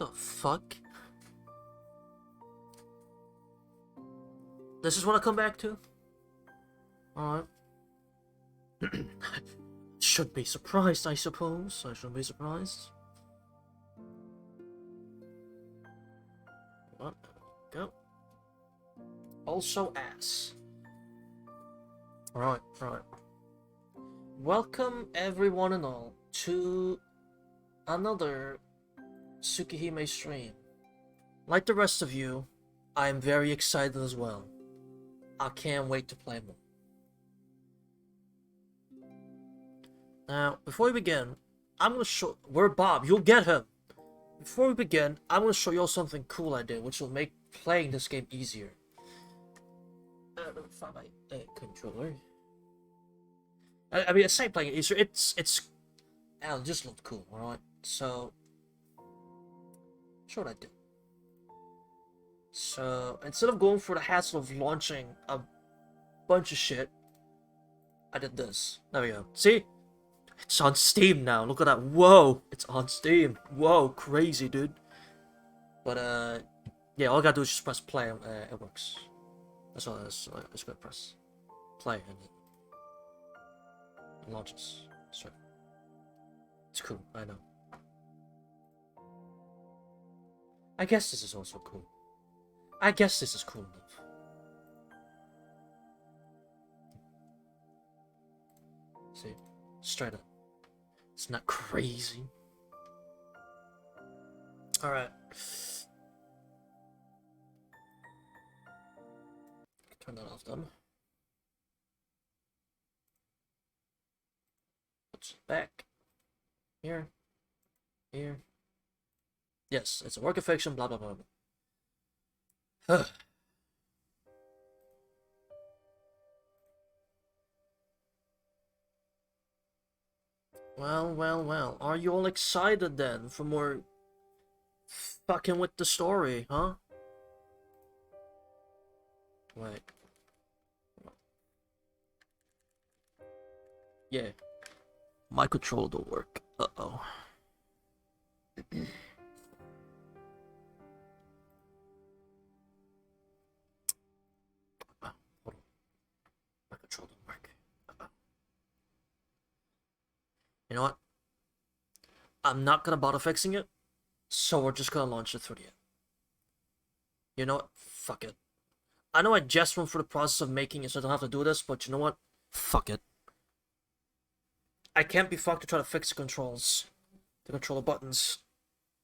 The fuck? This is what I come back to? Alright. Should be surprised, I suppose. I shouldn't be surprised. What? Go. Also ass. Right. Welcome everyone and all to another Tsukihime stream. Like the rest of you, I am very excited as well. I can't wait to play more. Now, before we begin, I'm gonna show. Where Bob? You'll get him. Before we begin, I'm gonna show you all something cool I did, which will make playing this game easier. Let me find my controller. I mean, it's not playing it easier. It's. It just looked cool, alright? So, show what I did. So, instead of going for the hassle of launching a bunch of shit, I did this. There we go. See? It's on Steam now. Look at that. Whoa! It's on Steam. Whoa, crazy, dude. But, yeah, all I gotta do is just press play and it works. That's all it is. So I just gotta press play and it launches. Straight. It's cool, I know. I guess this is also cool. I guess this is cool enough. See? Straight up. It's not crazy. Alright. Turn that off then. It's back. Here. Here. Yes, it's a work of fiction, blah blah blah. Well. Are you all excited then for more fucking with the story, huh? Wait. Yeah. My controller don't work. Uh-oh. Hold on. My controller don't work. You know what? I'm not gonna bother fixing it, so we're just gonna launch it through the app. You know what? Fuck it. I know I just went through the process of making it so I don't have to do this, but you know what? Fuck it. I can't be fucked to try to fix the controls. The controller buttons.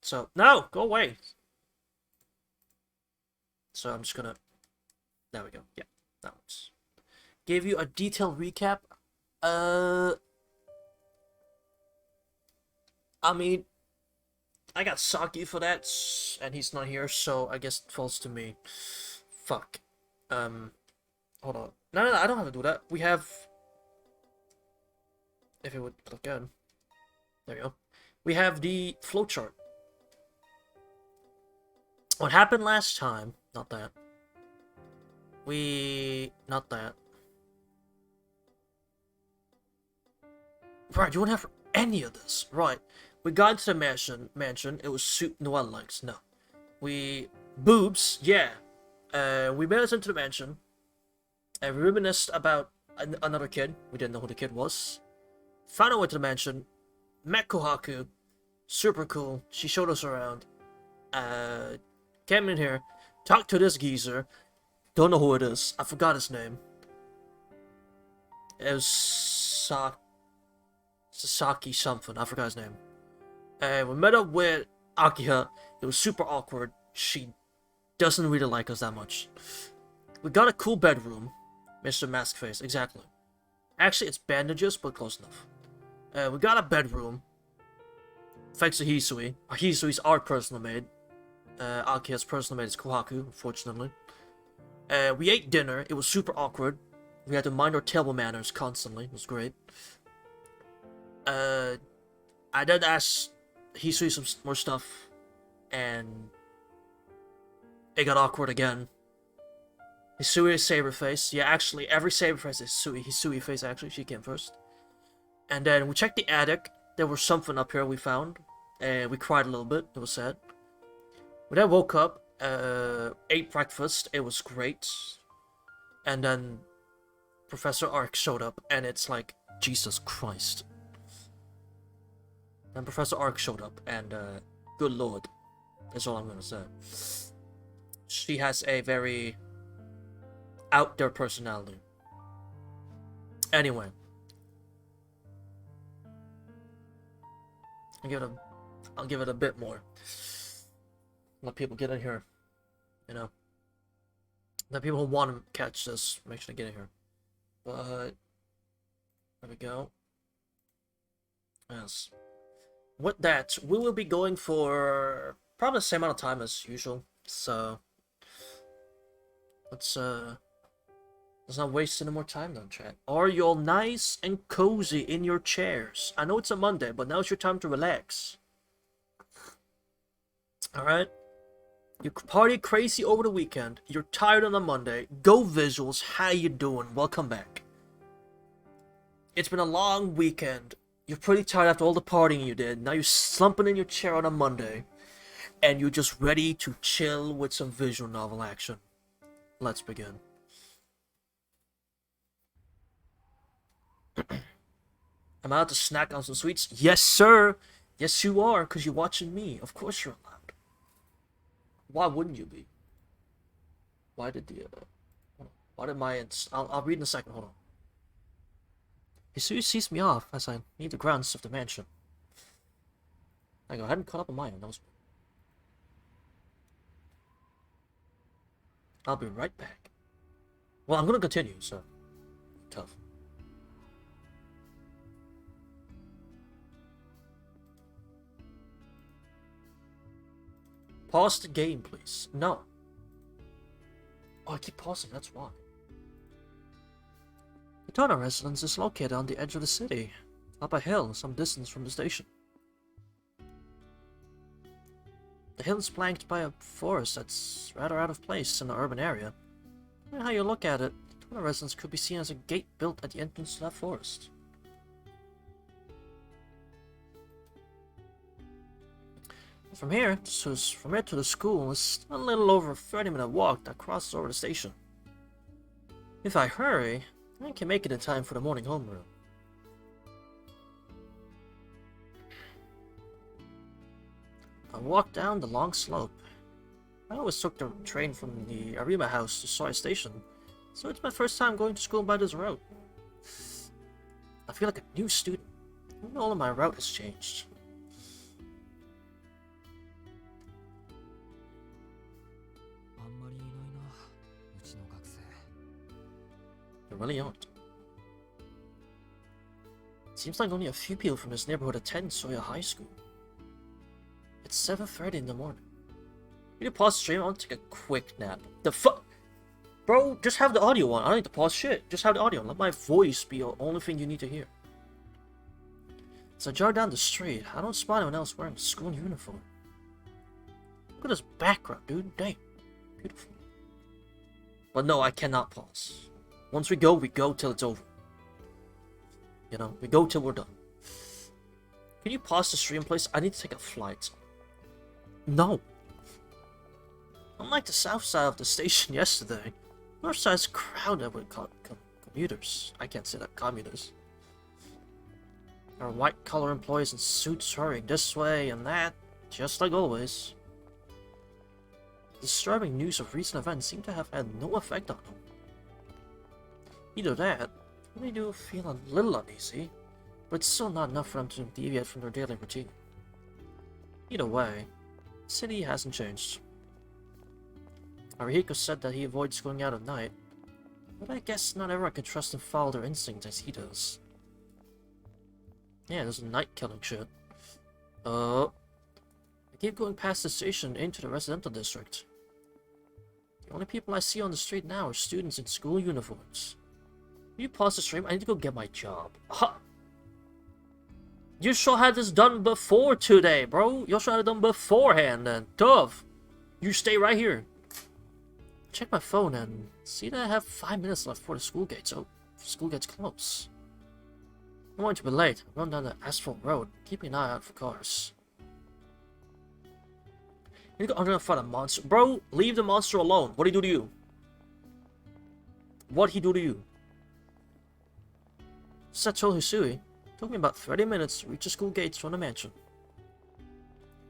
So, no! Go away! So I'm just gonna... There we go. Yeah, that works. Gave you a detailed recap. I mean, I got Saki for that, and he's not here, so I guess it falls to me. Fuck. Hold on. No, I don't have to do that. We have... If it would click in. There we go. We have the flowchart. What happened last time... Not that. Not that. Right, you won't have any of this. Right. We got into the mansion. It was Soup Noel likes. No. Boobs. Yeah. We made it into the mansion. And we reminisced about another kid. We didn't know who the kid was. Found our way to the mansion. Met Kohaku. Super cool. She showed us around. Came in here. Talked to this geezer. Don't know who it is. I forgot his name. It was Sasaki something. I forgot his name. We met up with Akiha. It was super awkward. She doesn't really like us that much. We got a cool bedroom. Mr. Maskface, exactly. Actually, it's bandages, but close enough. We got a bedroom. Thanks to Hisui. Hisui's our personal maid. Akiha's personal maid is Kohaku, unfortunately. We ate dinner. It was super awkward. We had to mind our table manners constantly. It was great. I did ask Hisui some more stuff, and it got awkward again. Hisui is Saber Face. Yeah, actually, every Saber Face is Hisui Face, actually. She came first. And then we checked the attic. There was something up here we found. And we cried a little bit. It was sad. When I woke up, ate breakfast, it was great. And then Professor Ark showed up, and it's like, Jesus Christ. Then Professor Ark showed up, and good lord, that's all I'm gonna say. She has a very out there personality. Anyway, I'll give it a bit more. Let people get in here, you know. Let people who want to catch this make sure they get in here. But there we go. Yes. With that, we will be going for probably the same amount of time as usual. So let's not waste any more time then, chat. Are you all nice and cozy in your chairs? I know it's a Monday, but now's your time to relax. Alright? You party crazy over the weekend. You're tired on a Monday. Go Visuals. How you doing? Welcome back. It's been a long weekend. You're pretty tired after all the partying you did. Now you're slumping in your chair on a Monday. And you're just ready to chill with some visual novel action. Let's begin. I'm out to snack on some sweets. Yes, sir. Yes, you are, because you're watching me. Of course you're allowed. Why wouldn't you be? Why did the why did my I'll read in a second. Hold on. He sees me off as I need the grounds of the mansion. I hadn't caught up on my end. I'll be right back. Well, I'm gonna continue, so tough. Pause the game, please. No. Oh, I keep pausing, that's why. The Turner residence is located on the edge of the city, up a hill some distance from the station. The hill is flanked by a forest that's rather out of place in the urban area. Depending on how you look at it, the Turner residence could be seen as a gate built at the entrance to that forest. From here to the school is a little over a 30-minute walk that crosses over the station. If I hurry, I can make it in time for the morning homeroom. I walk down the long slope. I always took the train from the Arima house to Soy Station, so it's my first time going to school by this route. I feel like a new student. Even all of my route has changed. There really aren't. Seems like only a few people from this neighborhood attend Soya High School. It's 7:30 in the morning. You need to pause the stream. I want to take a quick nap. The fuck? Bro, just have the audio on. I don't need to pause shit. Just have the audio on. Let my voice be the only thing you need to hear. As I jog down the street, I don't spot anyone else wearing a school uniform. Look at this background, dude. Damn. Beautiful. But no, I cannot pause. Once we go till it's over. You know, we go till we're done. Can you pause the stream, please? I need to take a flight. No. Unlike the south side of the station yesterday, north side's crowded with commuters. I can't say that, commuters. There are white-collar employees in suits hurrying this way and that, just like always. The disturbing news of recent events seem to have had no effect on them. Either that, or they do feel a little uneasy, but it's still not enough for them to deviate from their daily routine. Either way, the city hasn't changed. Arihiko said that he avoids going out at night, but I guess not everyone can trust and follow their instincts as he does. Yeah, there's a night killing shit. I keep going past the station into the residential district. The only people I see on the street now are students in school uniforms. Will you pause the stream? I need to go get my job. Huh. You should have this done before today, bro. You should have it done beforehand then. Tough. You stay right here. Check my phone and see that I have 5 minutes left before the school gates close. I'm going to be late. Run down the asphalt road, keeping an eye out for cars. You go under and fight a monster. Bro, leave the monster alone. What'd he do to you? What'd he do to you? Sato Hisui. Took me about 30 minutes to reach the school gates from the mansion.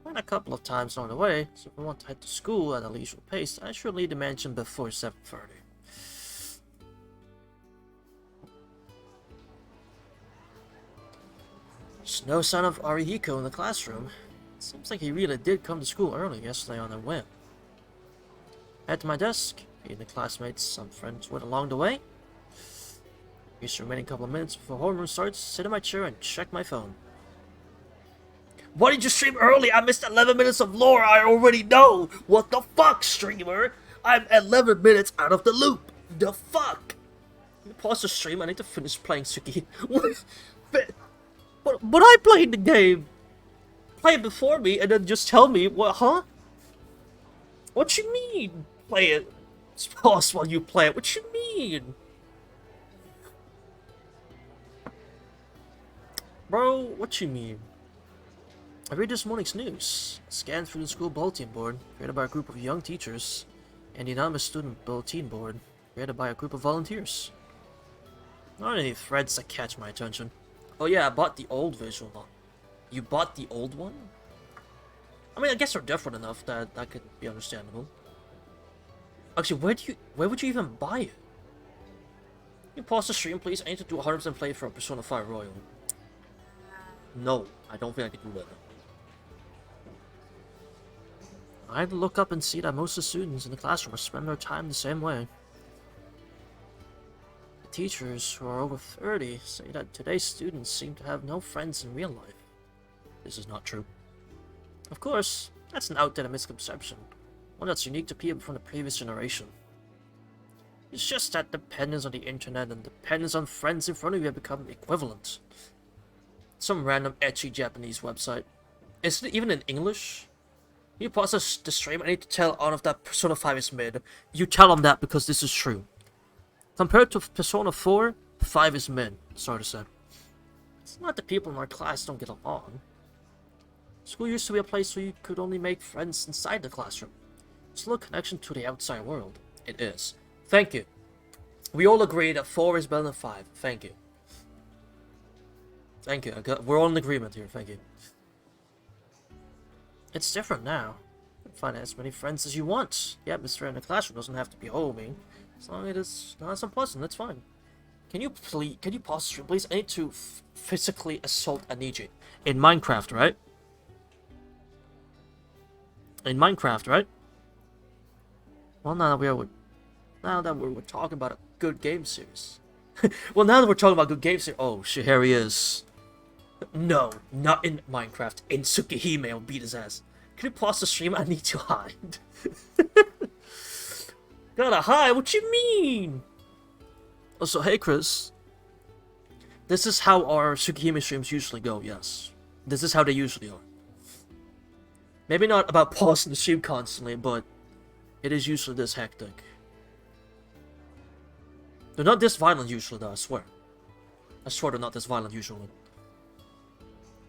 And a couple of times on the way, so if I want to head to school at a leisurely pace, I should leave the mansion before 7:30. There's no sign of Arihiko in the classroom. Seems like he really did come to school early yesterday on a whim. Head to my desk, meeting the classmates some friends with along the way. Use the remaining couple of minutes before homeroom starts, sit in my chair and check my phone. Why did you stream early? I missed 11 minutes of lore I already know! What the fuck, streamer? I'm 11 minutes out of the loop! The fuck? Pause the stream, I need to finish playing Tsukihime. But I played the game! Play it before me and then just tell me, what, huh? What you mean? Play it. Pause while you play it. What you mean? Bro, what you mean? I read this morning's news. Scanned through the school bulletin board, created by a group of young teachers, and the anonymous student bulletin board, created by a group of volunteers. Not any threads that catch my attention. Oh yeah, I bought the old visual novel. You bought the old one? I mean, I guess they're different enough that that could be understandable. Actually, where would you even buy it? Can you pause the stream, please? I need to do 100% play for Persona 5 Royal. No, I don't think I can do that. I had to look up and see that most of the students in the classroom spend their time the same way. The teachers, who are over 30, say that today's students seem to have no friends in real life. This is not true. Of course, that's an outdated misconception, one that's unique to people from the previous generation. It's just that dependence on the internet and dependence on friends in front of you have become equivalent. Some random ecchi Japanese website. Is it even in English? You pause the stream, I need to tell Arnold that Persona 5 is mid. You tell him that because this is true. Compared to Persona 4, 5 is mid, sorry to say. It's not that people in our class don't get along. School used to be a place where you could only make friends inside the classroom. It's a little connection to the outside world. It is. Thank you. We all agree that 4 is better than 5. Thank you. Thank you. We're all in agreement here. Thank you. It's different now. You can find as many friends as you want. The atmosphere in the classroom doesn't have to be homey. As long as it's not unpleasant, that's fine. Can you pause the stream, please? I need to physically assault Aniji. In Minecraft, right? In Minecraft, right? Well, now that we're talking about a good game series. Well, now that we're talking about good game series, oh shit, here he is. No, not in Minecraft. In Tsukihime, I'll beat his ass. Can you pause the stream? I need to hide. Gotta hide? What you mean? Also, hey Chris. This is how our Tsukihime streams usually go, yes. This is how they usually are. Maybe not about pausing the stream constantly, but it is usually this hectic. They're not this violent usually though, I swear. I swear they're not this violent usually.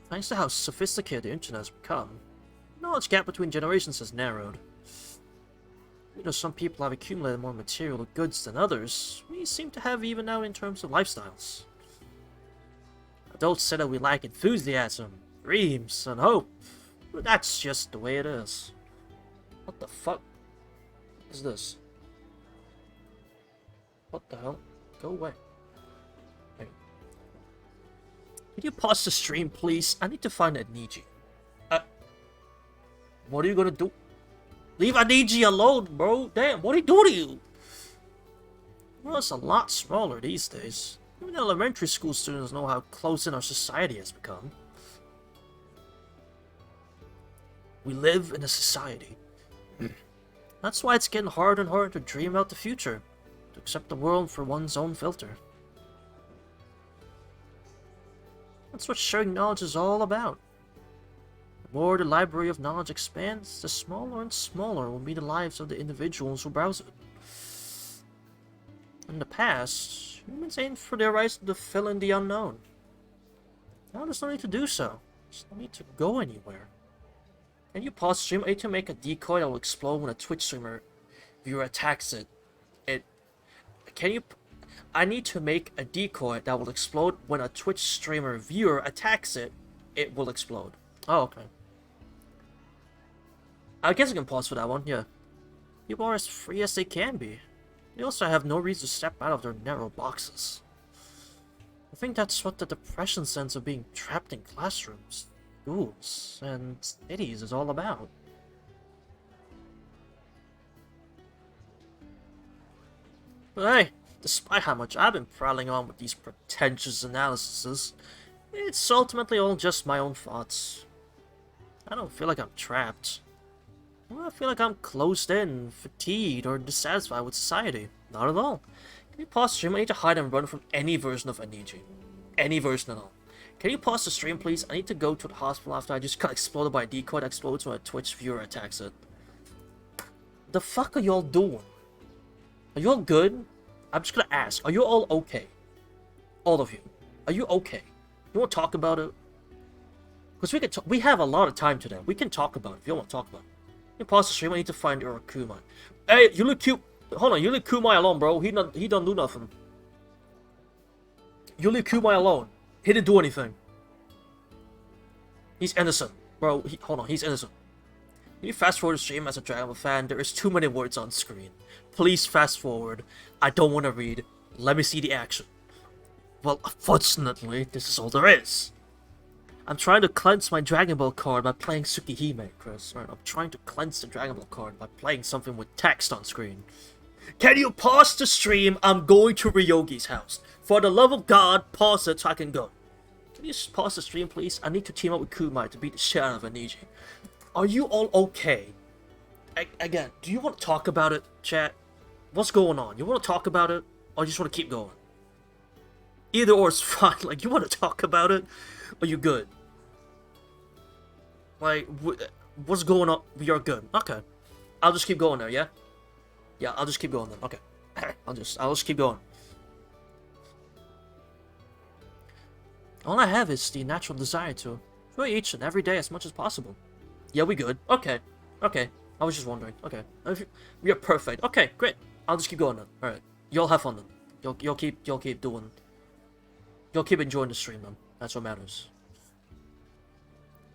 Thanks to how sophisticated the internet has become, the knowledge gap between generations has narrowed. You know, some people have accumulated more material goods than others, we seem to have even now in terms of lifestyles. Adults say that we lack enthusiasm, dreams, and hope, but that's just the way it is. What the fuck is this? What the hell? Go away. Hey. Can you pause the stream, please? I need to find Aniji. What are you gonna do? Leave Aniji alone, bro. Damn, what are you doing to you? Well, it's a lot smaller these days. Even elementary school students know how close in our society has become. We live in a society. That's why it's getting harder and harder to dream about the future. To accept the world for one's own filter. That's what sharing knowledge is all about. The more the library of knowledge expands, the smaller and smaller will be the lives of the individuals who browse it. In the past, humans aimed for their rights to fill in the unknown. Now there's no need to do so. There's no need to go anywhere. Can you pause the stream? I need to make a decoy that will explode when a Twitch streamer viewer attacks it. Can you... I need to make a decoy that will explode when a Twitch streamer viewer attacks it. It will explode. Oh, okay. I guess I can pause for that one, yeah. People are as free as they can be. They also have no reason to step out of their narrow boxes. I think that's what the depression sense of being trapped in classrooms, schools, and cities is all about. But hey, despite how much I've been prattling on with these pretentious analyses, it's ultimately all just my own thoughts. I don't feel like I'm trapped. I feel like I'm closed in, fatigued, or dissatisfied with society. Not at all. Can you pause the stream? I need to hide and run from any version of Aniji. Any version at all. Can you pause the stream, please? I need to go to the hospital after I just got exploded by a decoy that explodes when a Twitch viewer attacks it. The fuck are y'all doing? Are you all good? I'm just gonna ask. Are you all okay? All of you. Are you okay? You want to talk about it? Because we have a lot of time today. We can talk about it if you want to talk about it. You pause the stream. I need to find Kumai. Hey, you leave Hold on, you leave Kumai alone, bro. He don't do nothing. You leave Kumai alone. He didn't do anything. He's innocent, bro. Hold on, he's innocent. Can you fast forward the stream as a Dragon Ball fan? There is too many words on screen. Please fast forward. I don't want to read. Let me see the action. Well, unfortunately, this is all there is. I'm trying to cleanse my Dragon Ball card by playing Tsukihime, Chris. Right, I'm trying to cleanse the Dragon Ball card by playing something with text on screen. Can you pause the stream? I'm going to Ryogi's house. For the love of God, pause it so I can go. Can you just pause the stream, please? I need to team up with Kumai to beat the shit out of Aniji. Are you all okay? Again, do you want to talk about it, chat? What's going on? You want to talk about it? Or you just want to keep going? Either or is fine. Like, you want to talk about it? Or you good? Like, what's going on? We are good. Okay. I'll just keep going there, yeah? Yeah, I'll just keep going then. Okay. I'll just keep going. All I have is the natural desire to enjoy each and every day as much as possible. Yeah, we good. Okay. Okay. I was just wondering. Okay. We are perfect. Okay, great. I'll just keep going then. Alright. You'll have fun then. You'll keep doing... You'll keep enjoying the stream then. That's what matters.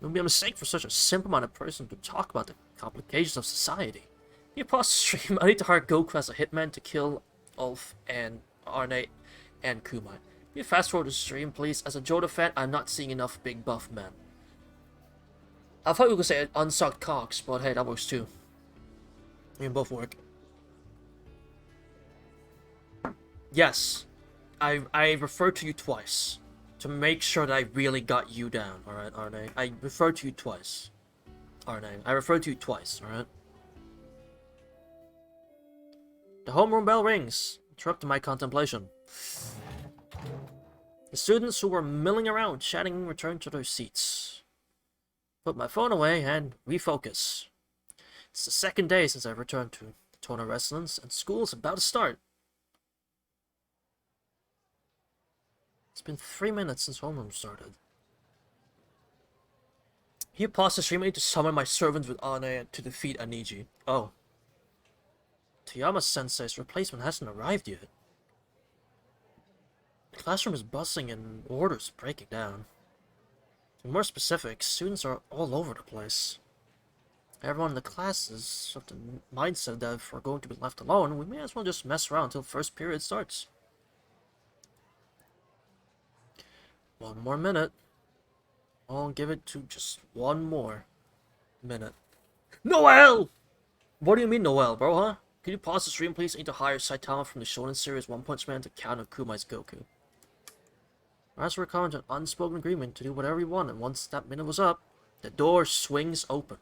It would be a mistake for such a simple-minded person to talk about the complications of society. You pause the stream. I need to hire Goku as a hitman to kill Ulf and Arne and Kumai. You fast forward the stream, please. As a Joda fan, I'm not seeing enough big buff men. I thought you could say unsucked cocks, but hey, that works too. They can both work. Yes, I referred to you twice to make sure that I really got you down. All right, Arne. I referred to you twice. Arne, I referred to you twice. All right. The homeroom bell rings, interrupting my contemplation. The students who were milling around chatting return to their seats. Put my phone away and refocus. It's the second day since I returned to the Tona residence, and school's about to start. It's been 3 minutes since homeroom started. He paused the stream. I need to summon my servants with Ane to defeat Aniji. Oh. Toyama-sensei's replacement hasn't arrived yet. The classroom is bustling and orders breaking down. To be more specific, students are all over the place. Everyone in the class is of the mindset that if we're going to be left alone, we may as well just mess around until first period starts. 1 more minute. I'll give it to just 1 more minute. Noel! What do you mean Noel, bro, huh? Can you pause the stream, please? I need to hire Saitama from the Shonen series One Punch Man to counter Kumai's Goku. As we're coming to an unspoken agreement to do whatever we want, and once that minute was up, the door swings open.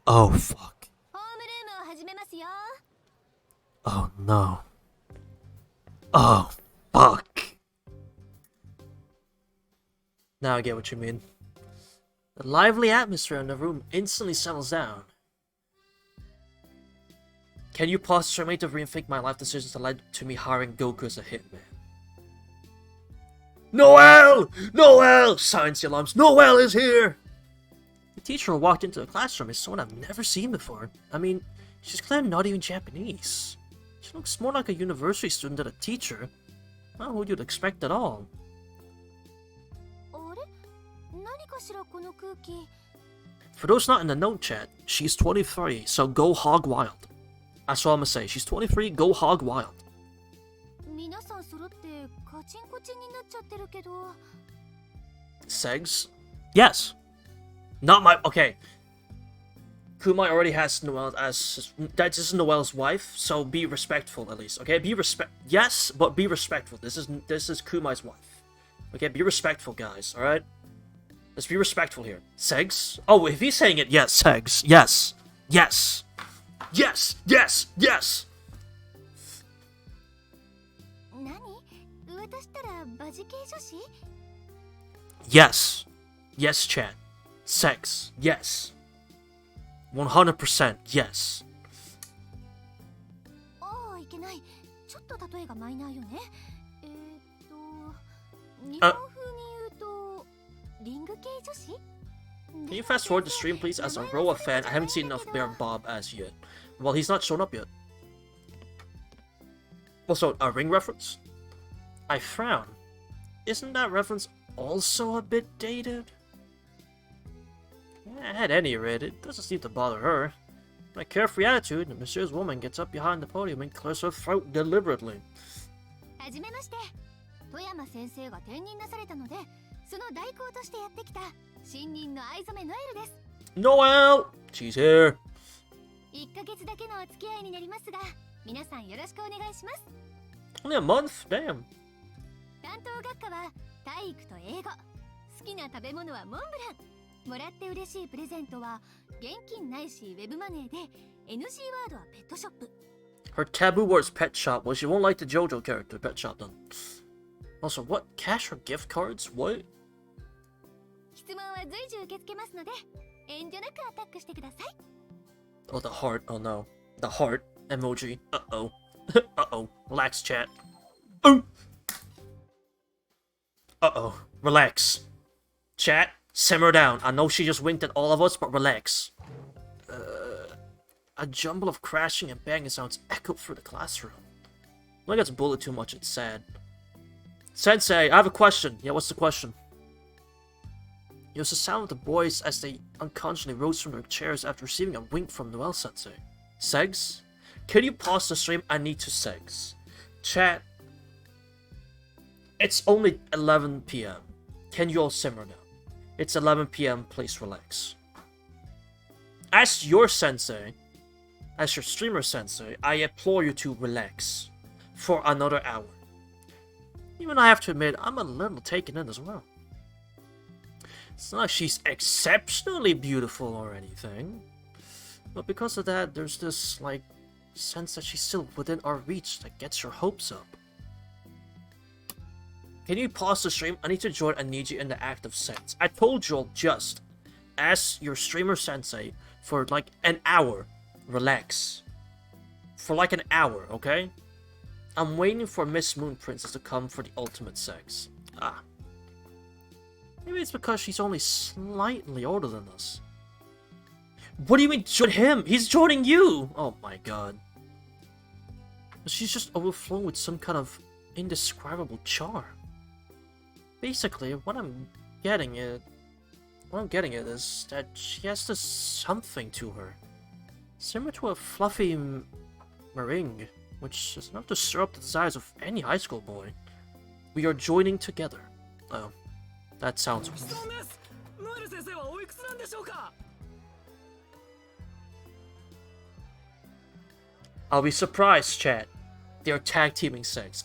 Oh, fuck. Oh, no. Oh, fuck. Now I get what you mean. The lively atmosphere in the room instantly settles down. Can you pause for me to rethink my life decisions that led to me hiring Goku as a hitman? Noel! Noel! Science alarms. Noel is here! The teacher who walked into the classroom is someone I've never seen before. I mean, she's clearly not even Japanese. She looks more like a university student than a teacher. Not who you'd expect at all. For those not in the note chat, she's 23, so go hog wild. That's all I'm gonna say. She's 23, go hog wild. Segs? Yes. Not my... Okay. Kumai already has Noel as... This is Noel's wife, so be respectful at least, okay? Yes, but be respectful. This is Kumai's wife. Okay, be respectful, guys, alright? Let's be respectful here. Segs? Oh, if he's saying it, yes, Segs. Yes. Yes. Yes. Yes. Yes. Yes. Yes, chat. Sex. Yes. 100% yes. Can you fast forward the stream, please? As a Roa fan, I haven't seen enough Bear Bob as yet. Well, he's not shown up yet. Also, a Ring reference? I frown. Isn't that reference also a bit dated? At any rate, it doesn't seem to bother her. With a carefree attitude, the mysterious woman gets up behind the podium and clears her throat deliberately. Noel! She's here. Only a month? Damn. Her taboo word's pet shop. Well, she won't like the JoJo character, pet shop then. Also, what? Cash or gift cards? What? Oh, the heart. Oh no. The heart emoji. Uh-oh. Uh-oh. Relax, chat. Oh! Uh-oh. Relax. Chat, simmer down. I know she just winked at all of us, but relax. A jumble of crashing and banging sounds echoed through the classroom. When it gets bullied too much, it's sad. Sensei, I have a question. Yeah, what's the question? It was the sound of the boys as they unconsciously rose from their chairs after receiving a wink from Noel Sensei. Segs? Can you pause the stream? I need to segs. Chat. It's only 11 p.m. Can you all simmer now? It's 11 p.m. Please relax. As your sensei, as your streamer sensei, I implore you to relax for another hour. Even I have to admit, I'm a little taken in as well. It's not like she's exceptionally beautiful or anything, but because of that, there's this, like, sense that she's still within our reach that gets your hopes up. Can you pause the stream? I need to join Aniji in the act of sex. I told you all just, as your streamer sensei, for like an hour, relax. For like an hour, okay? I'm waiting for Miss Moon Princess to come for the ultimate sex. Ah. Maybe it's because she's only slightly older than us. What do you mean join him? He's joining you! Oh my god. She's just overflowing with some kind of indescribable charm. Basically, what I'm getting at is that she has this something to her. Similar to a fluffy meringue, which is enough to stir up the desires of any high school boy. We are joining together. Oh, that sounds... I'll be surprised, chat. They're tag teaming sex.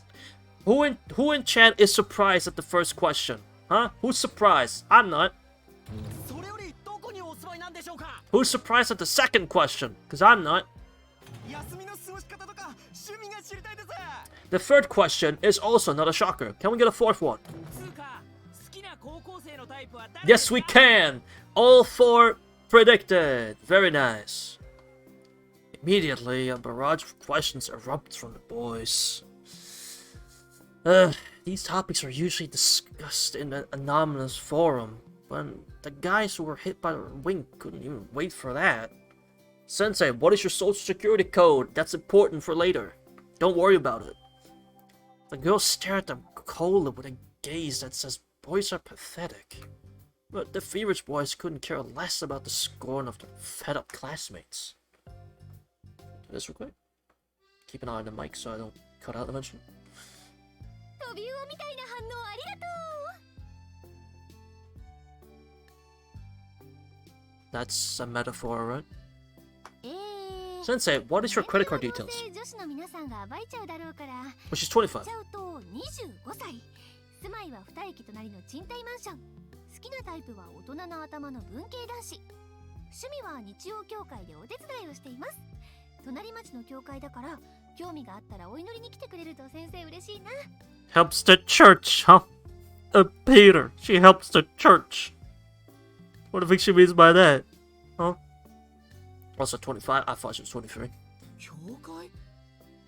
Who in chat is surprised at the first question? Huh? Who's surprised? I'm not. Who's surprised at the second question? Because I'm not. The third question is also not a shocker. Can we get a fourth one? Yes, we can! All four predicted. Very nice. Immediately, a barrage of questions erupts from the boys. These topics are usually discussed in an anonymous forum, but the guys who were hit by the wing couldn't even wait for that. Sensei, what is your social security code? That's important for later. Don't worry about it. The girl stared at them coldly with a gaze that says boys are pathetic. But the feverish boys couldn't care less about the scorn of their fed-up classmates. Do this real quick. Keep an eye on the mic so I don't cut out eventually. That's a metaphor, right? Sensei, what is your credit card details? Well, she's 25. 住まいは2駅隣の賃貸マンション。好きなタイプは大人の頭の文系男子。趣味は日曜教会でお手伝いをしています。隣町の教会だから興味があったらお祈りに来てくれると先生嬉しいな。Helps the church, huh? Peter, she helps the church. What do you think she means by that? Huh? Also 25? I thought she was 23. 教会？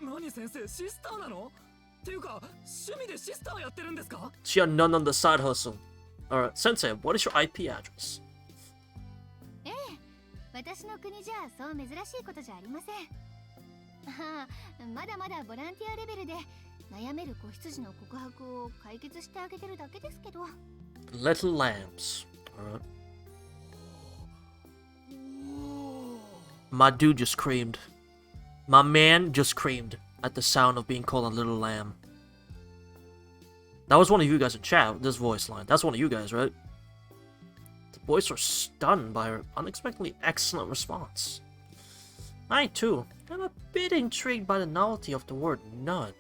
何先生、シスターなの？っていうか、趣味でシスターやってるんですか？ She had none on the side hustle. Alright, Sensei, what is your IP address? ええ、私の国じゃそう珍しいことじゃありません。ああ、まだまだボランティアレベルで悩める子羊の告白を解決してあげてるだけですけど。Little lambs. Alright. My dude just screamed. My man just screamed at the sound of being called a little lamb. That was one of you guys in chat, this voice line. That's one of you guys, right? The boys were stunned by her unexpectedly excellent response. I, too, am a bit intrigued by the novelty of the word nun.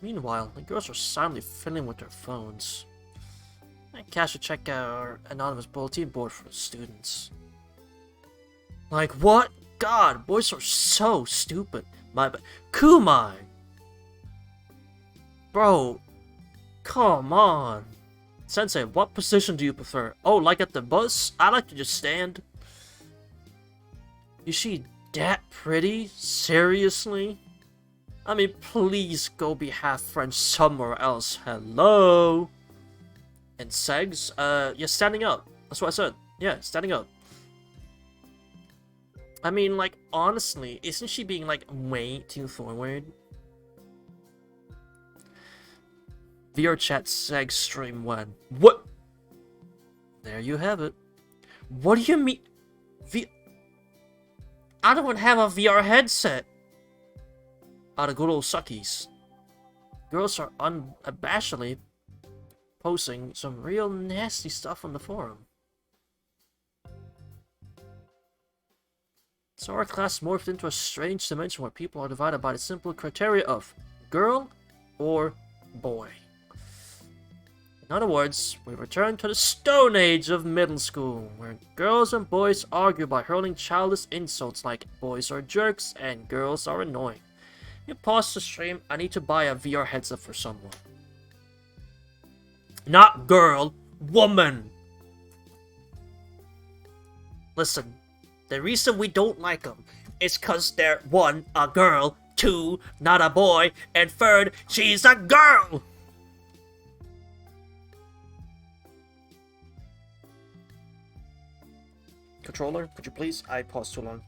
Meanwhile, the girls were silently fiddling with their phones. I Cash should check out our anonymous bulletin board for the students. Like, what? God, boys are so stupid. My bad. Kumai! Bro, come on. Sensei, what position do you prefer? Oh, like at the bus? I like to just stand. Is she that pretty? Seriously? I mean, please go be half French somewhere else. Hello? And Segs, yeah, standing up. That's what I said. Yeah, standing up. I mean, like, honestly, isn't she being, like, way too forward? VR chat Seg stream when? What? There you have it. What do you mean? I don't have a VR headset. Out of good old suckies. Girls are unabashedly posting some real nasty stuff on the forum. So our class morphed into a strange dimension where people are divided by the simple criteria of girl or boy. In other words, we return to the Stone Age of middle school, where girls and boys argue by hurling childish insults like boys are jerks and girls are annoying. You pause the stream, I need to buy a VR headset for someone. Not girl, woman! Listen, the reason we don't like them is cause they're 1, a girl, 2, not a boy, and 3rd, she's a girl! Controller, could you please? I paused too long.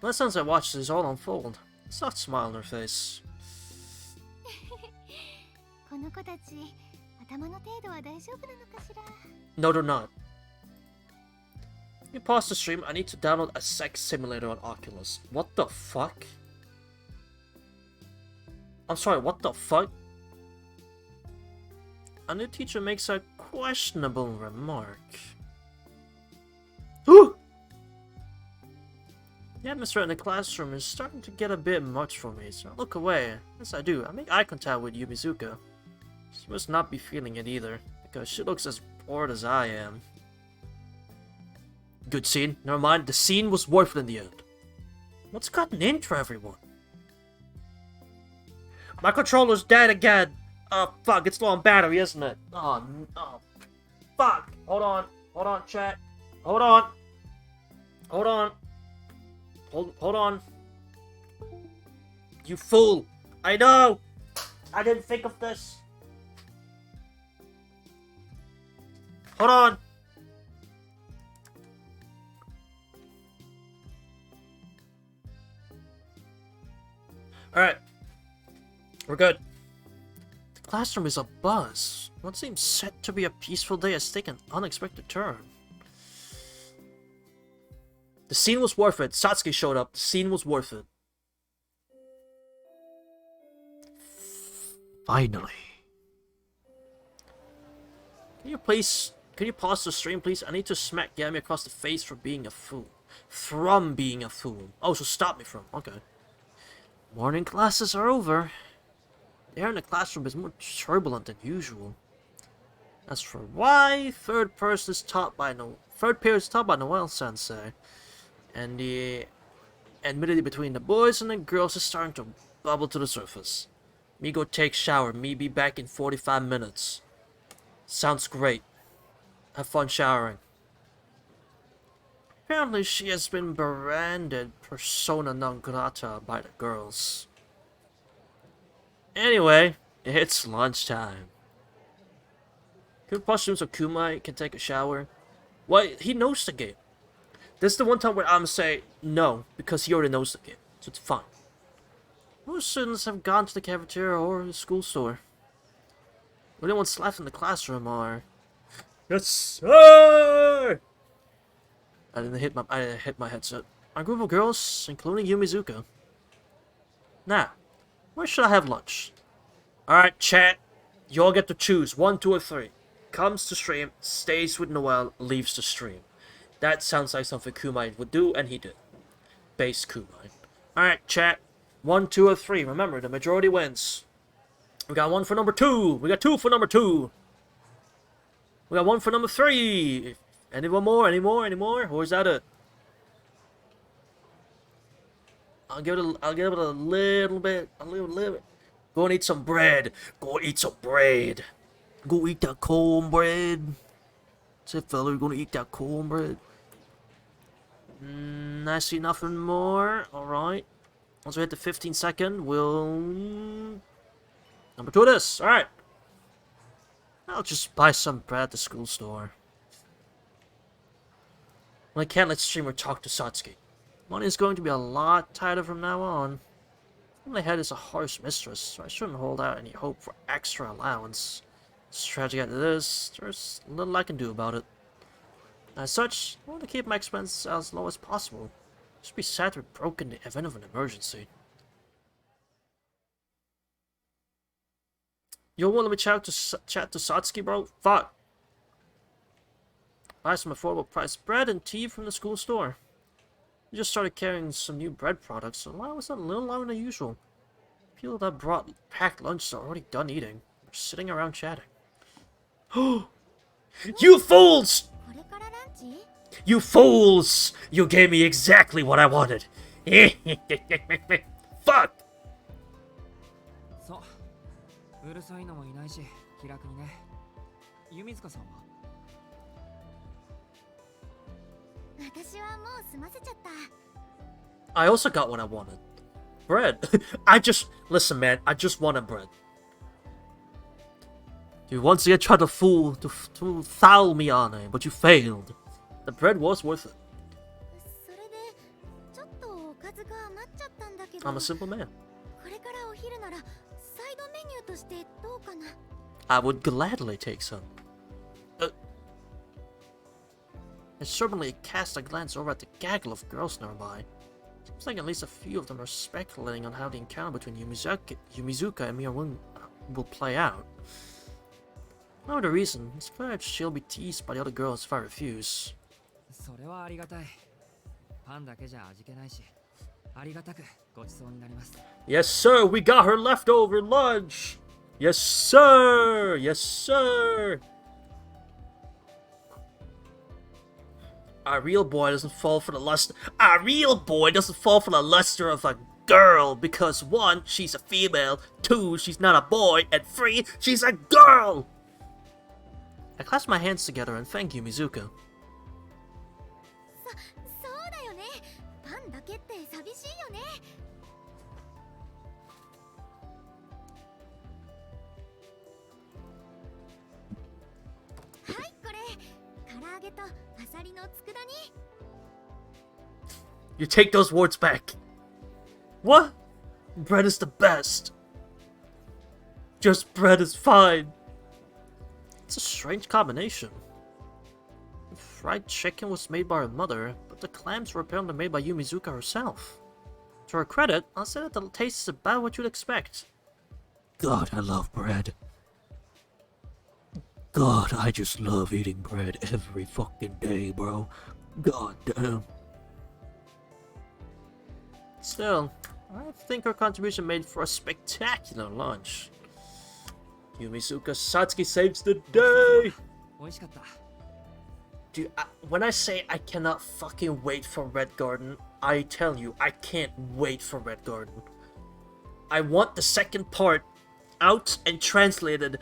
Well, since I watched this all unfold, a soft smile on her face. No, they're not. You pause the stream, I need to download a sex simulator on Oculus. What the fuck? I'm sorry, what the fuck? A new teacher makes a questionable remark. The atmosphere in the classroom is starting to get a bit much for me, so I look away. As I do, I make eye contact with Yumizuka. She must not be feeling it either, because she looks as bored as I am. Good scene. Never mind, the scene was worth it in the end. What's gotten into everyone? My controller's dead again! Oh, fuck, it's low on battery, isn't it? Oh, fuck! Hold on, chat. Hold on. Hold on. You fool! I know! I didn't think of this! Hold on! Alright. We're good. The classroom is abuzz. What seems set to be a peaceful day has taken an unexpected turn. The scene was worth it. Satsuki showed up. The scene was worth it. Finally. Can you pause the stream, please? I need to smack Yami across the face for being a fool. From being a fool. Oh, so stop me from. Okay. Morning classes are over. The air in the classroom is more turbulent than usual. As for why, third period is taught by Noel Sensei. And the enmity between the boys and the girls is starting to bubble to the surface. Me go take shower. Me be back in 45 minutes. Sounds great. Have fun showering. Apparently she has been branded persona non grata by the girls. Anyway, it's lunchtime. Can we push him so Kumai can take a shower? Well, he knows the game. This is the one time where I'm say no, because he already knows the game. So it's fine. Most students have gone to the cafeteria or the school store. The only ones left in the classroom are... Yes, sir! I didn't hit my headset. A group of girls, including Yumizuka. Now, where should I have lunch? Alright, chat. You all get to choose. 1, 2, or 3. Comes to stream, stays with Noel, leaves the stream. That sounds like something Kumai would do, and he did. Base Kumai. Alright, chat. 1, 2, or 3. Remember, the majority wins. We got 1 for number 2. We got 2 for number 2. We got 1 for number 3. Anyone more? Any more? Or is that it? I'll give it a little bit. Go and eat some bread. Go eat some bread. Go eat that cornbread. That's it, fella. We're gonna eat that cornbread. I see nothing more. Alright. Once we hit the 15-second, we'll... Number 2 it is. Alright. I'll just buy some bread at the school store. When I can't let streamer talk to Satsuki. Money is going to be a lot tighter from now on. My head is a harsh mistress, so I shouldn't hold out any hope for extra allowance. As tragic as it is, there's little I can do about it. As such, I want to keep my expenses as low as possible. Just be sad to be broken in the event of an emergency. You won't let me chat to Satsuki, bro? Fuck! Buy some affordable priced bread and tea from the school store. We just started carrying some new bread products, so the line was a little longer than usual. People that brought packed lunches are already done eating. We're sitting around chatting. You fools! You fools! You gave me exactly what I wanted. Fuck! そう。うるさいのもいないし、気楽にね。弓塚さんは？私はもう済ませちゃった。 I also got what I wanted. Bread. Listen, man. I just wanted bread. You once again tried to foul me on it, but you failed. The bread was worth it. それでちょっとおかずが余っちゃったんだけど。 I'm a simple man. これからお昼ならサイドメニューとしてどうかな。 I would gladly take some. I certainly cast a glance over at the gaggle of girls nearby. Seems like at least a few of them are speculating on how the encounter between Yumizuka and Miyawun will play out. No other reason, it's clear that she'll be teased by the other girls if I refuse. それはありがたい。パンだけじゃ味気ないし、ありがたくごちそうになります。 Yes, sir, we got her leftover lunch! Yes, sir! Yes, sir! A real boy doesn't fall for the luster. A real boy doesn't fall for the luster of a girl because 1, she's a female, 2, she's not a boy, and 3, she's a girl! I clasped my hands together and thanked Yumizuka. そうだよね。パンだけって寂しいよね。げとアサリの佃煮。 You take those words back. What? Bread is the best. Just bread is fine. It's a strange combination. The fried chicken was made by her mother, but the clams were apparently made by Yumizuka herself. To her credit, I'll say that the taste is about what you'd expect. God, I love bread. God, I just love eating bread every fucking day, bro. God damn. Still, I think her contribution made for a spectacular lunch. Yumizuka Satsuki saves the day! 美味しかった。 Dude, when I say I cannot fucking wait for Red Garden, I tell you, I can't wait for Red Garden. I want the second part out and translated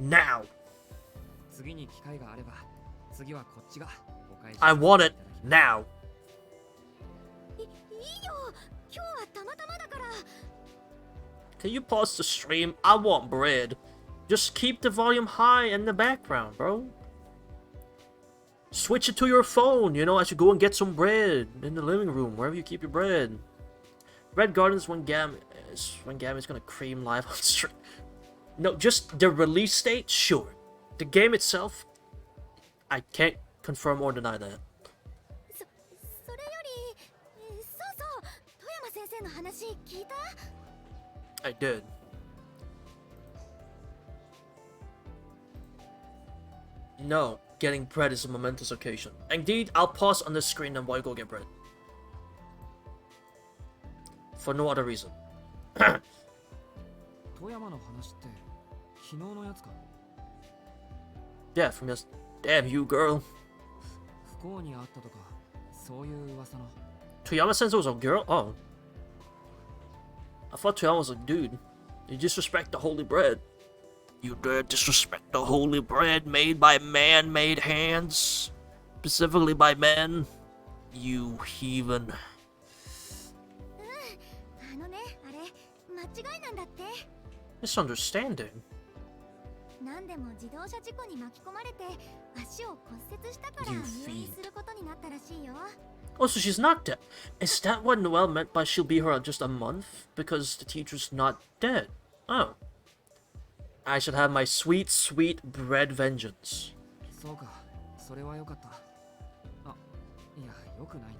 now. 次に機会があれば、次はこっちがお返し。 I want it now. いいよ、今日はたまたまだから。 Can you pause the stream? I want bread. Just keep the volume high in the background, bro. Switch it to your phone, you know, as you go and get some bread in the living room, wherever you keep your bread. Red Gardens when Gam is gonna cream live on stream. No, just the release date, sure. The game itself, I can't confirm or deny that. それより、そうそう、富山先生の話聞いた？ I did. No, getting bread is a momentous occasion. Indeed, I'll pause on the screen and while you go get bread. For no other reason. 富山の話って昨日のやつか。 Yeah, from just damn you, girl. 不幸にあったとか、そういう噂の。 Toyama Sensei was a girl? Oh. I thought Toyama was a dude. You disrespect the holy bread. You dare disrespect the holy bread made by man-made hands? Specifically by men? You heathen. あのね、あれ、間違いなんだって。 Misunderstanding? 何でも自動車事故に巻き込まれて足を骨折したから You 入院 fiend. することになったらしいよ。 Oh, so she's not dead. Is that what Noelle meant by she'll be here in just a month? Because the teacher's not dead. Oh. I should have my sweet, sweet bread vengeance. そうか、それはよかった。あ、いや、よくない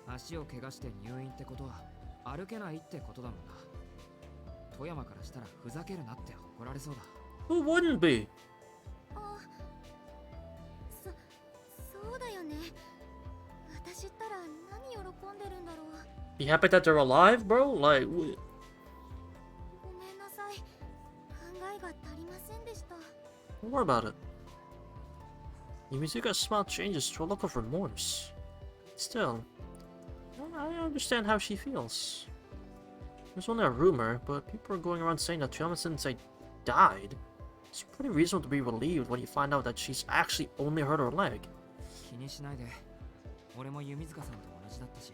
な。足を怪我して入院ってことは歩けないってことだもんな。富山からしたらふざけるなって怒られそうだ。 Who wouldn't be? あ、そうだよね。私ったら何喜んでるんだろう。 Be happy that they're alive, bro? Like, ごめんなさい。考えが足りませんでした。 don't worry about it. Yumizuka's smile changes to a look of remorse. Still, I understand how she feels. There's only a rumor, but people are going around saying that Toyama Sensei died. It's pretty reasonable to be relieved when you find out that she's actually only hurt her leg. 気にしないで。俺も弓塚さんと同じだったし。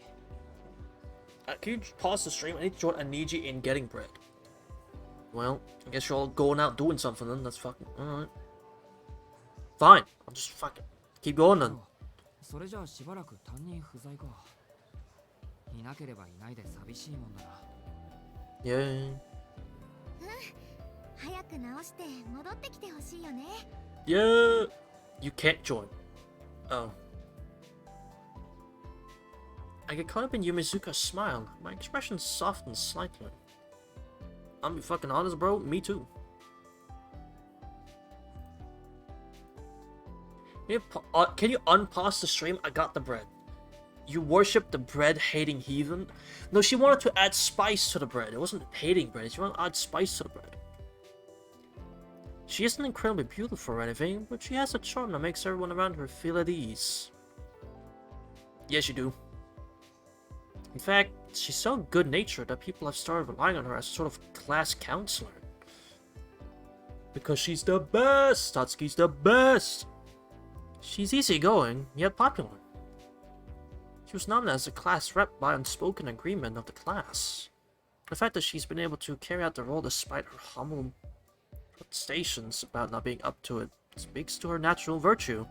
Can you pause the stream? I need to join Aniji in getting bread. Well, I guess you're all going out doing something then. That's fucking alright. Fine. I'll just fucking keep going then. それじゃあしばらく担任不在か。いなければいないで寂しいもんだな。 Yeah. 早く直して戻ってきてほしいよね。 Yeah. You can't join. Oh. I get caught up in Yumizuka's smile. My expression softens slightly. I'm be fucking honest, bro. Me too. Can you unpause the stream? I got the bread. You worship the bread-hating heathen? No, she wanted to add spice to the bread. It wasn't hating bread. She wanted to add spice to the bread. She isn't incredibly beautiful or anything, but she has a charm that makes everyone around her feel at ease. Yes, you do. In fact, she's so good-natured that people have started relying on her as a sort of class counselor. Because she's the best! Satsuki's the best! She's easygoing, yet popular. She was nominated as a class rep by unspoken agreement of the class. The fact that she's been able to carry out the role despite her humble protestations about not being up to it speaks to her natural virtue.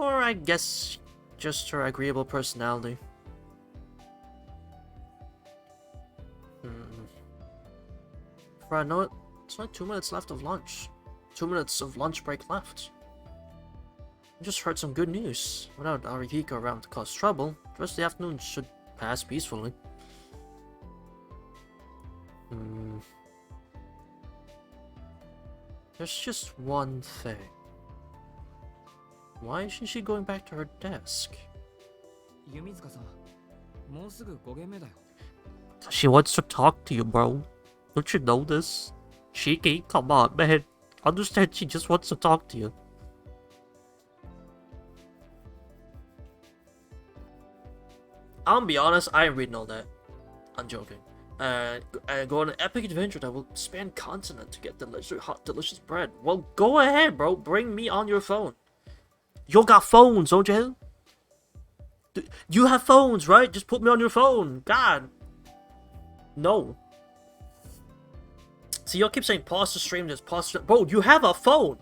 Or I guess just her agreeable personality. For I know it, it's only 2 minutes left of lunch. 2 minutes of lunch break left. I just heard some good news. Without Arihiko around to cause trouble, the rest of the afternoon should pass peacefully. There's just one thing. Why isn't she going back to her desk? She wants to talk to you, bro. Don't you know this? Shiki, come on, man. Understand she just wants to talk to you. I'll be honest, I ain't reading all that. I'm joking. Go on an epic adventure that will span continent to get hot, delicious bread. Well, go ahead, bro. Bring me on your phone. You got phones, don't you? You have phones, right? Just put me on your phone. God. No. See, y'all keep saying pause the stream, just pause the stream. Bro, you have a phone.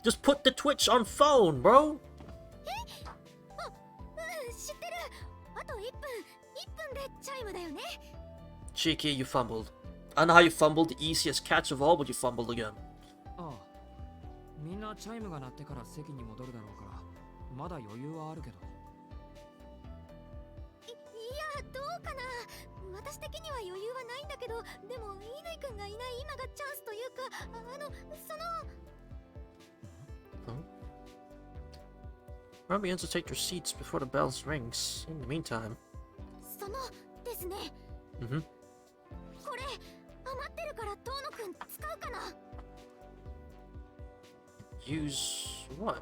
Just put the Twitch on phone, bro. Cheeky, you fumbled. I know how you fumbled, the easiest catch of all, but you fumbled again. Remember to take your seats before the bells rings. In the meantime. Use what?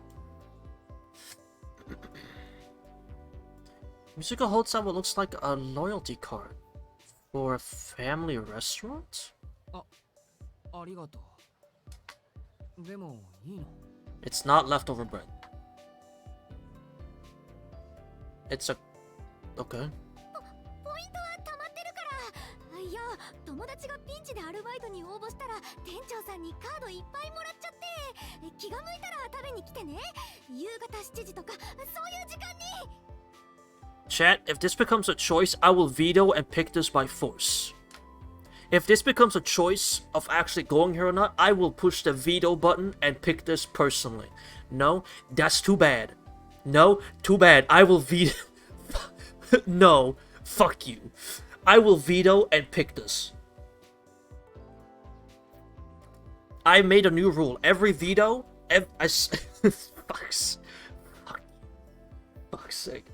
Musical holds out what looks like a loyalty card for a family restaurant? It's not leftover bread. It's a... okay. Chat, if this becomes a choice, I will veto and pick this by force. If this becomes a choice of actually going here or not, I will push the veto button and pick this personally. No, that's too bad. No, too bad. I will veto... No, fuck you. I will veto and pick this. I made a new rule. Every veto... Fuck's sake.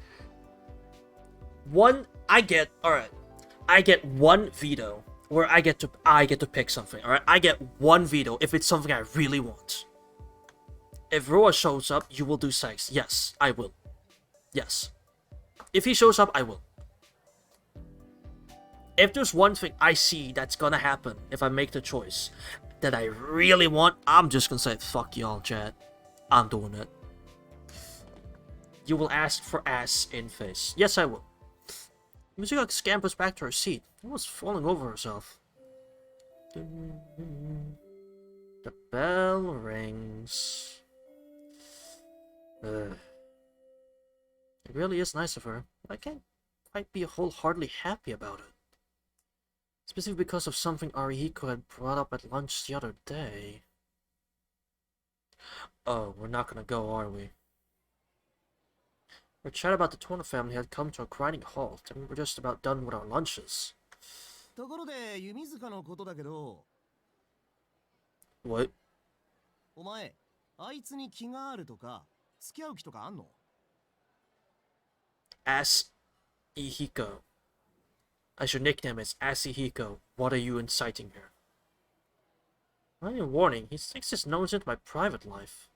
Alright. I get one veto where I get to pick something. Alright, I get one veto if it's something I really want. If Roa shows up, you will do sex. Yes, I will. Yes. If he shows up, I will. If there's one thing I see that's gonna happen if I make the choice that I really want, I'm just gonna say, fuck y'all, chat. I'm doing it. You will ask for ass in face. Yes, I will. Mizuka scampers back to her seat. Almost falling over herself. The bell rings. It really is nice of her. I can't quite be wholeheartedly happy about it. Specifically because of something Arihiko had brought up at lunch the other day. Oh, we're not gonna go, are we? Our chat about the Tono family had come to a grinding halt, and we were just about done with our lunches. What? Asihiko. As your nickname is Asihiko, what are you inciting here? Not even warning, he sticks his nose into my private life.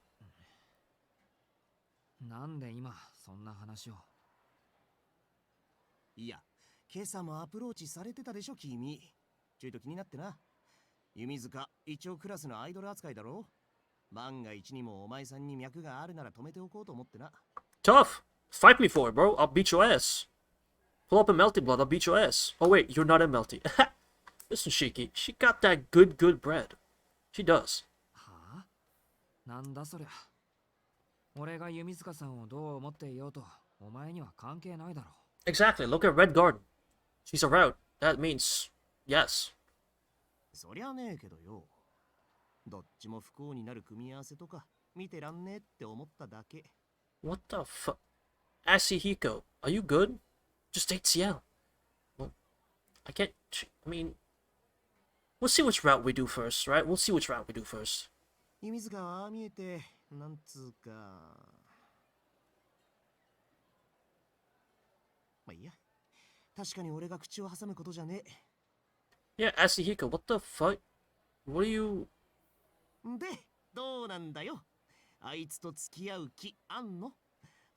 Tough! Fight me for it, bro. I'll beat your ass. Pull up a Melty Blood, I'll beat your ass. Oh wait, you're not a Melty. Listen, Shiki, she got that good bread. She does. 俺が弓塚さんをどう思っていようと、お前には関係ないだろう。 Exactly. Look at Red Garden. She's around. That means yes. そりゃねえけどよ。どっちも不幸になる組み合わせとか見てらんねえって思っただけ。What the fuck? Asihiko, are you good? Just ATL. Well, I can't. I mean, we'll see which route we do first, right? We'll see which route we do first. 弓塚はああ見えて、なんつうか。まあいいや。確かに俺が口を挟むことじゃねえ。 Yeah, Asihiko, what the fuck? What are you? で、どうなんだよ。あいつと付き合う気あんの？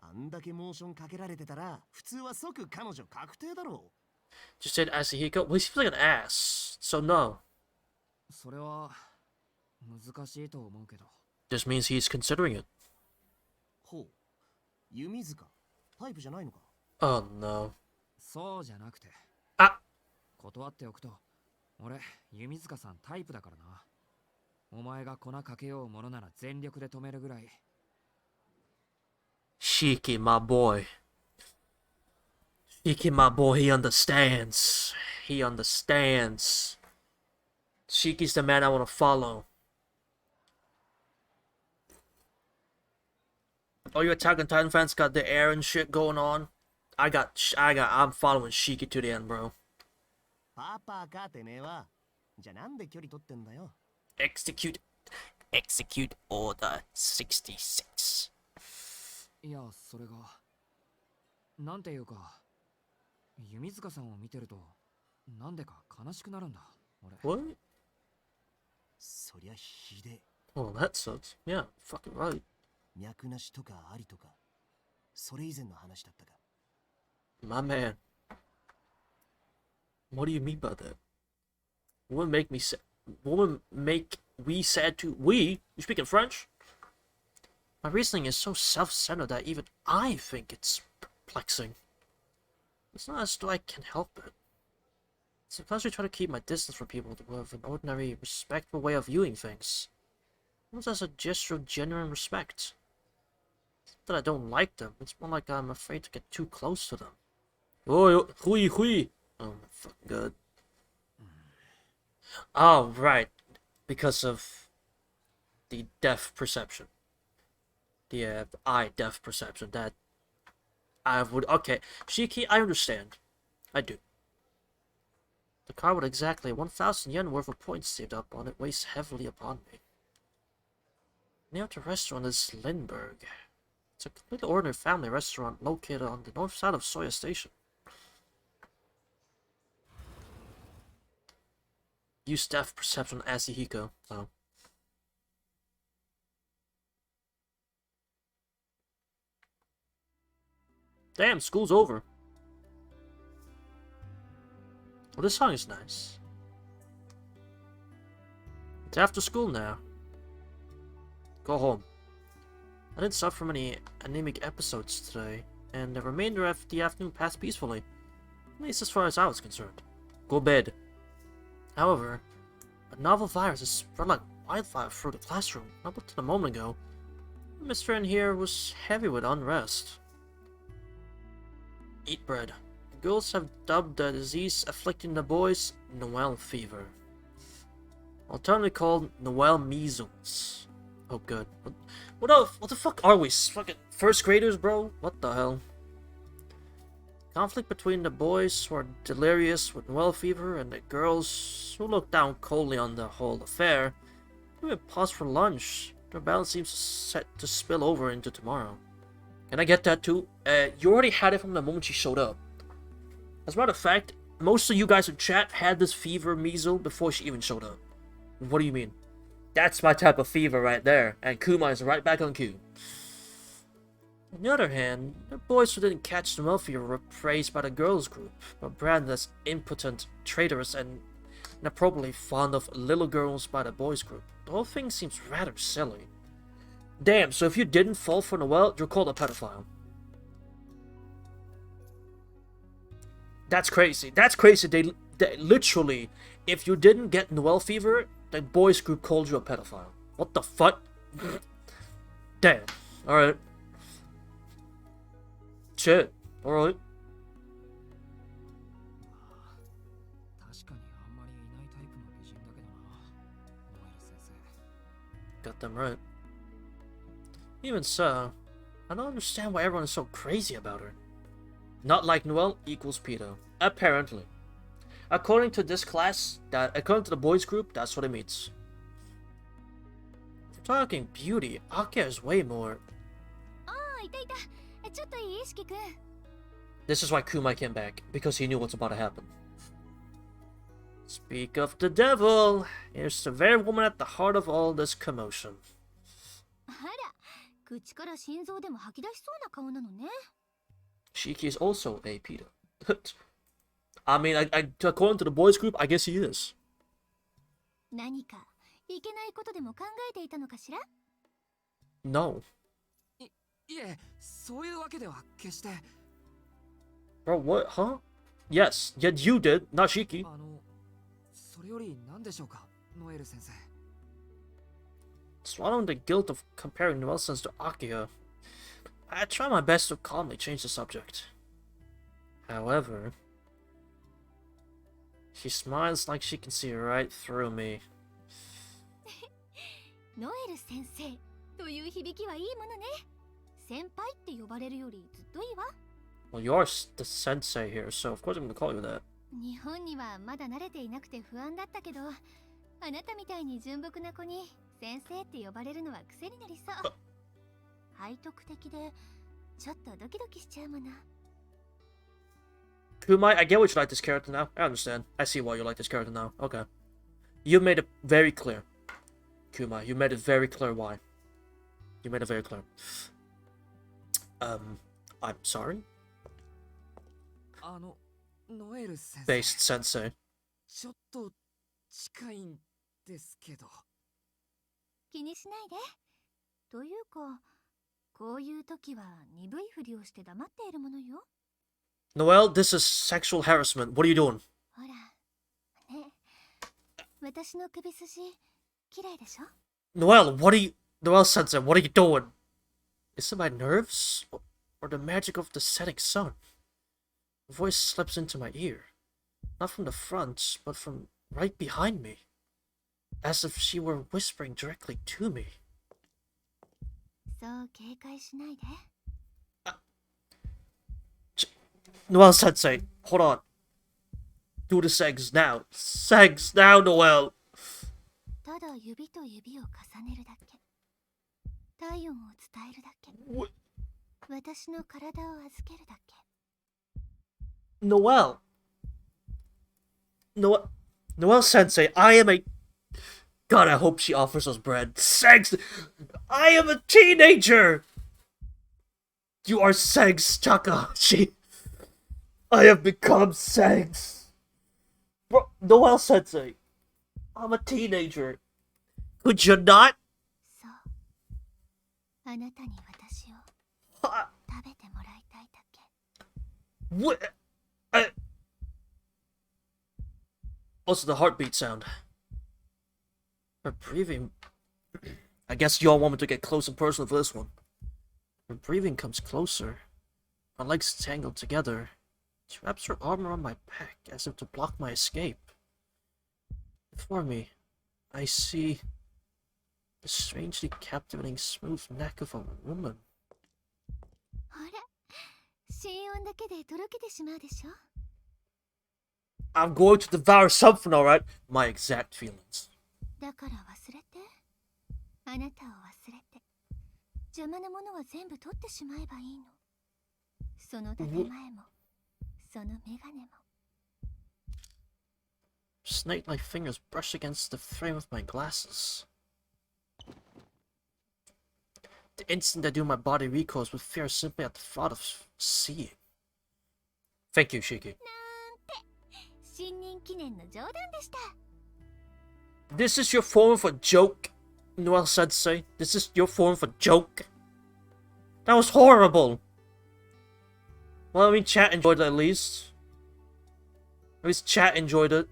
あんだけモーションかけられてたら、普通は即彼女確定だろう。 Just said Asihiko. Well, he seems like an ass. So no. それは難しいと思うけど。 This means he's considering it. ほう。弓塚、タイプじゃないのか？ Oh no. そうじゃなくて。あ、断っておくと、俺、弓塚さんタイプだからな。お前が粉かけようものなら全力で止めるぐらい。Shiki, my boy. Shiki, my boy, he understands. He understands. Shiki's the man I want to follow. All you Attack on Titan fans got the air and shit going on. I'm following Shiki to the end, bro. パパかてめえは。じゃあなんで距離取ってんだよ。Execute Order 66. いや、それが。なんていうか、弓塚さんを見てると、なんでか悲しくなるんだ、俺。What? そりゃひでえ。 Well, that sucks. Yeah, fucking right. 脈なしとかありとか、それ以前の話だったか。 My man. What do you mean by that? Women make me sad. Women make we sad too. We? You speaking French? My reasoning is so self-centered that even I think it's perplexing. It's not as though I can help it. Sometimes I try to keep my distance from people who have an ordinary, respectful way of viewing things. Almost as a gesture of genuine respect. It's not that I don't like them, it's more like I'm afraid to get too close to them. Oh, hui. Oh my fucking god. Oh, right. Because of the depth perception. The eye depth perception that I would. Okay, Shiki, I understand. I do. The car with exactly 1,000 yen worth of points saved up on it weighs heavily upon me. Near the restaurant is Lindbergh. It's a completely ordinary family restaurant located on the north side of Soya Station. Use depth perception as Asihiko. Oh. Damn, school's over. Well, this song is nice. It's after school now. Go home. I didn't suffer from any anemic episodes today, and the remainder of the afternoon passed peacefully. At least as far as I was concerned. Go bed. However, a novel virus has spread like wildfire through the classroom. Up until a moment ago, the atmosphere in here was heavy with unrest. Eat bread. The girls have dubbed the disease afflicting the boys Noel fever, alternately called Noel measles. Oh, good. What the fuck are we? Fucking first graders, bro? What the hell? Conflict between the boys who are delirious with Noel fever and the girls who look down coldly on the whole affair. We have paused for lunch. Their battle seems set to spill over into tomorrow. Can I get that too? You already had it from the moment she showed up. As a matter of fact, most of you guys in chat had this fever measles before she even showed up. What do you mean? That's my type of fever right there, and Kuma is right back on cue. On the other hand, the boys who didn't catch the Noel fever were praised by the girls group, but branded as impotent, traitorous, and inappropriately fond of little girls by the boys group. The whole thing seems rather silly. Damn, so if you didn't fall for Noel, you're called a pedophile. That's crazy. That's crazy. They literally, if you didn't get Noel fever, the boys group called you a pedophile. What the fuck? Damn. Alright. Shit. Alright. 確かにあんまりいないタイプの美人だけどな、ノエル先生。 Got them right. Even so, I don't understand why everyone is so crazy about her. Not like Noelle equals pedo. Apparently. According to this class, according to the boys group, that's what it means. If we're talking beauty, Akia is way more. ああ、いたいた。ちょっといい、四季くん。 This is why Kumai came back, because he knew what's about to happen. Speak of the devil, here's the very woman at the heart of all this commotion. あら、口から心臓でも吐き出しそうな顔なのね。 Shiki is also a pedo. I mean, according to the boys group, I guess he is. 何かいけないことでも考えていたのかしら？ No. いえ、そういうわけでは決して。 Bro, what? Huh? Yes, yet you did, not Shiki. それより何でしょうか、ノエル先生。 Swallowing the guilt of comparing Nelsons to Akia, I try my best to calmly change the subject. However, she smiles like she can see right through me. ノエル先生という響きはいいものね。先輩って呼ばれるよりずっといいわ。 Well, you're the sensei here, so of course I'm gonna call you that. 日本にはまだ慣れていなくて不安だったけど、あなたみたいに純朴な子に先生って呼ばれるのは癖になりそう。背徳的でちょっとドキドキしちゃうもの。 Kumai, I get why you like this character now. I understand. I see why you like this character now. Okay. You made it very clear. Kumai, you made it very clear why. You made it very clear. I'm sorry? ノエル先生。 Based sensei. ちょっと近いんですけど。気にしないで。というか、こういう時は鈍いふりをして黙っているものよ。 Noelle, this is sexual harassment. What are you doing? ほら、ね。私の首筋、綺麗でしょ？ Noelle, what are you... Noelle sensei, what are you doing? Is it my nerves? Or the magic of the setting sun? A voice slips into my ear. Not from the front, but from right behind me. As if she were whispering directly to me. そう警戒しないで。 Noelle sensei, hold on. Do the segs now. Segs now, Noelle! ただ指と指を重ねるだけ。体温を伝えるだけ。 What? 私の体を預けるだけ。 Noelle! Noelle sensei, I am a... God, I hope she offers us bread. Segs! I am a teenager! You are Segs, Takahashi. I have become Segs. Bro, Noelle sensei, I'm a teenager. Could you not? そう。あなたに私を Ha- 食べてもらいたいだけ。 What? What's the heartbeat sound? Her breathing... I guess y'all want me to get close and personal for this one. Her breathing comes closer. Our legs tangled together. She wraps her arm around my back as if to block my escape. Before me, I see the strangely captivating smooth neck of a woman. ほら、心音だけでとろけてしまうでしょ。 I'm going to devour something, alright? My exact feelings. だから忘れて。あなたを忘れて。邪魔なものは全部取ってしまえばいいの。その建前も、そのメガネも。 Snake-like fingers brush against the frame of my glasses. The instant I do, my body recoils with fear simply at the thought of seeing. Thank you, Shiki. 新任記念の冗談でした。 This is your form of a joke, Noelle Sensei. This is your form of a joke. That was horrible. Well, I mean, chat enjoyed it at least. At least chat enjoyed it.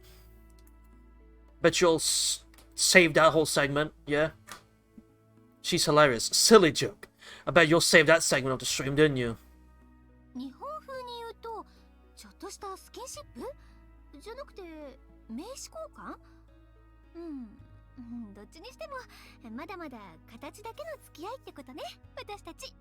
Bet you'll save that whole segment, yeah? She's hilarious. Silly joke. I bet you'll save that segment of the stream, didn't you? 日としたスキンシップじゃなくて名刺交換？どっちにしてもまだまだ形だけの付き合いってことね、私たち。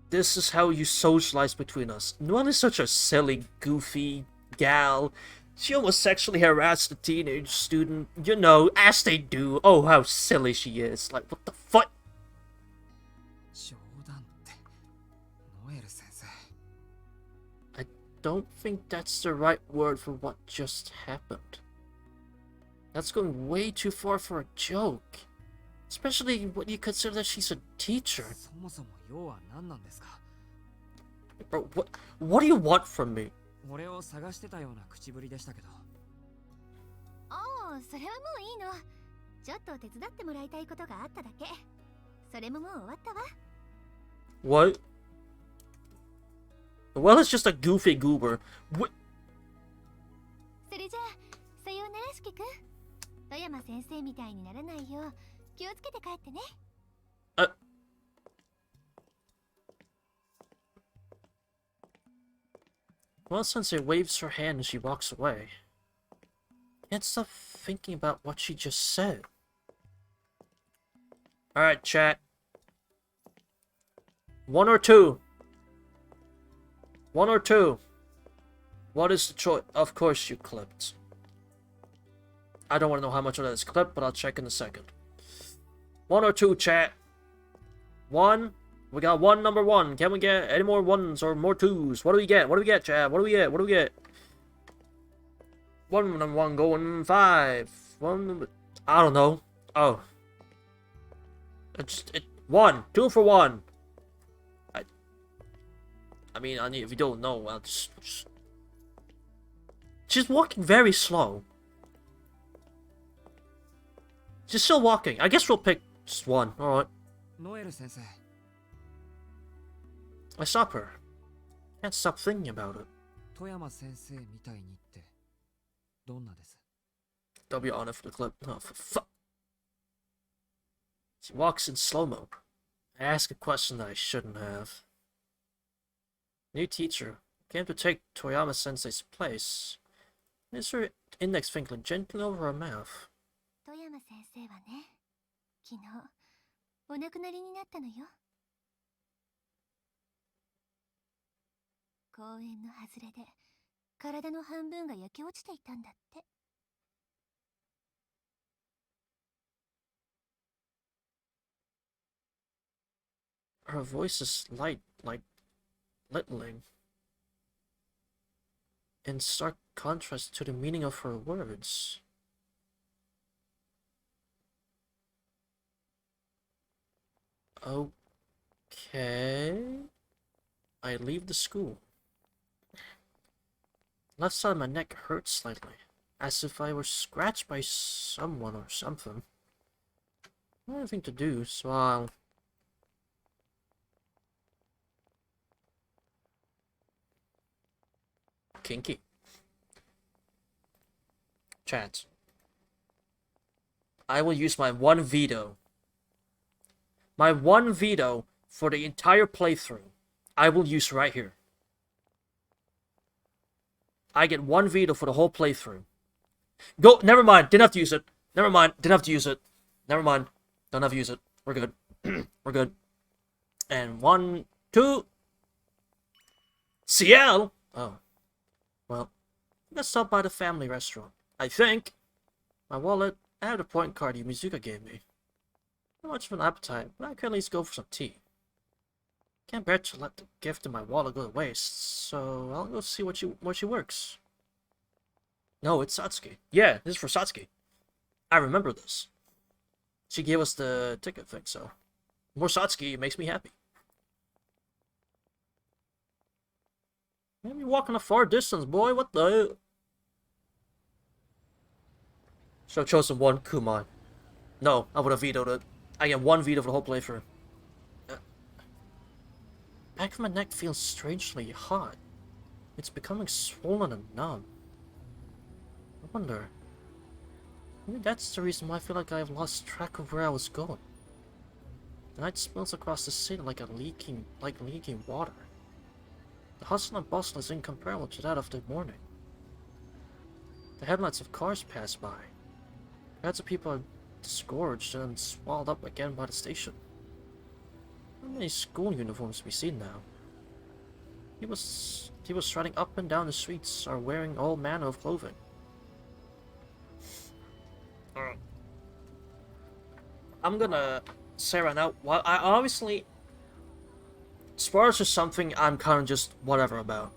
This is how you socialize between us. Noelle is such a silly, goofy gal. She almost sexually harassed a teenage student, you know, as they do. Oh, how silly she is. Like, what the fuck? 冗談って、ノエル先生。I don't think that's the right word for what just happened. That's going way too far for a joke. Especially when you consider that she's a teacher. そもそも要は何なんですか？ Bro, what do you want from me? 俺を探してたような口ぶりでしたけど。ああ、それはもういいの。ちょっと手伝ってもらいたいことがあっただけ。それももう終わったわ。 What? Well, it's just a goofy goober. What? それじゃあ、さようならしきくん。富山先生みたいにならないよう気をつけて帰ってね。Well, Sensei waves her hand and she walks away. Can't stop thinking about what she just said. Alright, chat. 1 or 2? 1 or 2? What is the choice? Of course you clipped. I don't want to know how much of that is clipped, but I'll check in a second. 1 or 2, chat? 1? We got one, number 1. Can we get any more 1s or more 2s? What do we get? What do we get, chat? What do we get? What do we get? 1, number 1 going 5. 1, I don't know. Oh. 1. 2 for 1. I mean, if you don't know, I'll just... She's walking very slow. She's still walking. I guess we'll pick just 1. Alright. ノエル先生。 I stop her. Can't stop thinking about it. 富山先生みたいにってどんなです？ Don't be on it for the clip. Oh, for fuck. She walks in slow-mo. I ask a question that I shouldn't have. New teacher came to take Toyama Sensei's place. Is her index finger gently over her mouth? 富山先生はね、昨日お亡くなりになったのよ。公園の外れで体の半分が焼け落ちていたんだって。 Her voice is light, like littling, in stark contrast to the meaning of her words. Okay. I leave the school. Left side of my neck hurts slightly, as if I were scratched by someone or something. I don't have anything to do, so I'll... Kinky. Chat. I will use my one veto. My one veto for the entire playthrough. I will use right here. I get one veto for the whole playthrough. Go. Never mind. Didn't have to use it. Never mind. Didn't have to use it. Never mind. Don't have to use it. We're good. We're good. And 1, 2. CL. Oh. Well, let's stop by the family restaurant. I think. My wallet. I have the point card Yumizuka gave me. Not much of an appetite, but I could at least go for some tea. Can't bear to let the gift in my wallet go to waste, so I'll go see where she works. No, it's Satsuki. Yeah, this is for Satsuki. I remember this. She gave us the ticket thing, so more Satsuki makes me happy. Man, you're walking a far distance, boy. What the? Should have chosen one Kumai. No, I would have vetoed it. I get one veto for the whole playthrough. Back of my neck feels strangely hot. It's becoming swollen and numb. I wonder. Maybe that's the reason why I feel like I've lost track of where I was going. The night smells across the city like leaking water. The hustle and bustle is incomparable to that of the morning. The headlights of cars pass by. Crowds of people are disgorged and swallowed up again by the station. How many school uniforms we see now? People striding up and down the streets are wearing all manner of clothing. I'm gonna say right now, well, I obviously, spoilers are something I'm kind of just whatever about.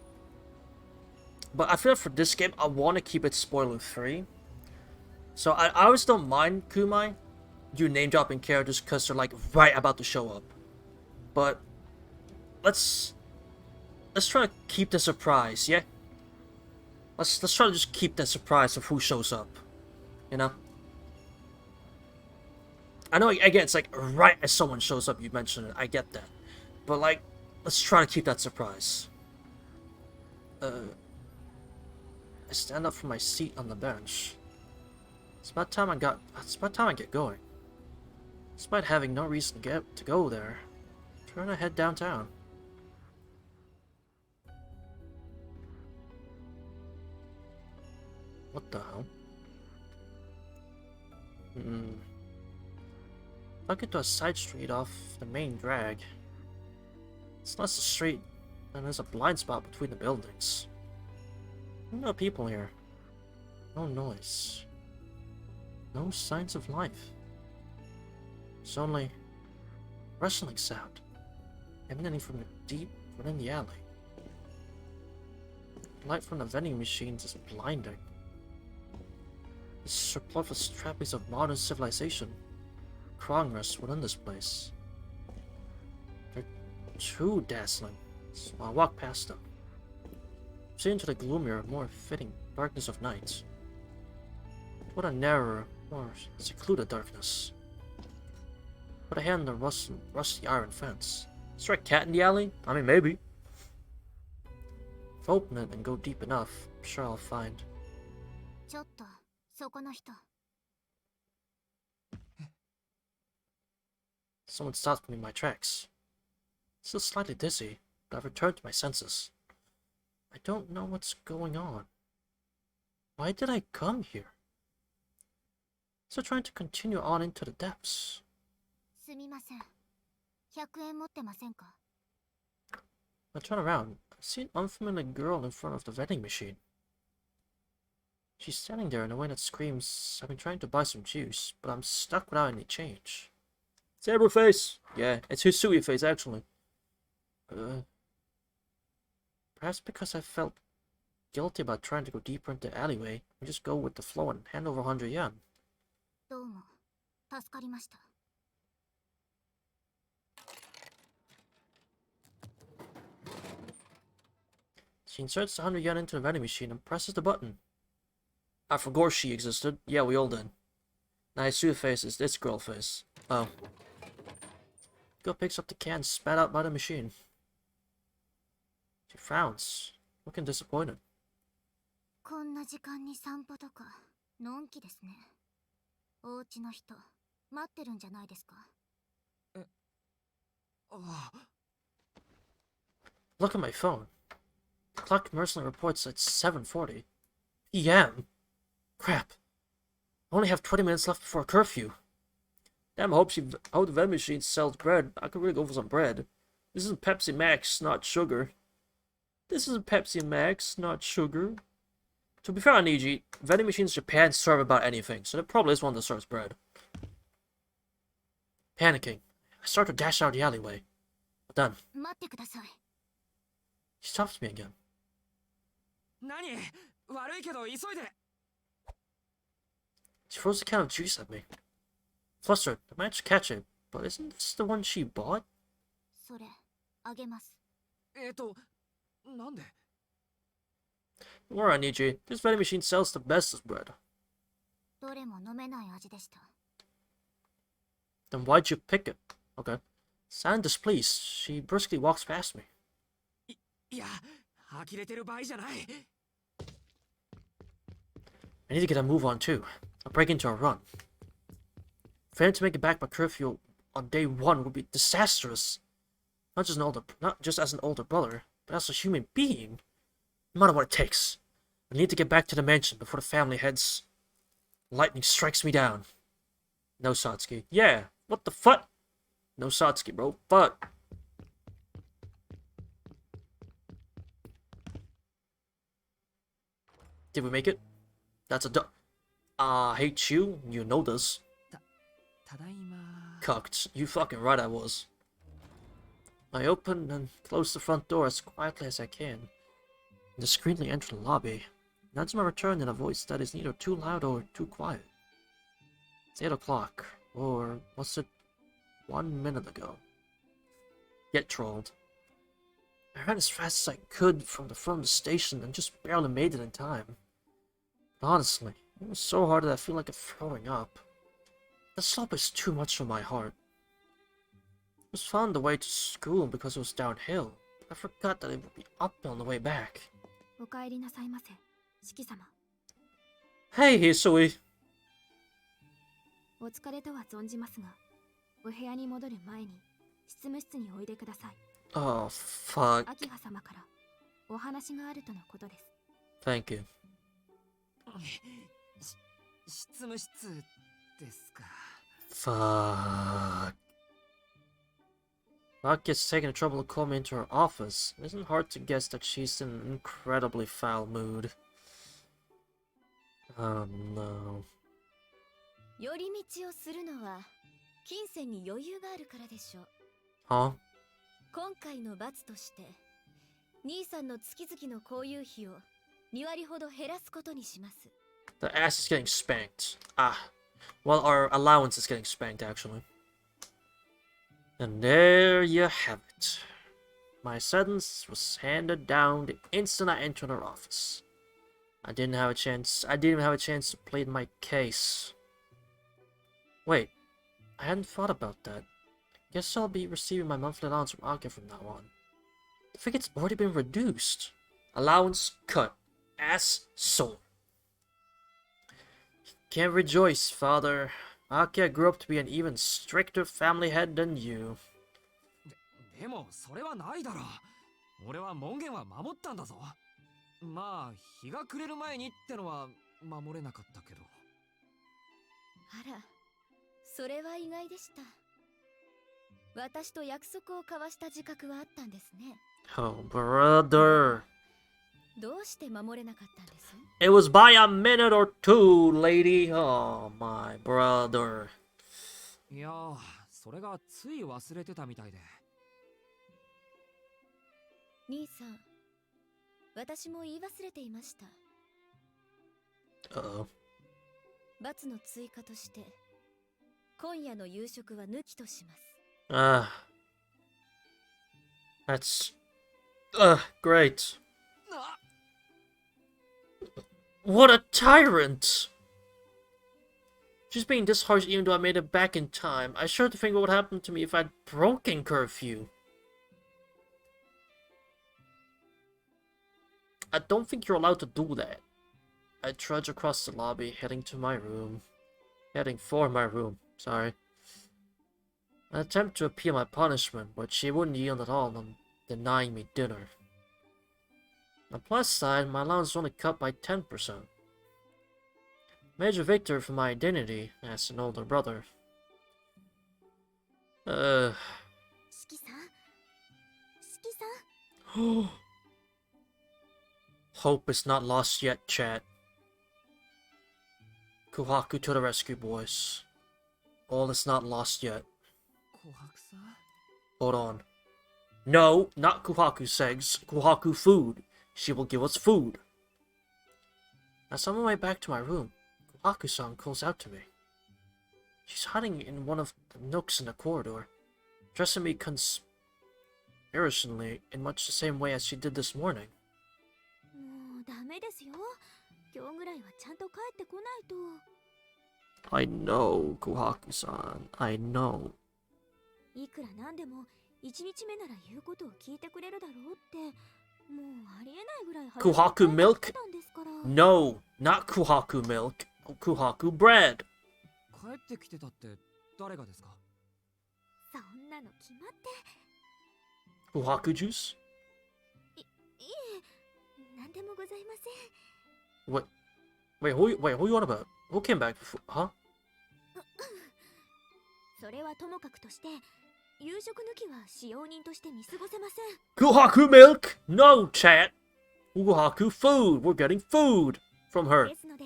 But I feel like for this game, I want to keep it spoiler-free. So I always don't mind, Kumai, you name-dropping characters because they're like right about to show up. But let's try to keep the surprise, yeah? Let's try to just keep the surprise of who shows up, you know? I know, again, it's like right as someone shows up, you mentioned it, I get that. But like, let's try to keep that surprise. I stand up from my seat on the bench. It's about time I get going. Despite having no reason to go there, trying to head downtown. What the hell? I get to a side street off the main drag. It's less a street, and there's a blind spot between the buildings. No people here. No noise. No signs of life. It's only rustling sound emanating from deep within the alley. The light from the vending machines is blinding. The surplus trappings of modern civilization progress within this place. They're too dazzling, so I walk past them. See into the gloomier, more fitting darkness of night. What a narrower, more secluded darkness. Put a hand on the rusty iron fence. Is there a cat in the alley? I mean, maybe. If I open it and go deep enough, I'm sure I'll find. Someone stopped me in my tracks. Still slightly dizzy, but I've returned to my senses. I don't know what's going on. Why did I come here? So trying to continue on into the depths. I turn around. I see an unfamiliar girl in front of the vending machine. She's standing there in a way that screams, I've been trying to buy some juice, but I'm stuck without any change. Zebra face! Yeah, it's Hisui face actually. Perhaps because I felt guilty about trying to go deeper into the alleyway, I just go with the flow and hand over 100 yen. She inserts the 100 yen into the vending machine and presses the button. I forgot she existed. Yeah, we all did. Now Hisui face is this girl face. Oh. Girl picks up the can spat out by the machine. She frowns, looking disappointed. Look at my phone. The clock mercilessly reports it's 7:40 p.m. Crap. I only have 20 minutes left before curfew. Damn, I hope the vending machine sells bread. I could really go for some bread. This isn't Pepsi Max, not sugar. This isn't Pepsi Max, not sugar. To be fair on Niji, vending machines in Japan serve about anything, so there probably is one that serves bread. Panicking, I start to dash out the alleyway. But then, she stops me again. She throws a can of juice at me. Flustered, I managed to catch it, but isn't this the one she bought? Don't worry, Niji. This vending machine sells the best of bread. Then why'd you pick it? Okay. Silent displeased, she briskly walks past me. I need to get a move on too. I'll break into a run. Failing to make it back by curfew on day one would be disastrous. Not just as an older brother, but as a human being, no matter what it takes, I need to get back to the mansion before the family heads. Lightning strikes me down. No, Satsuki. Yeah, what the fuck? No, Satsuki, bro. Fuck. Did we make it? That's a I hate you. You know this. ただいま Cucked. You fucking right I was. I open and close the front door as quietly as I can. Discreetly enter the lobby. Announce my return in a voice that is neither too loud or too quiet. It's 8 o'clock. Or was it 1 minute ago? Get trolled. I ran as fast as I could from the front of the station and just barely made it in time. But honestly, it was so hard that I feel like I'm throwing up. The slope is too much for my heart. I was found the way to school because it was downhill. I forgot that it would be uphill on the way back. お帰りなさいませ、四季様。 Hey, Hisui. お疲れとは存じますが、お部屋に戻る前に執務室においでください。 Oh, fuck. 秋葉様からお話があるとのことです。 Thank you. 執務室ですか Fuck. Aki's taking the trouble to call me into her office. It isn't hard to guess that she's in an incredibly foul mood. Oh no. 寄り道をするのは金銭に余裕があるからでしょう。 Huh? 今回の罰として兄さんの月々の交友費を2割ほど減らすことにします。 The ass is getting spanked. Ah. Well, our allowance is getting spanked, actually. And there you have it. My sentence was handed down the instant I entered her office. I didn't even have a chance to plead my case. Wait, I hadn't thought about that. Guess I'll be receiving my monthly allowance from Aka from now on. I think it's already been reduced. Allowance cut. Ass sold. Can't rejoice, father. Aka grew up to be an even stricter family head than you. でもそれはないだろう。俺は門限は守ったんだぞ。まあ日が暮れる前にってのは守れなかったけど。あら、それは意外でした。私と約束を交わした自覚はあったんですね。 Oh, brother. どうして守れなかったんです？ It was by a minute or two, lady. Oh, my brother. いやー、それがつい忘れてたみたいで。兄さん、私も言い忘れていました。 Uh-oh. 罰の追加として、今夜の夕食は抜きとします。 That's... great. What a tyrant! She's being this harsh even though I made it back in time. I sure to think what would happen to me if I'd broken curfew. I don't think you're allowed to do that. I trudge across the lobby, heading for my room, sorry. I attempt to appeal my punishment, but she wouldn't yield at all, denying me dinner. On the plus side, my allowance is only cut by 10%. Major victory for my identity as an older brother. 四季さん、四季さん。 Hope is not lost yet, chat. Kuhaku to the rescue, boys. All is not lost yet. 琥珀さん Hold on. No, not Kuhaku segs. Kuhaku food. She will give us food. As I'm on my way back to my room, Kuhaku-san calls out to me. She's hiding in one of the nooks in the corridor, dressing me conspirationally in much the same way as she did this morning. もうダメですよ。今日ぐらいはちゃんと帰ってこないと。 I know, Kuhaku-san. I know. いくらなんでも一日目なら言うことを聞いてくれるだろうって、もうありえないぐらい早く Kuhaku milk? 帰ってたんですから。 No, not Kuhaku milk. Kuhaku bread. 帰ってきてたって誰がですか？そんなの決まって。 Kuhaku juice? 何でもございません。 Wait, who you on about? Who came back? Huh? それはともかくとして、夕食抜きは使用人として見過ごせません。 Kohaku milk! No, chat! Kohaku food! We're getting food from her. ですので、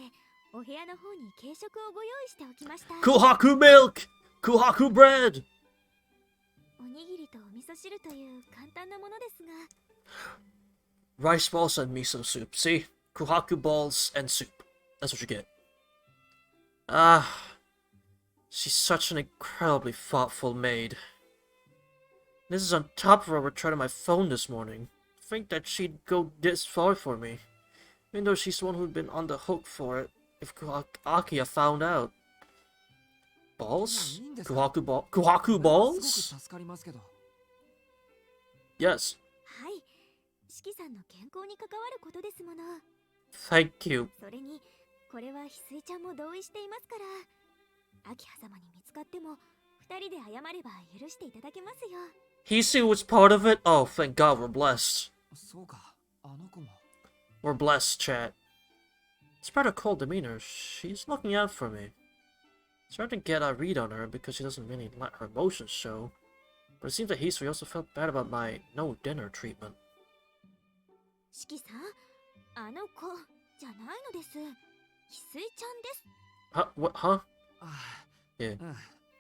お部屋の方に軽食をご用意しておきました。 Kohaku milk! Kohaku bread! おにぎりとお味噌汁という簡単なものですが、 Rice balls and miso soup. See? Kohaku balls and soup. That's what you get. Ah. She's such an incredibly thoughtful maid. This is on top of her return on my phone this morning. Think that she'd go this far for me. Even though she's the one who'd been on the hook for it. If Akiya found out. Balls? Kohaku balls? 助かりますけど。 Yes. はい、四季さんの健康に関わることですもの。 Thank you. それに、これは翡翠ちゃんも同意していますから、明葉様に見つかっても、二人で謝れば許していただけますよ。 Hisu was part of it? Oh, thank God, we're blessed. そうか、あの子も。 We're blessed, chat. Despite her cold demeanor, she's looking out for me. Starting to get a read on her because she doesn't really let her emotions show. But it seems that Hisui also felt bad about my no dinner treatment. 四季さん、あの子じゃないのです。翡翠ちゃんです。 What? Huh? ああ、 Yeah.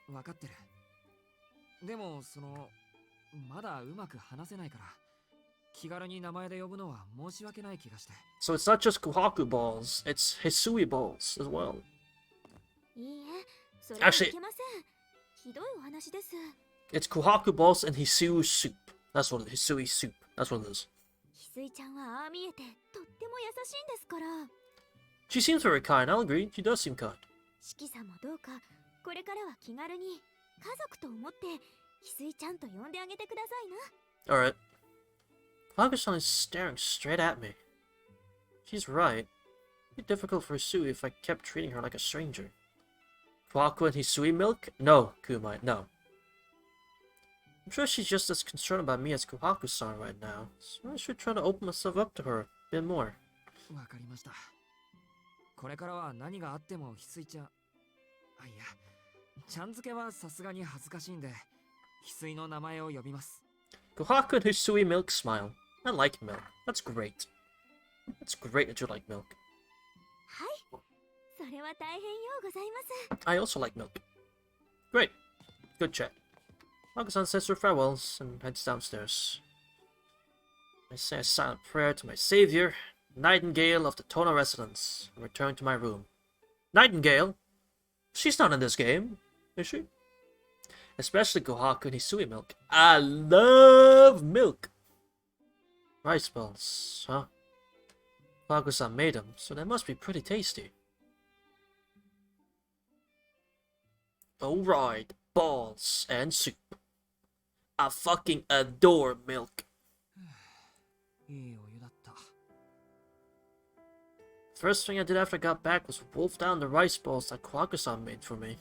うん、わかってる。でも、まだうまく話せないから、気軽に名前で呼ぶのは申し訳ない気がして。So it's not just Kohaku balls, it's Hisui balls as well. いいえ、それはい Actually- けません。ひどいお話です。 It's Kohaku balls and Hisui soup. That's what it is. Hisui soup. That's what it is. 翡翠ちゃんはああ見えてとっても優しいんですから。 She seems very kind, I'll agree. She does seem kind. 四季さんもどうかこれからは気軽に家族と思って翡翠ちゃんと呼んであげてくださいな。 Alright. Kohaku-san is staring straight at me. She's right. It'd be difficult for Hisui if I kept treating her like a stranger. Kohaku and Hisui milk? No, Kumai, no. I'm sure she's just as concerned about me as Kohaku-san right now, so I should try to open myself up to her a bit more. わかりました。これからは何があっても翡翠ちゃん。あ、いや、ちゃん付けはさすがに恥ずかしいんで、翡翠の名前を呼びます。 Kohaku and Hisui milk smile. I like milk. That's great. It's great that you like milk. はい、それは大変ようございます。 I also like milk. Great. Good chat. Kohaku-san says her farewells and heads downstairs. I say a silent prayer to my savior, Nightingale of the Tona residence, and return to my room. Nightingale? She's not in this game, is she? Especially Kohaku and Hisui milk. I love milk! Rice balls, huh? Kohaku-san made them, so they must be pretty tasty. Alright, balls and soup. I fucking adore milk. いいお湯だった。 First thing I did after I got back was wolf down the rice balls that Kohaku-san made for me.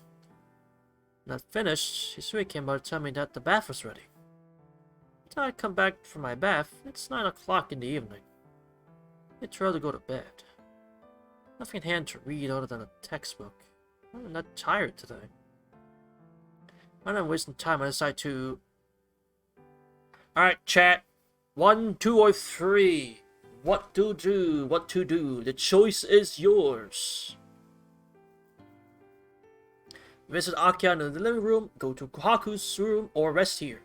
When I finished, Hisui came by to tell me that the bath was ready. Until I come back from my bath, it's 9 o'clock in the evening. It's early to go to bed. Nothing in hand to read other than a textbook. I'm not tired today. Rather than wasting time, I decide to... Alright, chat. 1, 2, or 3. What to do? What to do? The choice is yours. Visit Akiya in the living room, go to Kohaku's room, or rest here.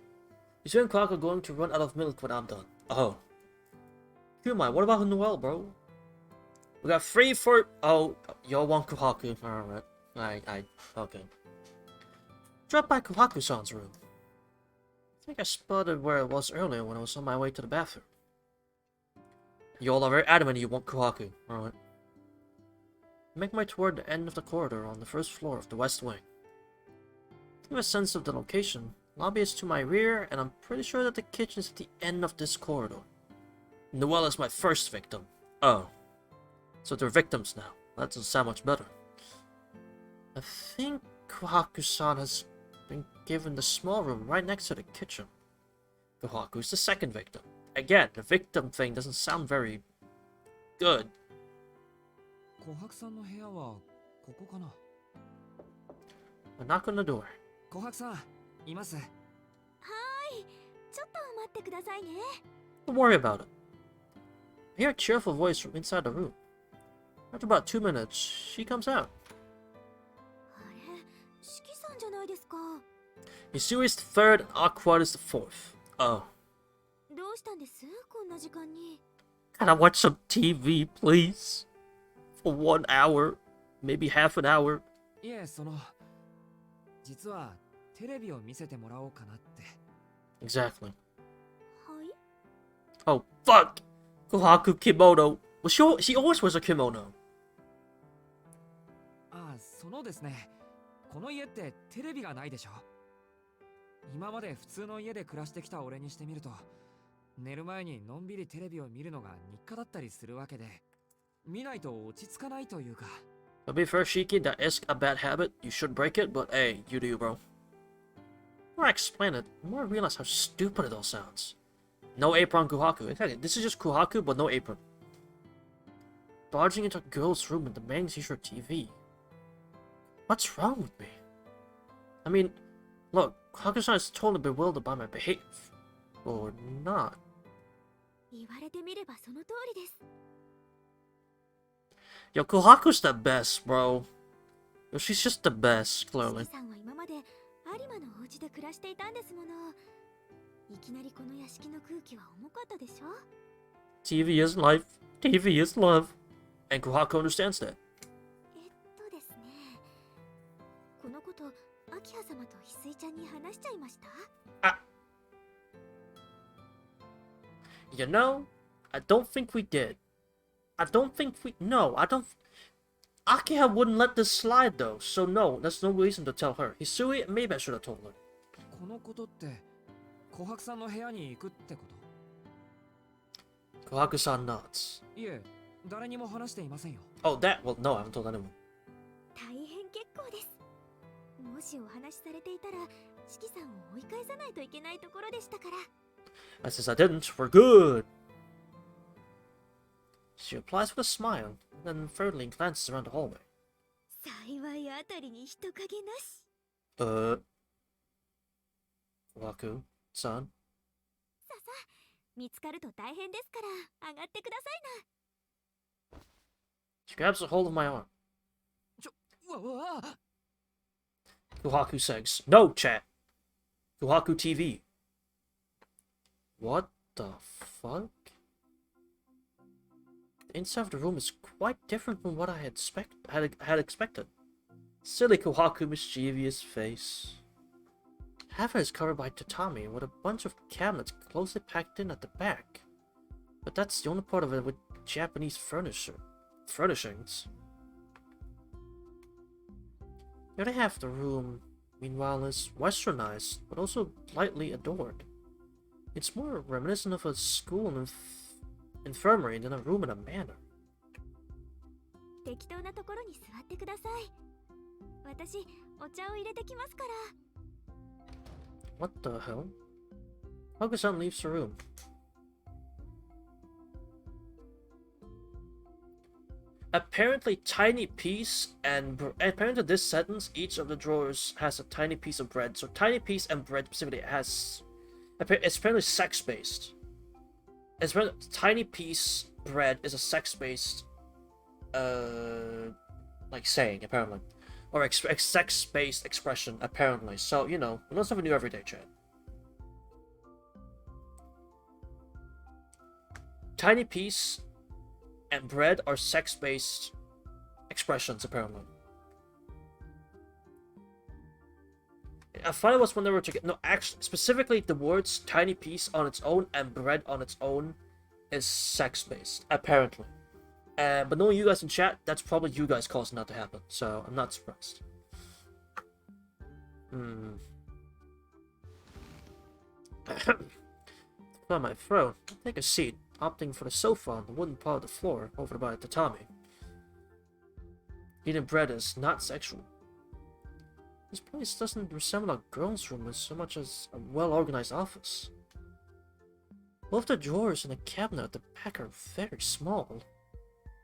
Hisui and Kohaku are going to run out of milk when I'm done. Oh. Kumai, what about Noel, bro? We got 3 for... Oh, y'all want Kohaku. Alright. Okay. Drop by Kohaku-san's room. I think I spotted where it was earlier when I was on my way to the bathroom. Y'all are very adamant you want Kohaku. Alright. Make my way toward the end of the corridor on the first floor of the west wing. To give a sense of the location, lobby is to my rear, and I'm pretty sure that the kitchen is at the end of this corridor. Noelle is my first victim. Oh. So they're victims now. That doesn't sound much better. I think Kohaku-san has been given the small room right next to the kitchen. Kohaku's the second victim. Again, the victim thing doesn't sound very Good. 琥珀さんの部屋はここかな。 A knock on the door. 琥珀さん、います。はーい、ちょっと待ってくださいね。 Don't worry about it. I hear a cheerful voice from inside the room. After about 2 minutes, she comes out. あれ、四季さんじゃないですか。 Hisui is the third and Aqua is the fourth. Oh. どうしたんです、こんな時間に。 Can I watch some TV, please? For 1 hour, maybe half an hour. いえ、実はテレビを見せてもらおうかなって。 Exactly. はい。 Oh, fuck! Kohaku kimono. Well, she always wears a kimono. ああ、ですね。この家ってテレビがないでしょ。今まで普通の家で暮らしてきた俺にしてみると、寝る前にのんびりテレビを見るのが日課だったりするわけで、見ないと落ち着かないというか。To be fair, Shiki, that is a bad habit. You should break it, but hey, you do you, bro. The more I explain it, the more I realize how stupid it all sounds. No apron Kohaku. In fact, this is just Kohaku, but no apron. Barging into a girl's room and demanding to use her TV. What's wrong with me? I mean, look, Kohaku-san is totally bewildered by my behavior. Or not. 言われてみればその通りです。 Yo, Kohaku's the best, bro. Yo, she's just the best, 四 clearly. 季さんは今まで有馬のお家で暮らしていたんですもの。いきなりこの屋敷の空気は重かったでしょ。 TV is life. TV is love. And Kohaku understands that. ですね。このこと、明葉様と翡翠ちゃんに話しちゃいました？ You know, I don't think we did. No, I don't. Akiha wouldn't let this slide though, so no, there's no reason to tell her. Hisui, maybe I should have told her. このことって琥珀さんの部屋に行くってこと？ Kohaku-san nods. いえ、誰にも話していませんよ。 Oh, that? Well, no, I haven't told anyone. 大変結構です。もしお話しされていたら、四季さんを追い返さないといけないところでしたから。 And since I didn't, we're good. She replies with a smile, then furtively glances around the hallway. 幸いあたりに人影なし。Kohaku-san? さあ、見つかると大変ですから上がってくださいな。 She grabs a hold of my arm. うわあ。 Kohaku says, "No, chat. Kohaku TV." What the fuck? The inside of the room is quite different from what I had expected. Silly Kohaku mischievous face. Half of it is covered by tatami with a bunch of cabinets closely packed in at the back. But that's the only part of it with Japanese furnishings. The other half of the room, meanwhile, is westernized, but also lightly adored. It's more reminiscent of a school and infirmary than a room in a manor. 適当なところに座ってください。私、お茶を入れてきますから。 What the hell? Haku-san leaves the room. Apparently, apparently this sentence, each of the drawers has a tiny piece of bread. So tiny piece and bread specifically it's apparently sex-based. It's apparently tiny piece bread is a sex-based, like saying, apparently. Or sex-based expression, apparently. So, you know, we learn something new every day, chat. Tiny piece and bread are sex-based expressions, apparently. I find it was when they were together. No, actually, specifically the words tiny piece on its own and bread on its own is sex-based, apparently. But knowing you guys in chat, that's probably you guys causing that to happen, so I'm not surprised. By my throne, take a seat, opting for the sofa on the wooden part of the floor over by the tatami. Eating bread is not sexual. This place doesn't resemble a girl's room as so much as a well-organized office. Both the drawers and the cabinet at the back are very small.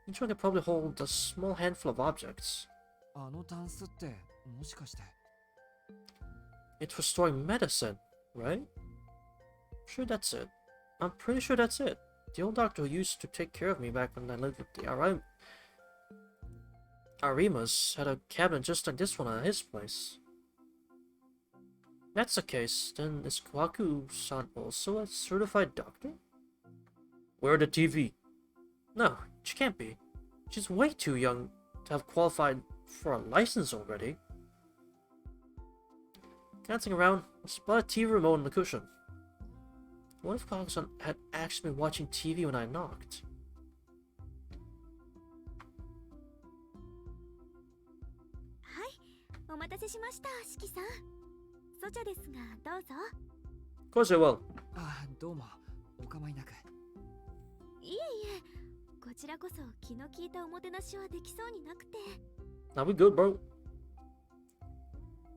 Each one can probably hold a small handful of objects. あのタンスってもしかして。 It's for storing medicine, right? Sure, that's it. I'm pretty sure that's it. The old doctor who used to take care of me back when I lived with the Arimas had a cabinet just like this one at his place. If that's the case, then is Kwaku-san also a certified doctor? Where the TV? No, she can't be. She's way too young to have qualified for a license already. Glancing around, I spot a TV remote on the cushion. What if Kwaku-san had actually been watching TV when I knocked? お待たせしました、四季さん。ソチャですが、どうぞ。 Of course I will. あ、どうも。お構いなく。いえいえ、こちらこそ気の利いたおもてなしはできそうになくて。 Now we good, bro.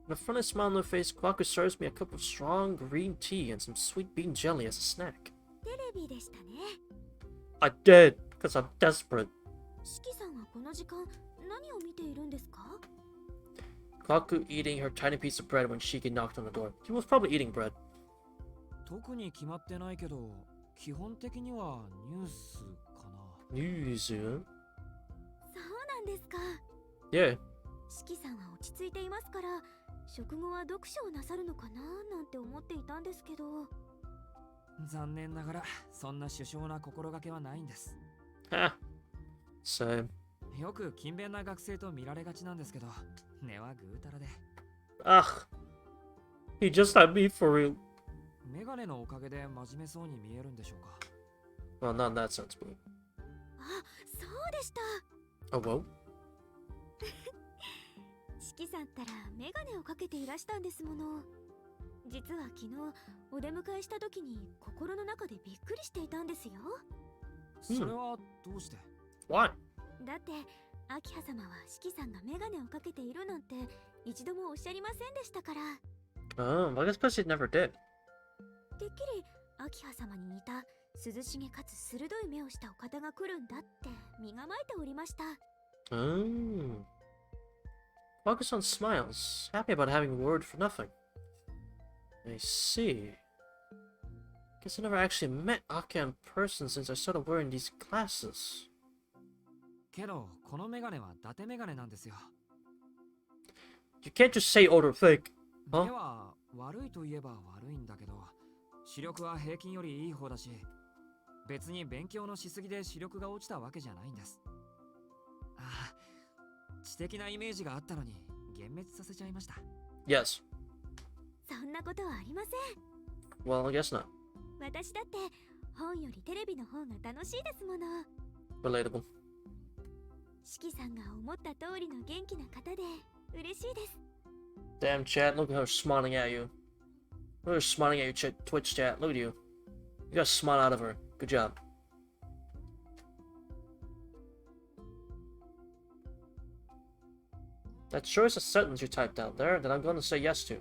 With a friendly smile on her face, Kwaku serves me a cup of strong green tea and some sweet bean jelly as a snack. テレビでしたね。 I did, because I'm desperate. 四季さんはこの時間、何を見ているんですか？ Kwaku eating her tiny piece of bread when Shiki knocked on the door. He was probably eating bread. 特に決まってないけど、基本的にはニュースかな。News? そうなんですか。 Yeah. 四季さんは落ち着いていますから、食後は読書をなさるのかななんて思っていたんですけど。残念ながら、そんな殊勝な心がけはないんです。Ha. Same. よく勤勉な学生と見られがちなんですけど、根はぐうたらで。Ugh. He just like me for real. メガネのおかげで真面目そうに見えるんでしょうか。 Well, not in that sense, but... あ、そうでした。 Oh, well? 四季さんったらメガネをかけていらしたんですもの。実は昨日お出迎えした時に心の中でびっくりしていたんですよ。それはどうして？ Why? だって明葉様は四季さんがメガネをかけているなんて一度もおっしゃりませんでしたから。 Oh, I guess because he never did. てっきり明葉様に似た涼しげかつ鋭い目をしたお方が来るんだって身構えておりました。 Oh. Kwaku-san smiles, happy about having word for nothing. I see. Guess I never actually met Aka in person since I started wearing these glasses. けど、このメガネは伊達メガネなんですよ。You can't just say older thick. 目 Huh? は悪いといえば悪いんだけど、視力は平均よりいい方だし、別に勉強のしすぎで視力が落ちたわけじゃないんです。ああ、知的なイメージがあったのに幻滅させちゃいました。Yes. そんなことはありません。 Well, I guess not. 私だって本よりテレビの方が楽しいですもの。 Relatable. 四季さんが思った通りの元気な方で嬉しいです。 Damn, chat, look at her smiling at you. Look at her smiling at you, Twitch chat. Look at you. You got a smile out of her. Good job. That sure is a sentence you typed out there that I'm going to say yes to.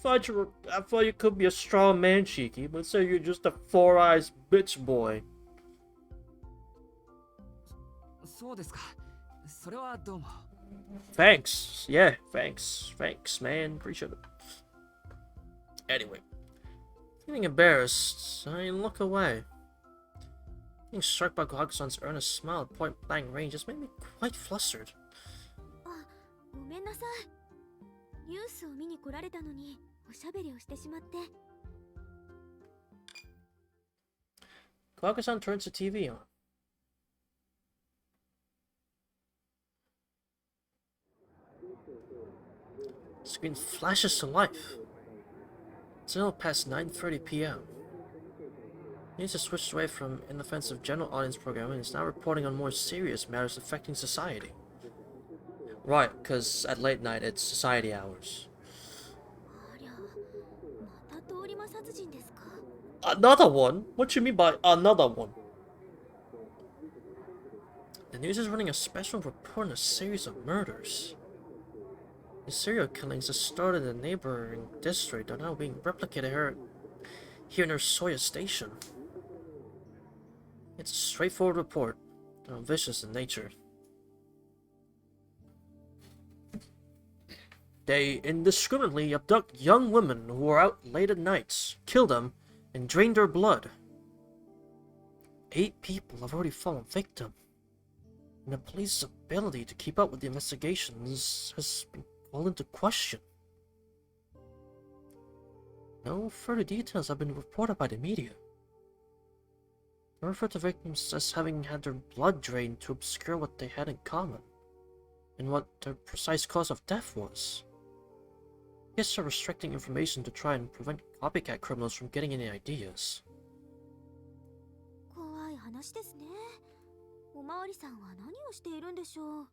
I thought you could be a strong man, Cheeky, but say you're just a four-eyes bitch boy. そうですか。それはどうも。Thanks. Yeah, thanks. Thanks, man. Appreciate it. Anyway. Feeling embarrassed, I look away. Being struck by Kwaku-san's earnest smile at point-blank range just made me quite flustered. あ、ごめんなさい。ニュースを見に来られたのにおしゃべりをしてしまって。 Kwaku-san turns the TV on. The screen flashes to life. It's now past 9:30 p.m. News has switched away from inoffensive general audience programming and is now reporting on more serious matters affecting society. Right, because at late night it's society hours. ありゃ、また通り魔殺人ですか。 Another one? What you mean by another one? The news is running a special report on a series of murders. The serial killings that started in the neighboring district are now being replicated here in Ursoya Station. It's a straightforward report, vicious in nature. They indiscriminately abduct young women who are out late at nights, kill them, and drain their blood. 8 people have already fallen victim, and the police's ability to keep up with the investigations has been called into question. No further details have been reported by the media. They refer to victims as having had their blood drained to obscure what they had in common, and what their precise cause of death was. Guests are restricting information to try and prevent copycat criminals from getting any ideas. 怖い話ですね。おまわりさんは何をしているんでしょう。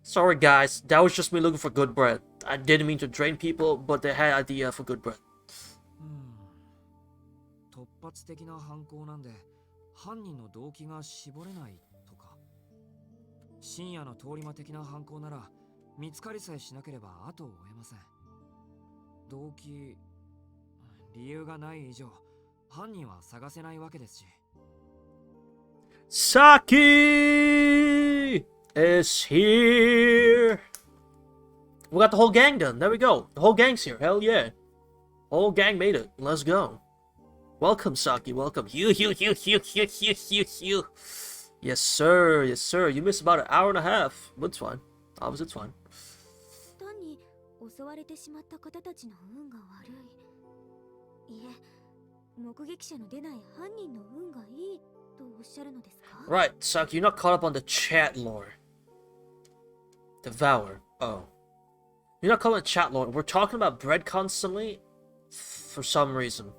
Sorry guys, that was just me looking for good bread. I didn't mean to drain people, but they had idea for good bread. 突発的な犯行なんで犯人の動機が絞れないとか。深夜の通り魔的な犯行なら見つかりさえしなければ後を追えません。動機、理由がない以上犯人は探せないわけですし。Saki is here. We got the whole gang done. There we go. The whole gang's here. Hell yeah. Whole gang made it. Let's go. Welcome, Saki. Welcome. Hew. Yes, sir. Yes, sir. You missed about an hour and a half. But it's fine. Obviously, it's fine. 単に襲われてしまった方たちの運が悪い。いえ、目撃者の出ない犯人の運がいいとおっしゃるのですか？ Right, Saki, you're not caught up on the chat lore. Devour. Oh. You're not caught up on the chat lore. We're talking about bread constantly for some reason.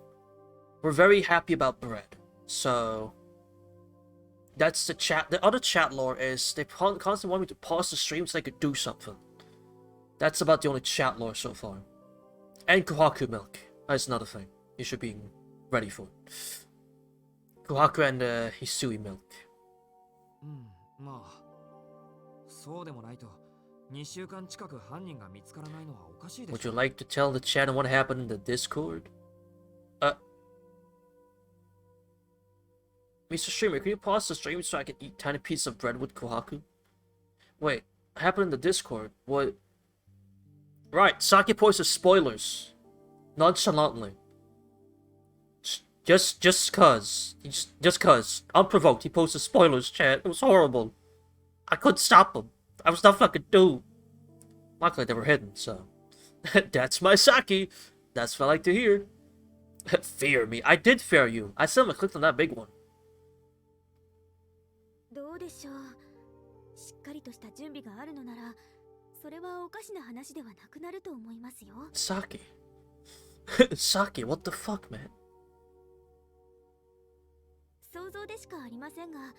We're very happy about bread. So that's the chat. The other chat lore is they constantly want me to pause the stream so they could do something. That's about the only chat lore so far. And Kohaku milk. That's another thing. You should be ready for it. Kohaku and Hisui milk. まあそうでもないと2週間近く犯人が見つからないのはおかしいでしょ。 Would you like to tell the chat what happened in the Discord? Mr. Streamer, can you pause the stream so I can eat tiny piece of bread with Kohaku? Wait, what happened in the Discord? What? Right, Saki posted spoilers. Nonchalantly. Just cause. Unprovoked, he posted spoilers, chat. It was horrible. I couldn't stop him. I was nothing I could do. Luckily, they were hidden, so. That's my Saki. That's what I like to hear. Fear me. I did fear you. I still haven't clicked on that big one. どうでしょう。しっかりとした準備があるのなら、それはおかしな話ではなくなると思いますよ。Saki. Saki, what the fuck, man? 想像でしかありませんが、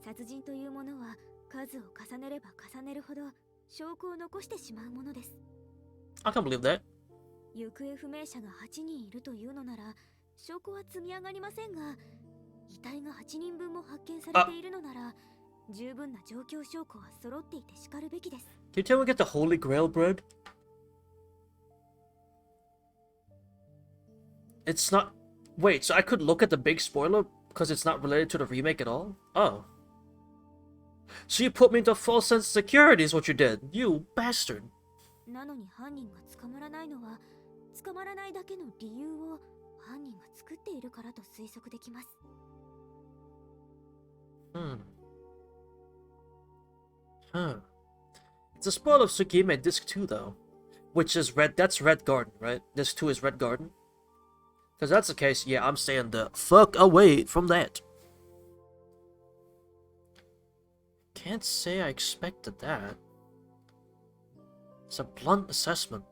殺人というものは数を重ねれば重ねるほど証拠を残してしまうものです。I can't believe that. 行方不明者が8人いるというのなら、証拠は積み上がりませんが、遺体が8人分も発見されているのなら、十分な状況証拠は揃っていてしかるべきです。Can you tell me we get the Holy Grail bread? It's not. Wait, so I could look at the big spoiler because it's not related to the remake at all? Oh. So you put me into a false sense of security is what you did. You bastard. なのに犯人が捕まらないのは、捕まらないだけの理由を犯人が作っているからと推測できます。It's a spoiler of Tsukihime Disc 2 though. Which is red. That's Red Garden, right? Disc 2 is Red Garden. Because that's the case, yeah, I'm staying the fuck away from that. Can't say I expected that. It's a blunt assessment.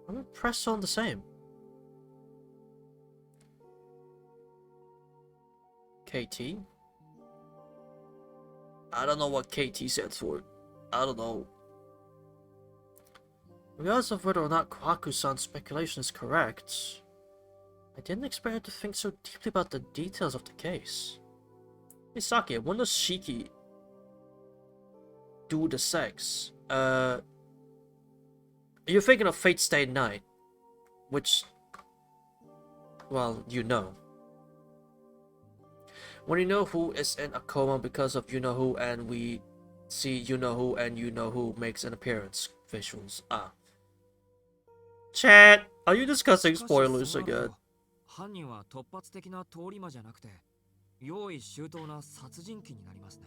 I'm impressed on the same. KT? I don't know what KT stands for. I don't know. Regardless of whether or not Kwaku-san's speculation is correct, I didn't expect her to think so deeply about the details of the case. Misaki, when does Shiki do the sex? You're thinking of Fate Stay Night, which, well, you know. When you know who is in a coma because of you know who, and we see you know who and you know who makes an appearance. Visuals. Ah. Chat, are you discussing しかし spoilers そうな again? ると犯人は突発的な通り魔じゃなくて用意周到な殺人鬼になりますね。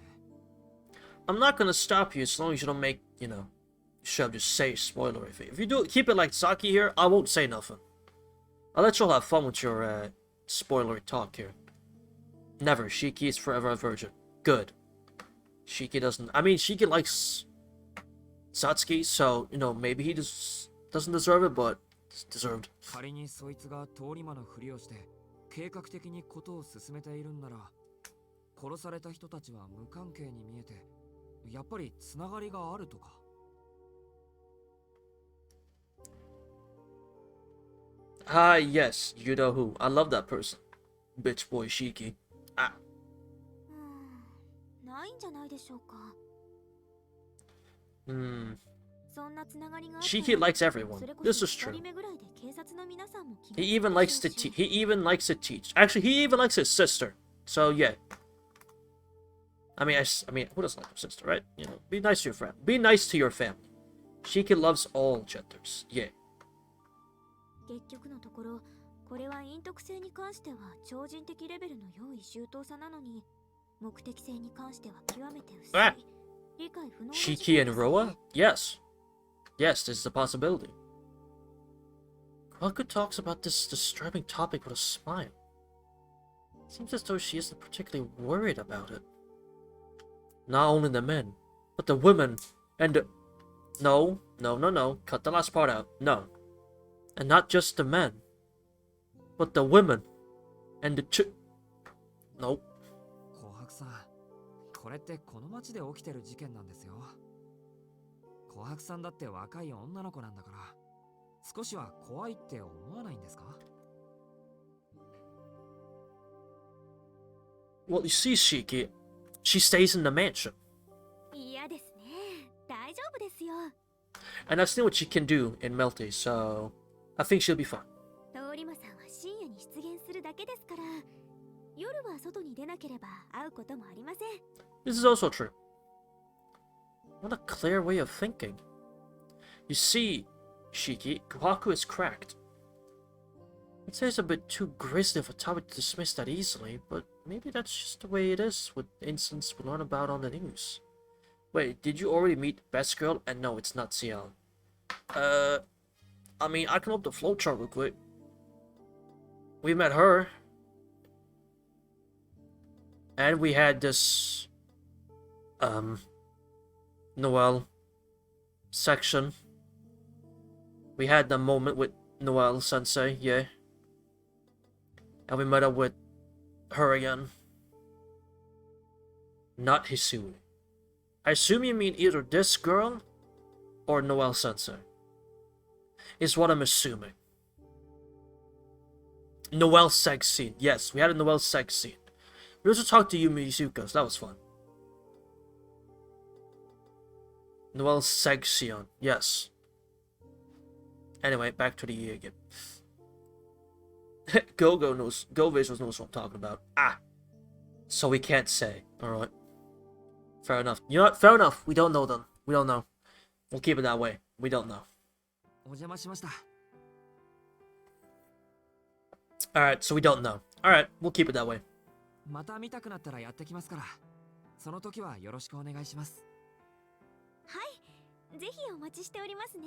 I'm not gonna stop you as long as you don't make, you know, should just say spoiler. If you do keep it like Saki here, I won't say nothing. I'll let you all have fun with your spoilery talk here. Never. Shiki is forever a virgin. Good. Shiki doesn't. I mean, Shiki likes Satsuki, so you know maybe he just doesn't deserve it, but it's deserved. 仮にそいつが通り魔のふりをして計画的にことを進めているんなら、殺された人たちは無関係に見えて、やっぱりつながりがあるとか。Ah, yes, you know who. I love that person. Bitch boy Shiki. Ah. ないんじゃないでしょうか。 Hmm. そんなつながりがあったら Shiki likes everyone. それこ This そ is 二 true. 人目ぐらいで警察の皆さんも気が He even likes to teach. He even likes to teach. Actually, he even likes his sister. So yeah. I mean, who doesn't like their sister, right? You know, be nice to your friend. Be nice to your family. Shiki loves all genders. Yeah. 結局のところ、これは陰徳性に関しては超人的レベルの用意周到さなのに、目的性に関しては極めて薄い。 Ah. 理解不能な Shiki and Roa? Yes. Yes, this is a possibility. Kwaku talks about this disturbing topic with a smile. Seems as though she isn't particularly worried about it. Not only the men, but the women and the... No. Cut the last part out. No. And not just the men, but the women and the Nope. 琥珀さん、これってこの町で起きてる事件なんですよ。琥珀さんだって若い女の子なんだから、少しは怖いって思わないんですか？ Well, you see, Shiki, she stays in the mansion. 嫌ですね。大丈夫ですよ。 And I've seen what she can do in Melte, so I think she'll be fine. 通り魔さんは深夜に出現するだけですから、夜は外に出なければ会うこともありません。 This is also true. What a clear way of thinking. You see, Shiki, Kwaku is cracked. I'd say it's a bit too grisly of a topic to dismiss that easily, but maybe that's just the way it is with incidents we learn about on the news. Wait, did you already meet Best Girl? And no, it's not Ciel. I mean, I can open the flowchart real quick. We met her. And we had this... Noelle section. We had the moment with Noelle Sensei, yeah. And we met up with her again. Not Hisui. I assume you mean either this girl or Noelle Sensei. Is what I'm assuming. Noelle sex scene. Yes, we had a Noelle sex scene. We also talked to Yumi Izuka, so that was fun. Noelle Segsion, yes. Anyway, back to the year again. Go Visuals knows what I'm talking about. Ah! So we can't say. Alright. Fair enough. You know what? Fair enough. We don't know then. We don't know. We'll keep it that way. We don't know. お邪魔しました。 Alright, so we don't know. Alright, we'll keep it that way. また見たくなったらやってきますから、その時はよろしくお願いします。はい、ぜひお待ちしておりますね。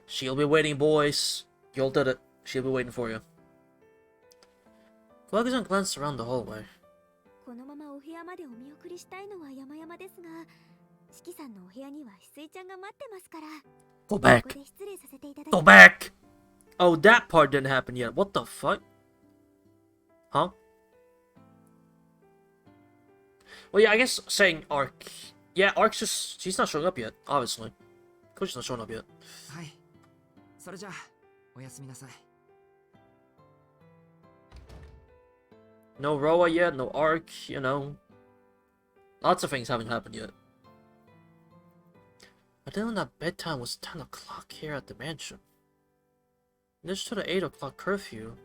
She'll be waiting, boys. You'll did it. She'll be waiting for you. Kwaku-san glanced around the hallway. このままお部屋までお見送りしたいのは山々ですが、四季さんのお部屋には翡翠ちゃんが待ってますから。 Go こ back. こで失礼させていただき Go back! Oh, that part didn't happen yet. What the fuck? Huh? Well, yeah, I guess saying Arc. Yeah, Arc's just... She's not showing up yet, obviously. Of course she's not showing up yet. はい。それじゃあ、おやすみなさい。No Roa yet, no Arc, you know. Lots of things haven't happened yet. I didn't know that bedtime was 10 o'clock here at the mansion. In addition to the 8 o'clock curfew,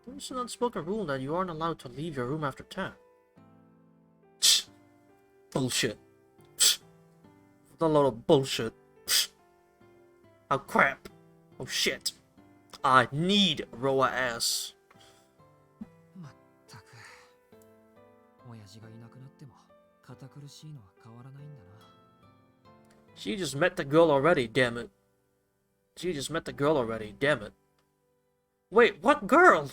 there's an unspoken rule that you aren't allowed to leave your room after 10. Bullshit. A load of bullshit. Oh crap. Oh shit. I need Roa ass. まったく親父がいなくなっても堅苦しいのは変わらないんだな。 She just met the girl already, damn it. She just met the girl already, damn it. Wait, what girl?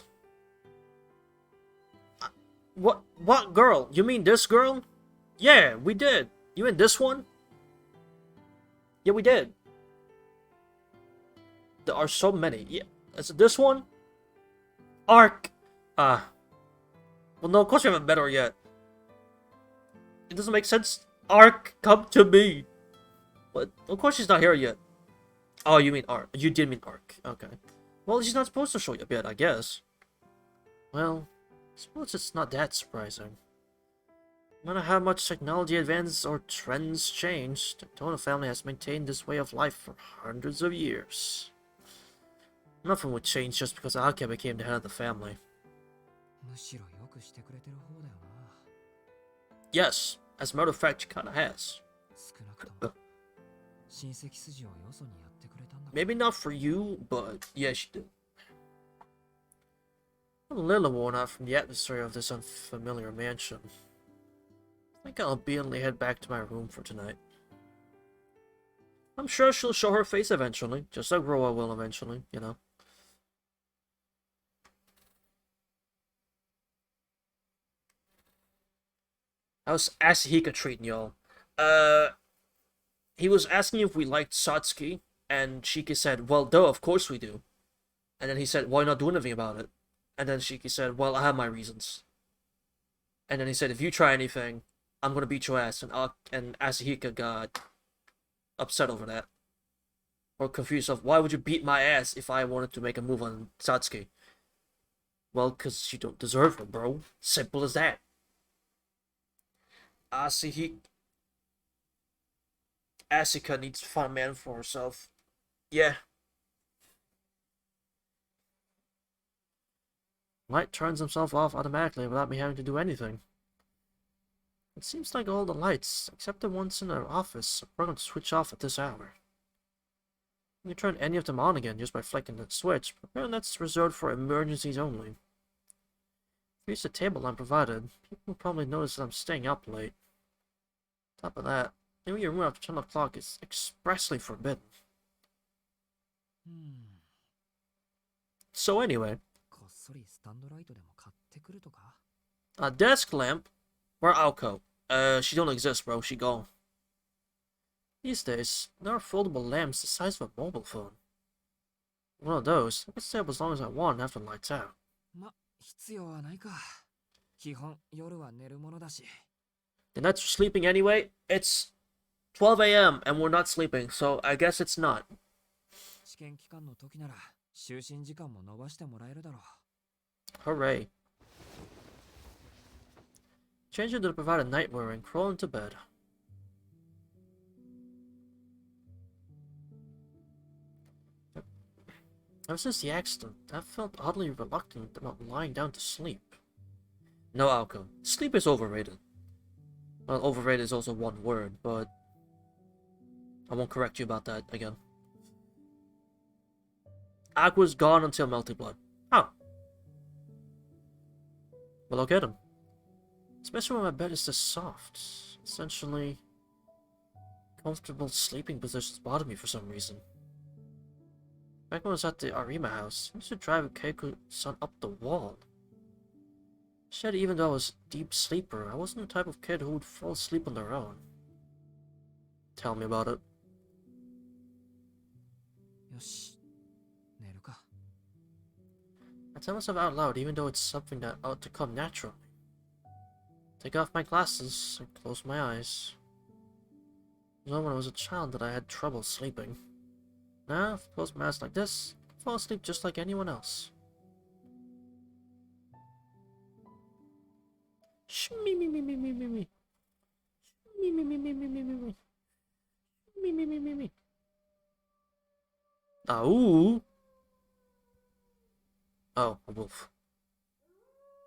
What girl? You mean this girl? Yeah, we did. You mean this one? Yeah, we did. There are so many. Yeah, is it this one? Ark. Well, no, of course we haven't met her yet. It doesn't make sense. Ark, come to me. But of course she's not here yet. Oh, you mean Ark. You did mean Ark. Okay. Well, she's not supposed to show up yet, I guess. Well, I suppose it's not that surprising. No matter how much technology advances or trends change, the Tono family has maintained this way of life for hundreds of years. Nothing would change just because Akia became the head of the family. むしろよくしてくれてる方だよな。 Yes, as a matter of fact, she kinda has. 少なくとも親戚筋をよそにやってくれたんだ。 Maybe not for you, but yeah, she did. I'm a little worn out from the atmosphere of this unfamiliar mansion. I think I'll obediently head back to my room for tonight. I'm sure she'll show her face eventually, just like Roa will eventually, you know. How's Asahika treating y'all? He was asking if we liked Satsuki, and Shiki said, well, duh, of course we do. And then he said, why not do anything about it? And then Shiki said, well, I have my reasons. And then he said, if you try anything, I'm gonna beat your ass. And Asahika got upset over that. Or confused of, why would you beat my ass if I wanted to make a move on Satsuki? Well, because you don't deserve her, bro. Simple as that. Asuka needs to find a man for herself. Yeah. Light turns himself off automatically without me having to do anything. It seems like all the lights, except the ones in our office, are going to switch off at this hour. You can turn any of them on again just by flicking the switch, but apparently that's reserved for emergencies only. If you use the table lamp provided, people will probably notice that I'm staying up late. On top of that, leaving your room after 10 o'clock is expressly forbidden. So anyway, こっそりスタンドライトでも買ってくるとか? a desk lamp? Where Alco? She don't exist, bro. She gone. These days, there are foldable lamps the size of a mobile phone. One of those, I can stay up as long as I want after the lights out. ま、必要はないか。基本夜は寝るものだし。 The nights are sleeping anyway. It's 12 a.m. and we're not sleeping, so I guess it's not. 試験期間の時なら就寝時間も伸ばしてもらえるだろう。 Hooray. Change into the provided nightwear and crawl into bed. Ever since the accident, I've felt oddly reluctant about lying down to sleep. No, Alco. Sleep is overrated. Well, overrated is also one word, but I won't correct you about that again. Aqua's gone until Melty Blood. Oh. Well, I'll get him. Especially when my bed is this soft. Essentially, comfortable sleeping positions bother me for some reason. Back when I was at the Arima house, I used to drive Keiko-san up the wall. She said even though I was a deep sleeper, I wasn't the type of kid who would fall asleep on their own. Tell me about it. よし、寝るか。 I tell myself out loud even though it's something that ought to come naturally. Take off my glasses and close my eyes. It was when I was a child that I had trouble sleeping. Now, if I close my eyes like this, I fall asleep just like anyone else. Me. Ooh. Oh, a wolf.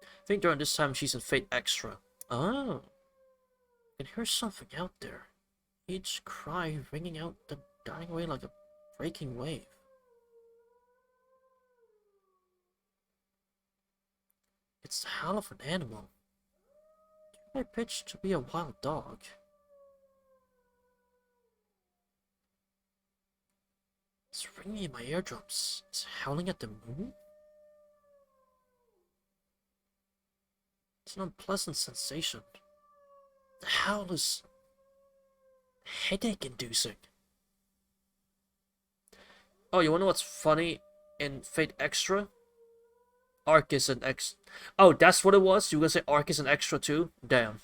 I think during this time she's in Fate Extra. Oh. I can hear something out there. Each cry ringing out the dying way like a breaking wave. It's the howl of an animal. I pitch to be a wild dog. It's ringing in my eardrums. It's howling at the moon? It's an unpleasant sensation. The howl is headache-inducing. Oh, you wanna know what's funny in Fate Extra? Arc is an ex. Oh, that's what it was? You were gonna say Arc is an extra too? Damn.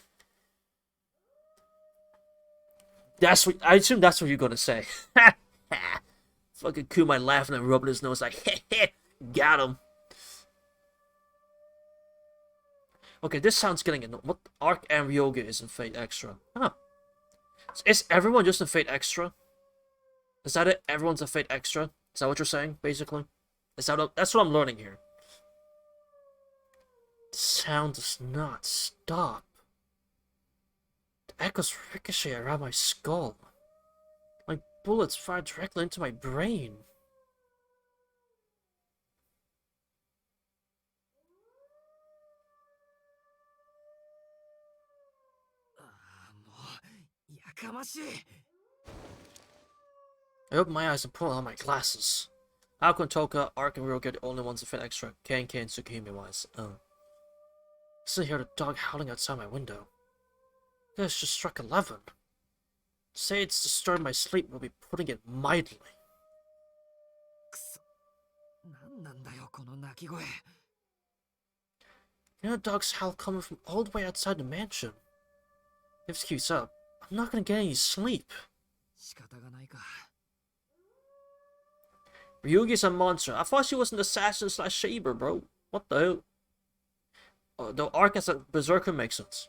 That's what I assume that's what you're gonna say. Fucking Kumai laughing and rubbing his nose like, heh, got him. Okay, this sounds getting annoying. What Arc and Ryoga is in Fate Extra? Huh. Is everyone just in Fate Extra? Is that it? Everyone's a Fate Extra? Is that what you're saying, basically? Is that that's what I'm learning here. The sound does not stop. The echoes ricochet around my skull. Like bullets fire directly into my brain. I open my eyes and pull on my glasses. Haku and Toka, Arc and Ryoga are the only ones that fit extra. K and Tsukihime wise. I still hear the dog howling outside my window. It's just struck 11. To say it's disturbed my sleep will be putting it mildly. You know the dog's howl coming from all the way outside the mansion. If this keeps up, I'm not gonna get any sleep. Ryugi's a monster. I thought she was an assassin slash shaver, bro. What the hell? Oh, the Arc as a berserker makes sense.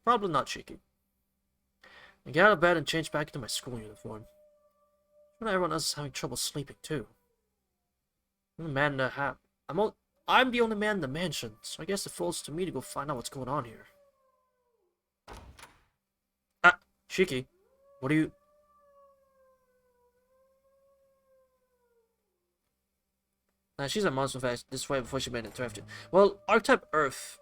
Probably not cheeky. I get out of bed and change back into my school uniform. But everyone else is having trouble sleeping too. I'm the man in the hat. I'm the only man in the mansion, so I guess it falls to me to go find out what's going on here. Ah, Shiki, what are you? Nah, she's a monster fast this way before she made it thrifty. Well, Archetype Earth.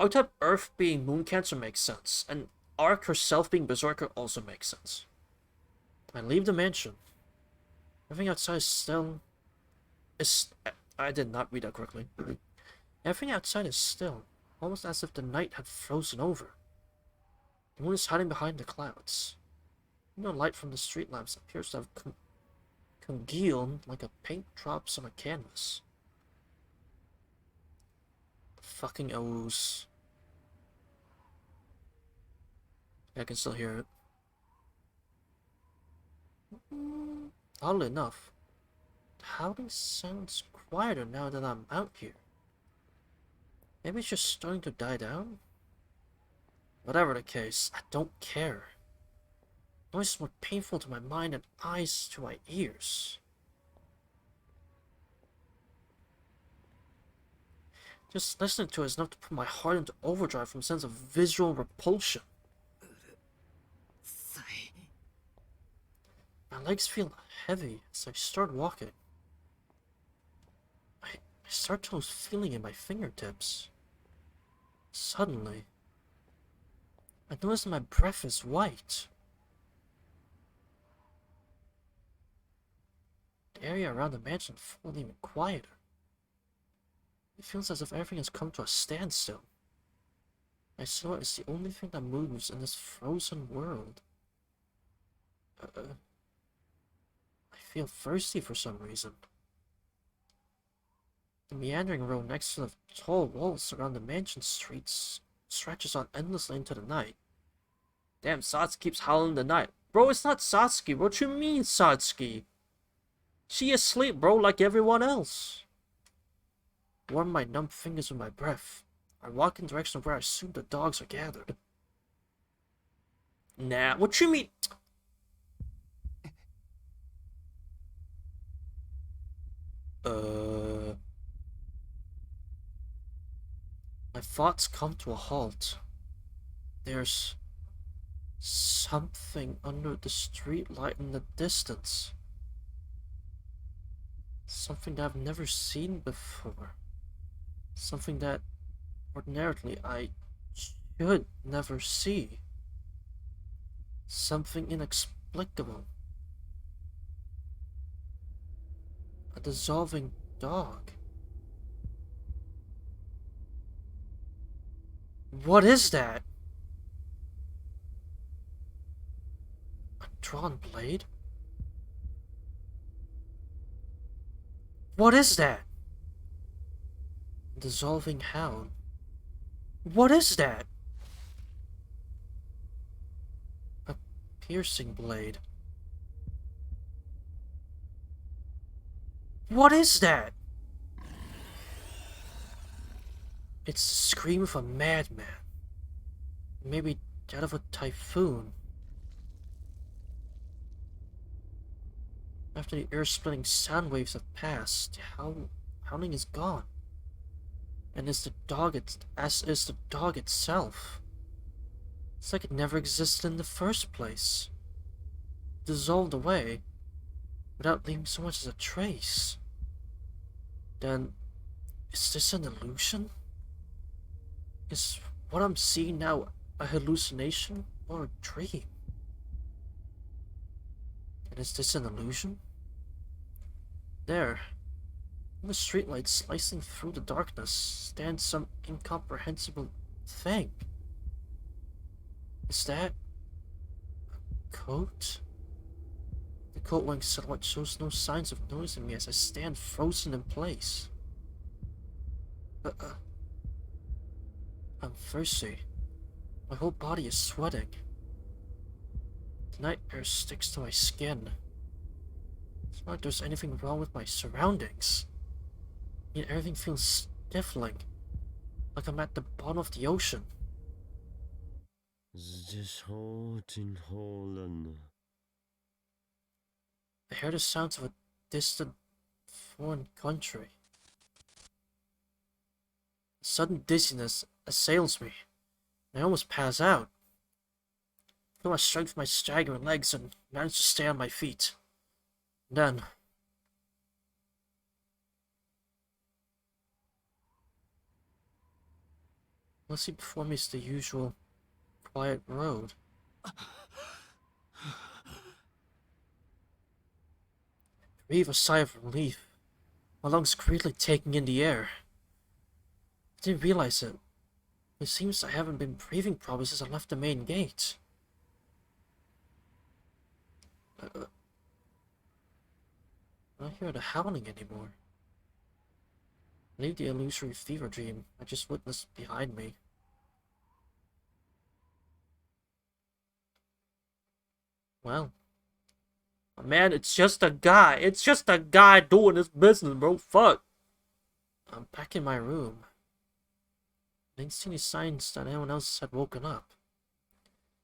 Archetype Earth being Moon Cancer makes sense, and Arc herself being Berserker also makes sense. I leave the mansion. Everything outside is still. I did not read that correctly. Everything outside is still, almost as if the night had frozen over. The moon is hiding behind the clouds. No light from the street lamps appears to have congealed like a paint drops on a canvas. Fucking ooze. I can still hear it. Oddly enough, the howling sounds quieter now that I'm out here. Maybe it's just starting to die down? Whatever the case, I don't care. Noise is more painful to my mind and eyes to my ears. Just listening to it is enough to put my heart into overdrive from a sense of visual repulsion. My legs feel heavy as I start walking. I start to lose feeling in my fingertips. Suddenly, I notice that my breath is white. The area around the mansion feels even quieter. It feels as if everything has come to a standstill. My silhouette is the only thing that moves in this frozen world. I feel thirsty for some reason. The meandering road next to the tall walls around the mansion streets stretches on endlessly into the night. Damn, Satsuki keeps howling in the night. Bro, it's not Satsuki. What you mean, Satsuki? She is asleep, bro, like everyone else. Warm my numb fingers with my breath. I walk in the direction of where I assume the dogs are gathered. Nah, what you mean? My thoughts come to a halt. There's something under the street light in the distance. Something that I've never seen before. Something that ordinarily I should never see. Something inexplicable. A dissolving dog. What is that? A drawn blade? What is that? A dissolving hound. What is that? A piercing blade. What is that? It's the scream of a madman. Maybe that of a typhoon. After the ear-splitting sound waves have passed, the howling is gone. And as is the dog itself. It's like it never existed in the first place. Dissolved away, without leaving so much as a trace. Then, is this an illusion? Is what I'm seeing now a hallucination or a dream? And is this an illusion? There, in the streetlight slicing through the darkness, stands some incomprehensible thing. Is that a coat? The coat-wearing silhouette shows no signs of noticing me as I stand frozen in place. I'm thirsty. My whole body is sweating. The night air sticks to my skin. It's not like there's anything wrong with my surroundings. Yet everything feels stifling, like I'm at the bottom of the ocean. I hear the sounds of a distant foreign country. A sudden dizziness assails me, and I almost pass out. I feel my strength from my staggering legs and manage to stay on my feet. And then, what I see before me is the usual quiet road. I breathe a sigh of relief, my lungs greedily taking in the air. I didn't realize it. It seems I haven't been breathing properly since I left the main gate. I don't hear the howling anymore. I leave the illusory fever dream I just witnessed behind me. Well, man, it's just a guy. It's just a guy doing his business, bro. Fuck. I'm back in my room. I didn't see any signs that anyone else had woken up.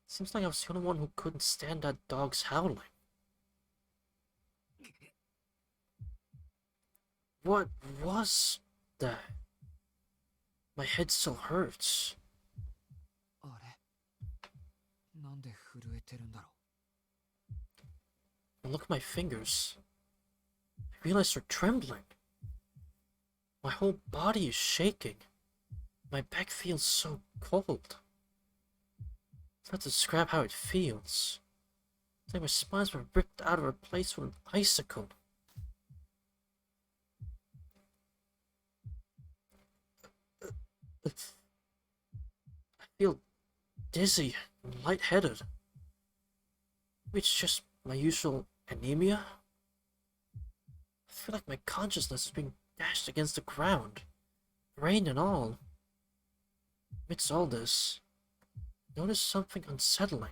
Seems like I was the only one who couldn't stand that dog's howling. What was that? My head still hurts. あれなんで震えてるんだろ I look at my fingers. I realize they're trembling. My whole body is shaking. My back feels so cold. It's hard to describe how it feels. It's like my spine's been ripped out of place with an icicle. I feel dizzy and lightheaded. Maybe it's just my usual anemia? I feel like my consciousness is being dashed against the ground, brain and all. Amidst all this, I notice something unsettling.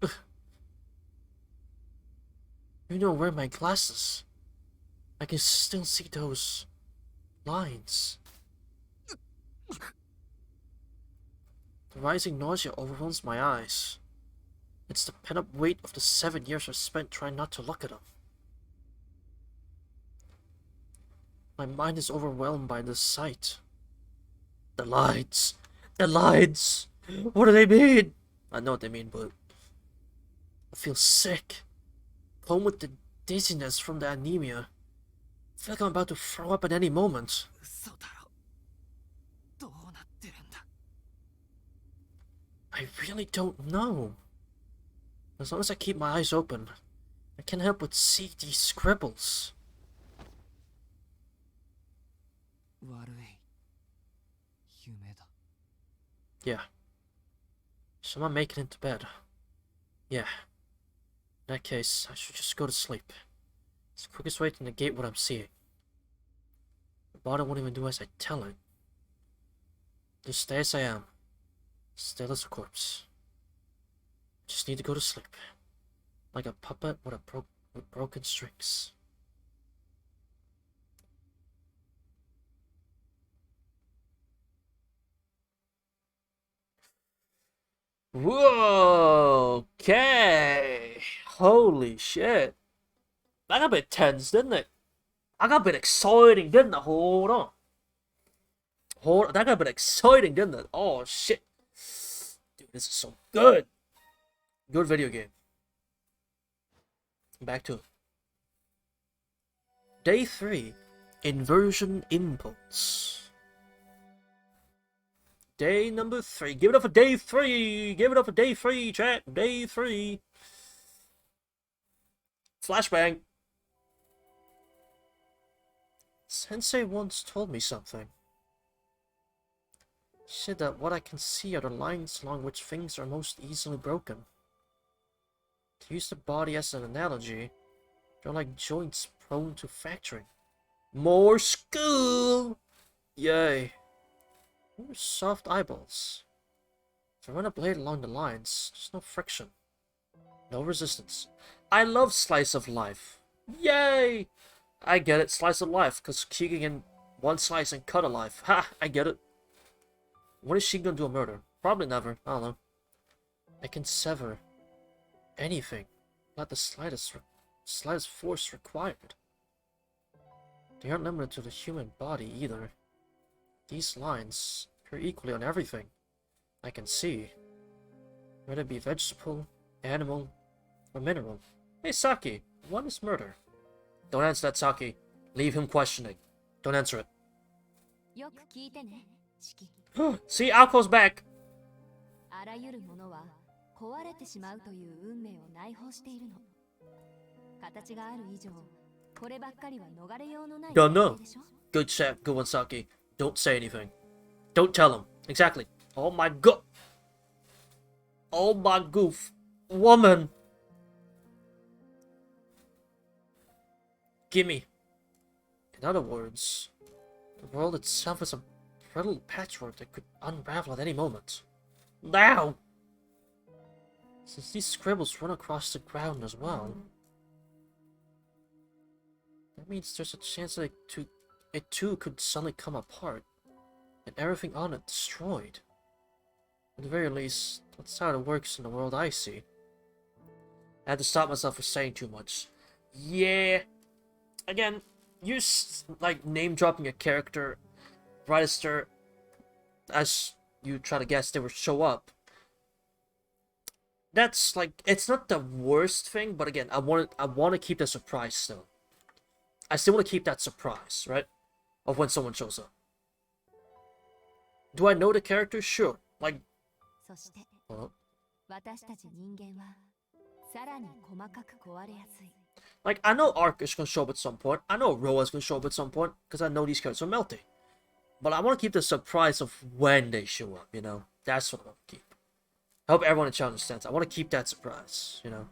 Ugh. Even though I wear my glasses, I can still see those lines. The rising nausea overwhelms my eyes. It's the pent-up weight of the 7 years I've spent trying not to look at them. My mind is overwhelmed by the sight. The lights! The lights! What do they mean? I know what they mean, but I feel sick. Home with the dizziness from the anemia. I feel like I'm about to throw up at any moment. 嘘だろ。どうなってるんだ。 I really don't know. As long as I keep my eyes open, I can't help but see these scribbles. 悪い夢だ。 Yeah. So I'm not making it to bed. Yeah. In that case, I should just go to sleep. It's the quickest way to negate what I'm seeing. The body won't even do as I tell it. Just stay as I am. Still as a corpse. Just need to go to sleep. Like a puppet with broken strings. Whoa! Okay. Holy shit. That got a bit tense, didn't it? That got a bit exciting, didn't it? Hold on. That got a bit exciting, didn't it? Oh shit. Dude, this is so good. Good video game. Back to it. Day 3. Inversion Impulse. Day number 3. Give it up for day 3. Give it up for day 3, chat. Day 3. Flashbang. Sensei once told me something. She said that what I can see are the lines along which things are most easily broken. To use the body as an analogy, they're like joints prone to fracturing. More school! Yay. Soft eyeballs. If I run a blade along the lines, there's no friction. No resistance. I love slice of life. Yay! I get it, slice of life, because kicking in one slice and cut a life. Ha! I get it. When is she gonna do a murder? Probably never. I don't know. I can sever anything. Not the slightest force required. They aren't limited to the human body either. These lines appear equally on everything I can see, whether it be vegetable, animal, or mineral. Hey Saki, what is murder? Don't answer that, Saki. Leave him questioning. Don't answer it. よく聞いてね、シキ。 See, Alco's back. あらゆるものは壊れてしまうという運命を内包しているの。形がある以上、こればっかりは逃れようのない Don't know. でしょ。 Good chat, good one, Saki. Don't say anything. Don't tell him. Exactly. Oh my god. Oh my goof. Woman. Gimme. In other words, the world itself is a brittle patchwork that could unravel at any moment. Now! Since these scribbles run across the ground as well, that means there's a chance that it too could suddenly come apart, and everything on it destroyed. At the very least, that's how it works in the world I see. I had to stop myself from saying too much. Yeah. Again, you like name dropping a character right as you try to guess they will show up. That's like, it's not the worst thing, but again, I want to keep the surprise still. I still want to keep that surprise, right? Of when someone shows up. Do I know the character? Sure. Like, そして、 well, 私たち人間はさらに細かく壊れやすい。 like I know Ark is gonna show up at some point. I know Roa's gonna show up at some point because I know these characters are melty. But I want to keep the surprise of when they show up. You know, that's what I want to keep. I hope everyone in the channel understands. I want to keep that surprise. You know.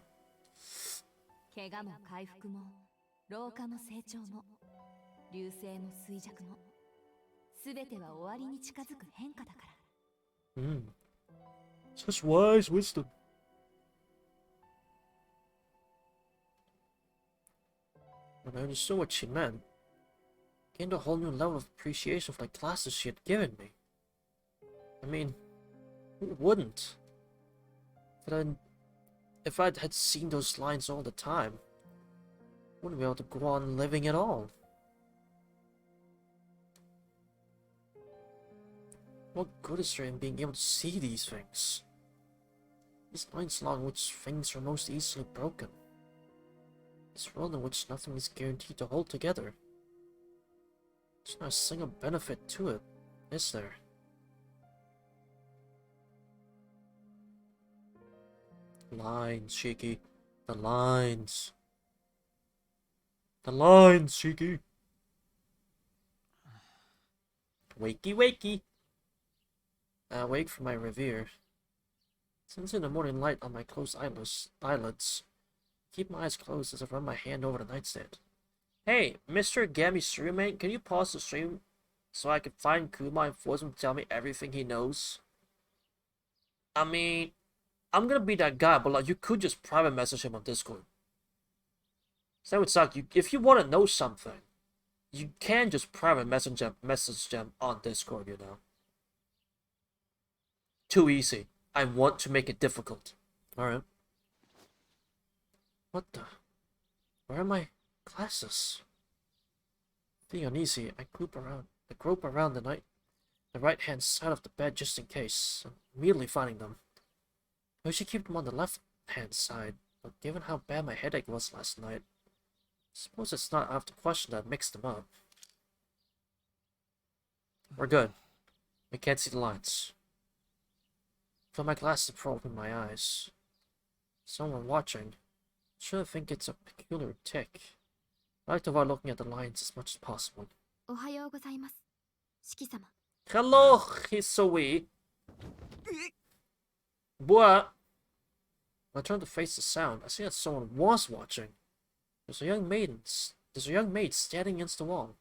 怪我も回復も老化も成長も流星も衰弱もすべては終わりに近づく変化だから。 Such wise wisdom. When I understood what she meant, I gained a whole new level of appreciation for the classes she had given me. I mean, who wouldn't? If I had seen those lines all the time, I wouldn't be able to go on living at all. What good is there in being able to see these things? These lines along which things are most easily broken. This world in which nothing is guaranteed to hold together. There's not a single benefit to it, is there? Lines, Shiki. The lines. The lines, Shiki. Wakey, wakey. I awake from my reverie. Since in the morning light on my closed eyelids, keep my eyes closed as I run my hand over the nightstand. Hey, Mr. Gammy Streammate, can you pause the stream so I can find Kuma and force him to tell me everything he knows? I mean, I'm gonna be that guy, but like, you could just private message him on Discord. So that would suck. If you want to know something, you can just private message them on Discord, you know. Too easy. I want to make it difficult. Alright. What the? Where are my glasses? Feeling uneasy, I grope around the right hand side of the bed just in case. Immediately finding them. I should keep them on the left hand side, but given how bad my headache was last night, I suppose it's not out of the question that I mixed them up. We're good. I can't see the lines. Put my glasses and open my eyes. Someone watching. Sure, I think it's a peculiar tick. I like to avoid looking at the lines as much as possible. おはようございます。四季様。 Hello, Hisui. What? When I turn to face the sound, I see that someone was watching. There's a young maid standing against the wall.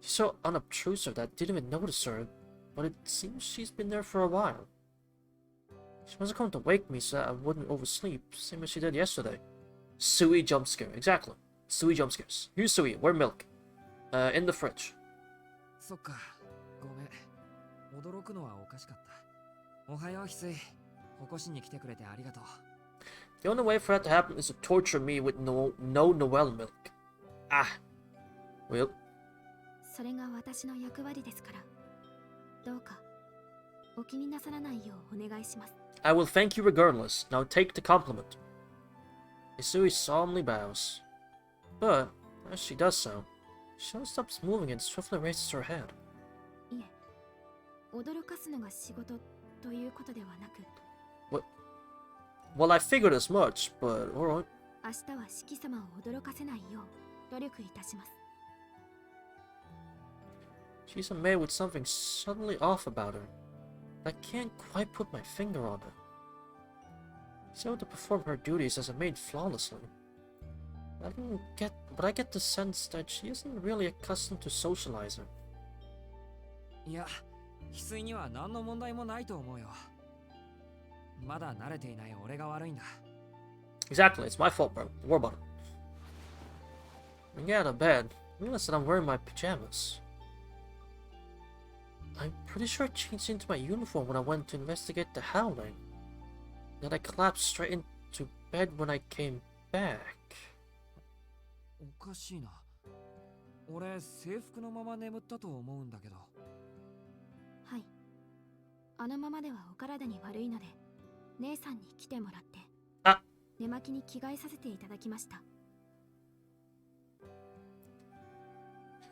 She's so unobtrusive that I didn't even notice her, but it seems she's been there for a while. She must have come to wake me so that I wouldn't oversleep, same as she did yesterday. Sui jump scare, exactly. Sui jump scares. Here's Sui, where milk? In the fridge. そっか、ごめん。驚くのはおかしかった。おはよう、翡翠。起こしに来てくれてありがとう。The only way for that to happen is to torture me with no Noel milk. Ah. Well. それが私の役割ですから。どうかお気になさらないようお願いします。 I will thank you regardless. Now take the compliment. Isui solemnly bows. But, as she does so, she stops moving and swiftly raises her head. いえ、驚かすのが仕事ということではなく。 Well, I figured as much, but alright. 明日は四季様を驚かせないよう努力いたします。 She's a maid with something suddenly off about her. I can't quite put my finger on it. She's able to perform her duties as a maid flawlessly. But I get the sense that she isn't really accustomed to socializing. いや、翡翠には何の問題もないと思うよ。まだ慣れていない俺が悪いんだ。Exactly, it's my fault, bro. Don't worry about it. When I get out of bed, I realize that I'm wearing my pajamas. I'm pretty sure I changed into my uniform when I went to investigate the howling. Then I collapsed straight into bed when I came back. おかしいな。俺、制服のまま眠ったと思うんだけど。はい。あのままではお体に悪いので、姉さんに来てもらって。あ、寝巻きに着替えさせていただきました。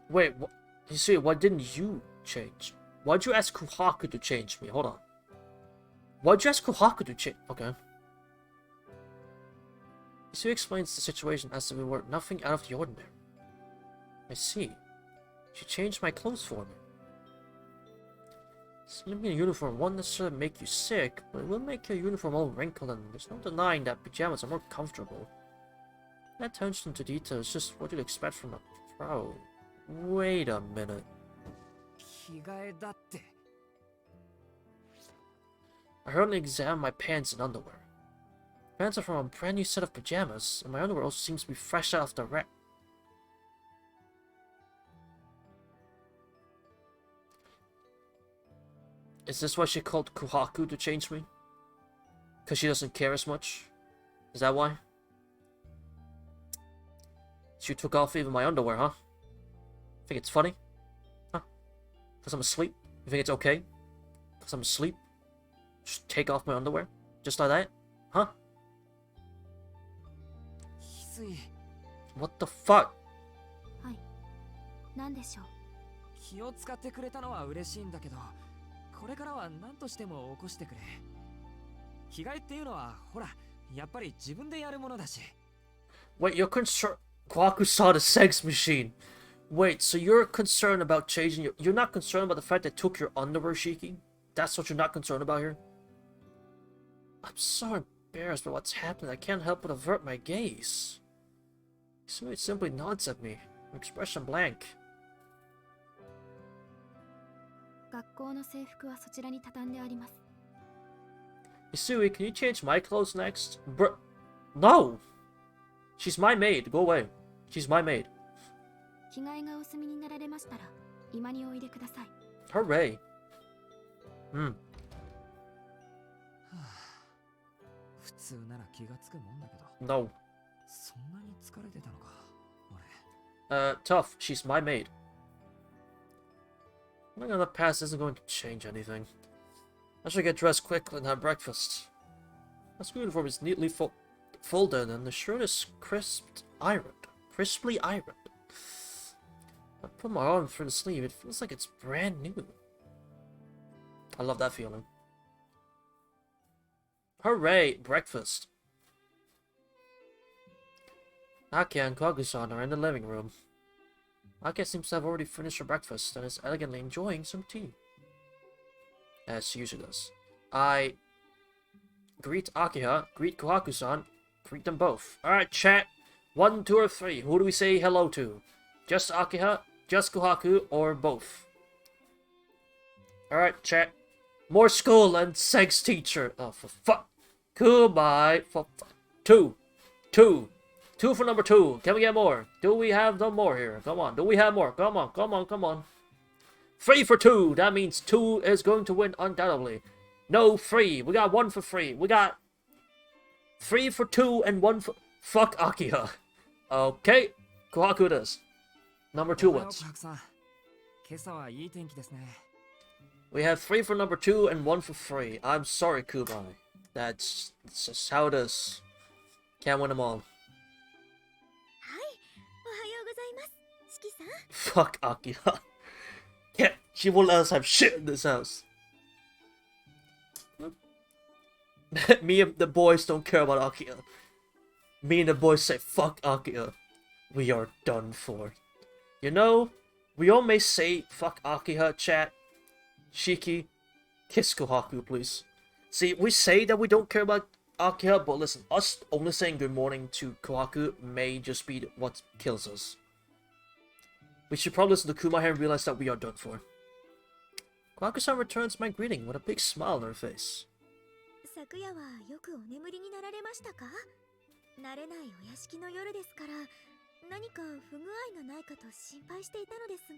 Wait, what? You see, why didn't you change? Why'd you ask Kuhaku to change me? Hold on. Why'd you ask Kuhaku to change? Okay. Isu explains the situation as if it were nothing out of the ordinary. I see. She changed my clothes for me. Sleeping in a uniform won't necessarily make you sick, but it will make your uniform all wrinkled, and there's no denying that pajamas are more comfortable. That attention to detail is just what you'd expect from a pro. Wait a minute. 着替えだって。I hurriedly examined my pants and underwear. Pants are from a brand new set of pajamas, and my underwear also seems to be fresh out of the rack. Is this why she called Kuhaku to change me? Because she doesn't care as much? Is that why? She took off even my underwear, huh? Think it's funny? Huh? Because I'm asleep? You think it's okay? Because I'm asleep? Just take off my underwear? Just like that? Huh? 翡翠 What the fuck? はい何でしょう。気を使ってくれたのは嬉しいんだけど、これからは何としても起こしてくれ。着替えっていうのはほらやっぱり自分でやるものだし。 Wait, you're concerned. Kwaku saw the sex machine. Wait, so you're concerned about changing your. You're not concerned about the fact that took your underwear, Shiki? That's what you're not concerned about here? I'm so embarrassed by what's happening. I can't help but avert my gaze. Isui simply nods at me, an expression blank. 学校の制服はそちらに畳んであります。 Isui, can you change my clothes next? No! She's my maid. Go away. She's my maid. 着替えがお済みになられましたら今においでください。 Hooray. 普通なら気がつくもんだけど。 No. そんなに疲れてたのか俺。 Tough. She's my maid. Nothing on the past isn't going to change anything. I should get dressed quickly and have breakfast. My school uniform is neatly folded and the shirt is crisply ironed. I put my arm through the sleeve. It feels like it's brand new. I love that feeling. Hooray! Breakfast. Akia and Kagusan are in the living room. Akia seems to have already finished her breakfast and is elegantly enjoying some tea. As she usually does. I greet Akiha, greet Kohaku-san, greet them both. Alright, chat. 1, 2, or 3. Who do we say hello to? Just Akiha, just Kohaku, or both? Alright, chat. More school and sex teacher. Oh, for fuck. Goodbye. For fuck. 2. 2 for number 2. Can we get more? Do we have no more here? Come on. Do we have more? Come on. 3 for 2. That means 2 is going to win undoubtedly. No, 3. We got 1 for 3. We got 3 for 2 and 1 for... Fuck Akiha. Okay. Kohaku it is. Number 2 wins. 今朝はいい天気ですね。 We have 3 for number 2 and 1 for 3. I'm sorry, Kubai. That's just how it is. Can't win them all. はいおはようございます四季さん。 Fuck Akiha. Yeah, she won't let us have shit in this house. Me and the boys don't care about Akiha. Me and the boys say, fuck Akiha. We are done for. You know, we all may say, fuck Akiha, chat. Shiki, kiss Kohaku, please. See, we say that we don't care about Akiha, but listen, us only saying good morning to Kohaku may just be what kills us. We should probably listen to Kuma here and realize that we are done for. Kohaku-san returns my greeting with a big smile on her face. 昨夜はよくお眠りになられましたか？慣れないお屋敷の夜ですから何か不具合がないかと心配していたのです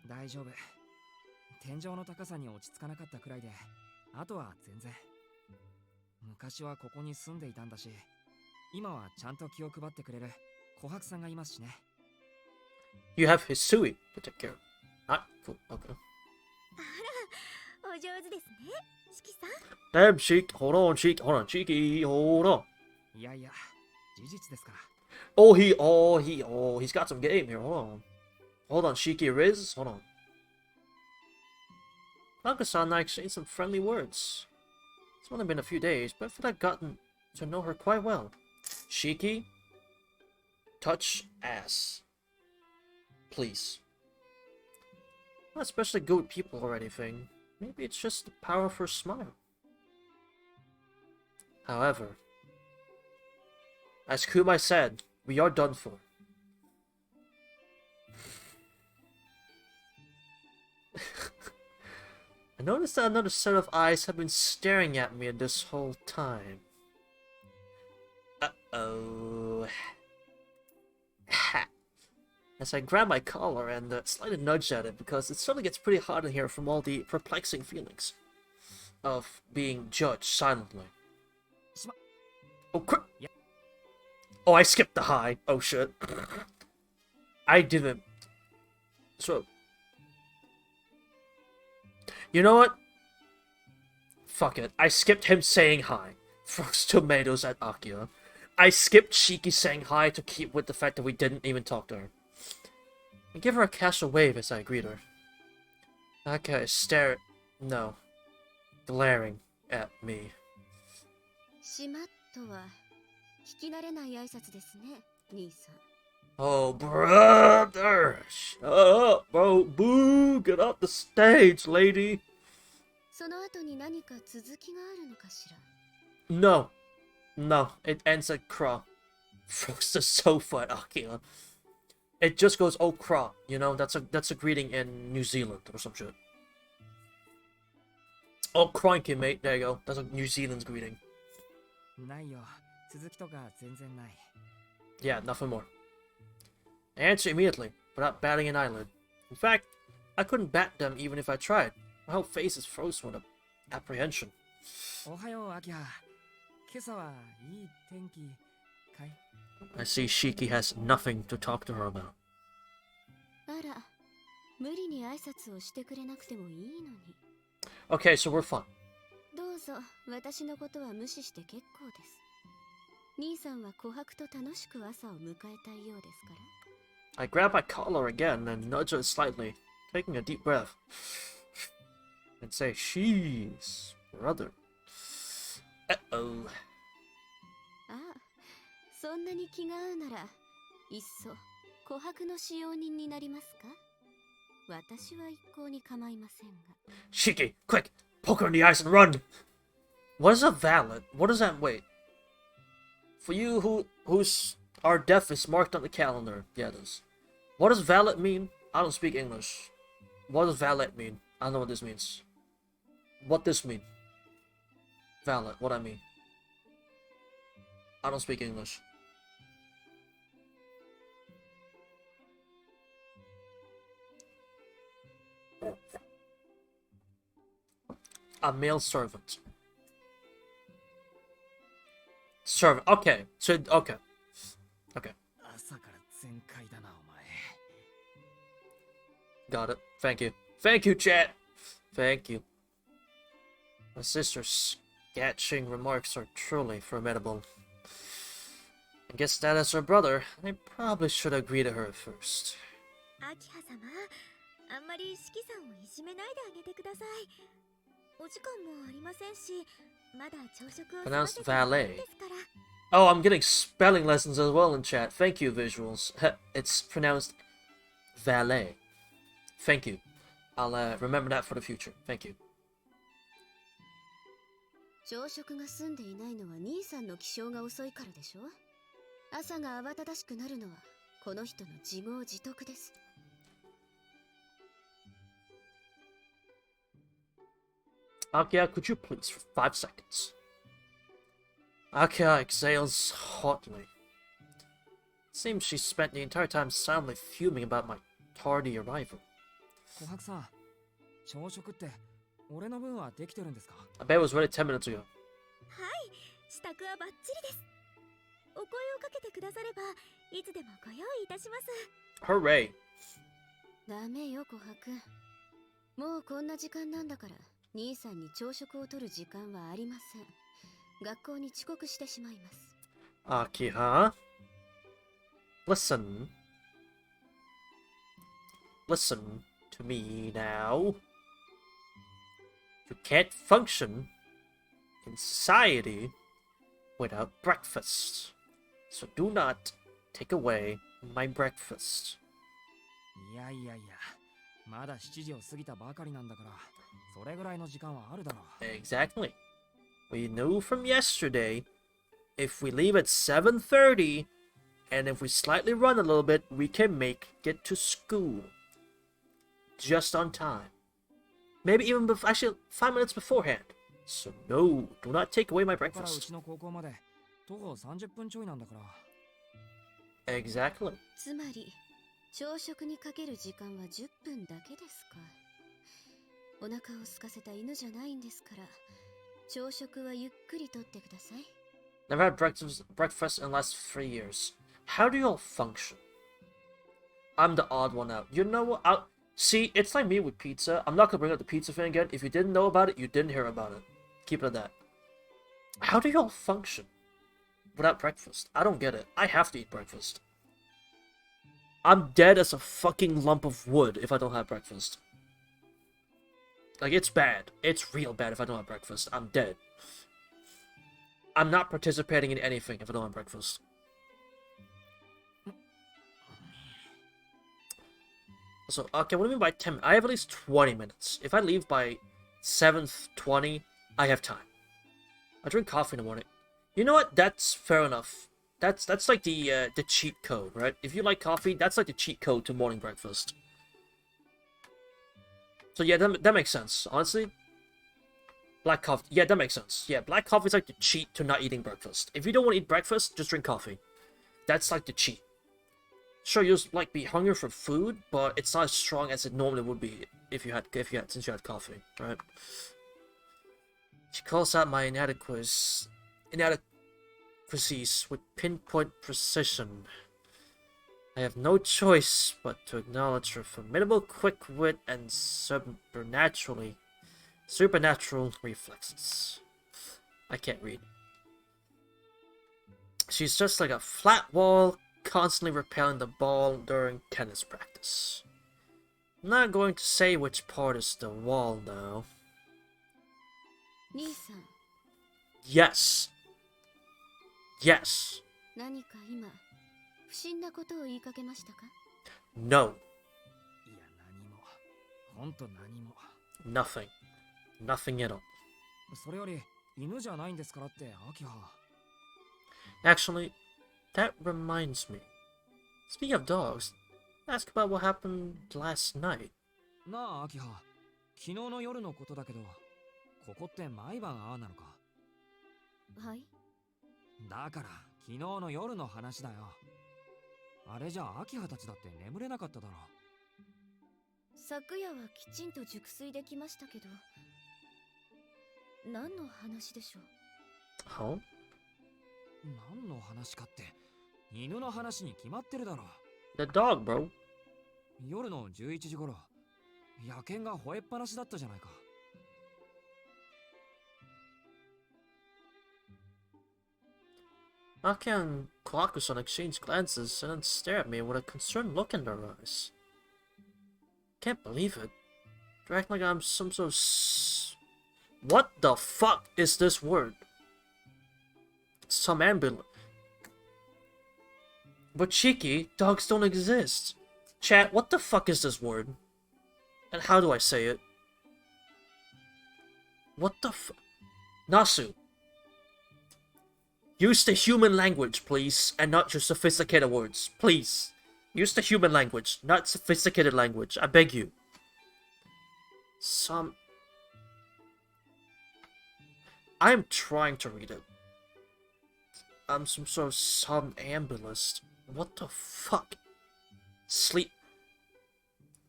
が。大丈夫。天井の高さに落ち着かなかったくらいで、あとは全然。昔はここに住んでいたんだし、今はちゃんと気を配ってくれる琥珀さんがいますしね。You have Hisui to take care of. Ah, cool. Okay. あら、お上手ですね、四季さん。Damn, Sheik. Hold on, Cheeky. Hold on. いやいや、事実ですから。He's got some game here. Hold on, Shiki Riz. Hold on. Naka-san and I exchanged some friendly words. It's only been a few days, but I feel I've gotten to know her quite well. Shiki, touch ass. Please. Not especially good with people or anything. Maybe it's just the power of her smile. However, as Kumai said, we are done for. I noticed that another set of eyes have been staring at me this whole time. Uh-oh. As I grab my collar and slightly nudge at it because it suddenly gets pretty hot in here from all the perplexing feelings of being judged silently. Oh, crap! Oh, I skipped the high. Oh, shit. I didn't. So, You know what? Fuck it. I skipped him saying hi. Throws tomatoes at Akira. I skipped Shiki saying hi to keep with the fact that we didn't even talk to her. I give her a casual wave as I greet her. Akira is glaring at me. しまっとは聞き慣れない挨拶ですね、兄さん。 Oh, brother! Shut up, bro. Boo! Get off the stage, lady! その後に何か続きがあるのかしら。 No. No, it ends at craw. Throws the sofa at Akira. It just goes, oh craw. You know, that's a greeting in New Zealand or some shit. Oh, crikey, mate. There you go. That's a New Zealand's greeting. ないよ。続きとか全然ない。Yeah, nothing more. I answer immediately, without batting an eyelid. In fact, I couldn't bat them even if I tried. My whole face is frozen with apprehension. おはよう、アキラ。今朝はいい天気かい？ I see Shiki has nothing to talk to her about. あら、無理に挨拶をしてくれなくてもいいのに。 Okay, so we're fine. どうぞ、私のことは無視して結構です。兄さんは琥珀と楽しく朝を迎えたいようですから。 I grab my collar again and nudge her slightly, taking a deep breath, and say, "She's brother." Uh-oh. ああ、そんなに気が合うなら、いっそ琥珀の使用人になりますか？私は一向に構いませんが。 Shiki, quick! Poke her in the eyes and run! What is a valet? What does that wait? For you whose our death is marked on the calendar. Yeah, it is. What does valet mean? I don't speak English. What does valet mean? I don't know what this means. What this mean? Valet, what I mean. I don't speak English. A male servant. Servant. Okay. So, okay. Okay. 朝から全開だな、お前。 Got it. Thank you. Thank you, chat. Thank you. My sister's sketching remarks are truly formidable. I guess that as her brother, I probably should agree to her first. アキハ様、あんまりシキさんをいじめないであげてください。お時間もありませんし、まだ朝食を済ませてないですから。 Oh, I'm getting spelling lessons as well in chat. Thank you, visuals. It's pronounced valet. Thank you. I'll remember that for the future. Thank you. 朝食が済んでいないのは兄さんの起床が遅いからでしょ。朝が慌ただしくなるのはこの人の自業自得です。 Akia, could you please for 5 seconds? Akia exhales hotly. Seems she spent the entire time silently fuming about my tardy arrival. 琥珀さん、朝食って俺の分はできてるんですか？ I bet it was ready 10 minutes ago. はい、支度はバッチリです。お声をかけてくださればいつでもご用意いたします。 Hooray! ダメよ琥珀。もうこんな時間なんだから兄さんに朝食をとる時間はありません。学校に遅刻してしまいます。 Akiha, listen. Listen to me now. You can't function in society without breakfast. So do not take away my breakfast. いやいやいや、まだ7時を過ぎたばかりなんだから、それぐらいの時間はあるだろう。 Exactly. We knew from yesterday, if we leave at 7:30, and if we slightly run a little bit, we can get to school. Just on time. Maybe even actually 5 minutes beforehand. So no, do not take away my だからう breakfast. ちの高校まで徒歩30分ちょいなんだから。 Exactly. つまり朝食にかける時間は10分だけですか。お腹を空かせた犬じゃないんですから、朝食はゆっくりとってください。 Never had breakfast in the last 3 years. How do you all function? I'm the odd one out. You know what? See, it's like me with pizza. I'm not gonna bring up the pizza thing again. If you didn't know about it, you didn't hear about it. Keep it at that. How do y'all function without breakfast? I don't get it. I have to eat breakfast. I'm dead as a fucking lump of wood if I don't have breakfast. Like, it's bad. It's real bad if I don't have breakfast. I'm dead. I'm not participating in anything if I don't have breakfast. So, okay, what do I mean by 10 minutes? I have at least 20 minutes. If I leave by 7:20, I have time. I drink coffee in the morning. You know what? That's fair enough. That's like the cheat code, right? If you like coffee, that's like the cheat code to morning breakfast. So yeah, that makes sense. Honestly, black coffee. Yeah, that makes sense. Yeah, black coffee is like the cheat to not eating breakfast. If you don't want to eat breakfast, just drink coffee. That's like the cheat. Sure, you'll like be hungry for food, but it's not as strong as it normally would be since you had coffee, right? She calls out my inadequacies with pinpoint precision. I have no choice but to acknowledge her formidable quick wit and supernatural reflexes. I can't read. She's just like a flat wall, constantly repelling the ball during tennis practice. I'm not going to say which part is the wall, though. 兄さん、 Yes. Yes. 何か今不審なことを言いかけましたか？ No. いや何もほんと何も Nothing. Nothing at all. それより犬じゃないんですからってアキハ Actually, that reminds me. Speaking of dogs, ask about what happened last night. なあアキハ昨日の夜のことだけどここって毎晩ああなのかはい。だから昨日の夜の話だよあれじゃあアキハたちだって眠れなかっただろ昨夜はきちんと熟睡できましたけど、何の話でしょう？ Huh? 何の話かって犬の話に決まってるだろ The dog, bro. 夜の11時頃野犬が吠えっぱなしだったじゃないか Aki and Kwakusan exchange glances and then stare at me with a concerned look in their eyes. Can't believe it. They're acting like I'm some sort of What the fuck is this word? Some ambulance. But Cheeky, dogs don't exist. Chat, what the fuck is this word? And how do I say it? What the fuck? Nasu. Use the human language, please, and not your sophisticated words. Please. Use the human language, not sophisticated language. I beg you. I'm trying to read it. I'm some sort of somnambulist. What the fuck?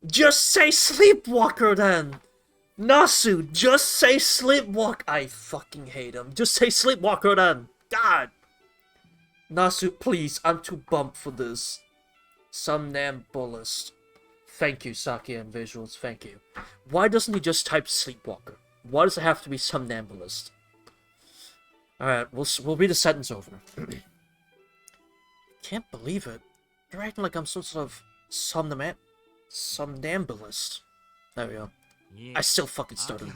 Just say sleepwalker then! Nasu, just say sleepwalk. I fucking hate him. Just say sleepwalker then. God! Nasu, please, I'm too bumped for this. Somnambulist. Thank you, Saki and Visuals, thank you. Why doesn't he just type sleepwalker? Why does it have to be somnambulist? Alright, we'll read the sentence over. Can't believe it. You're acting like I'm some sort of somnambulist. There we go. I still fucking stuttered.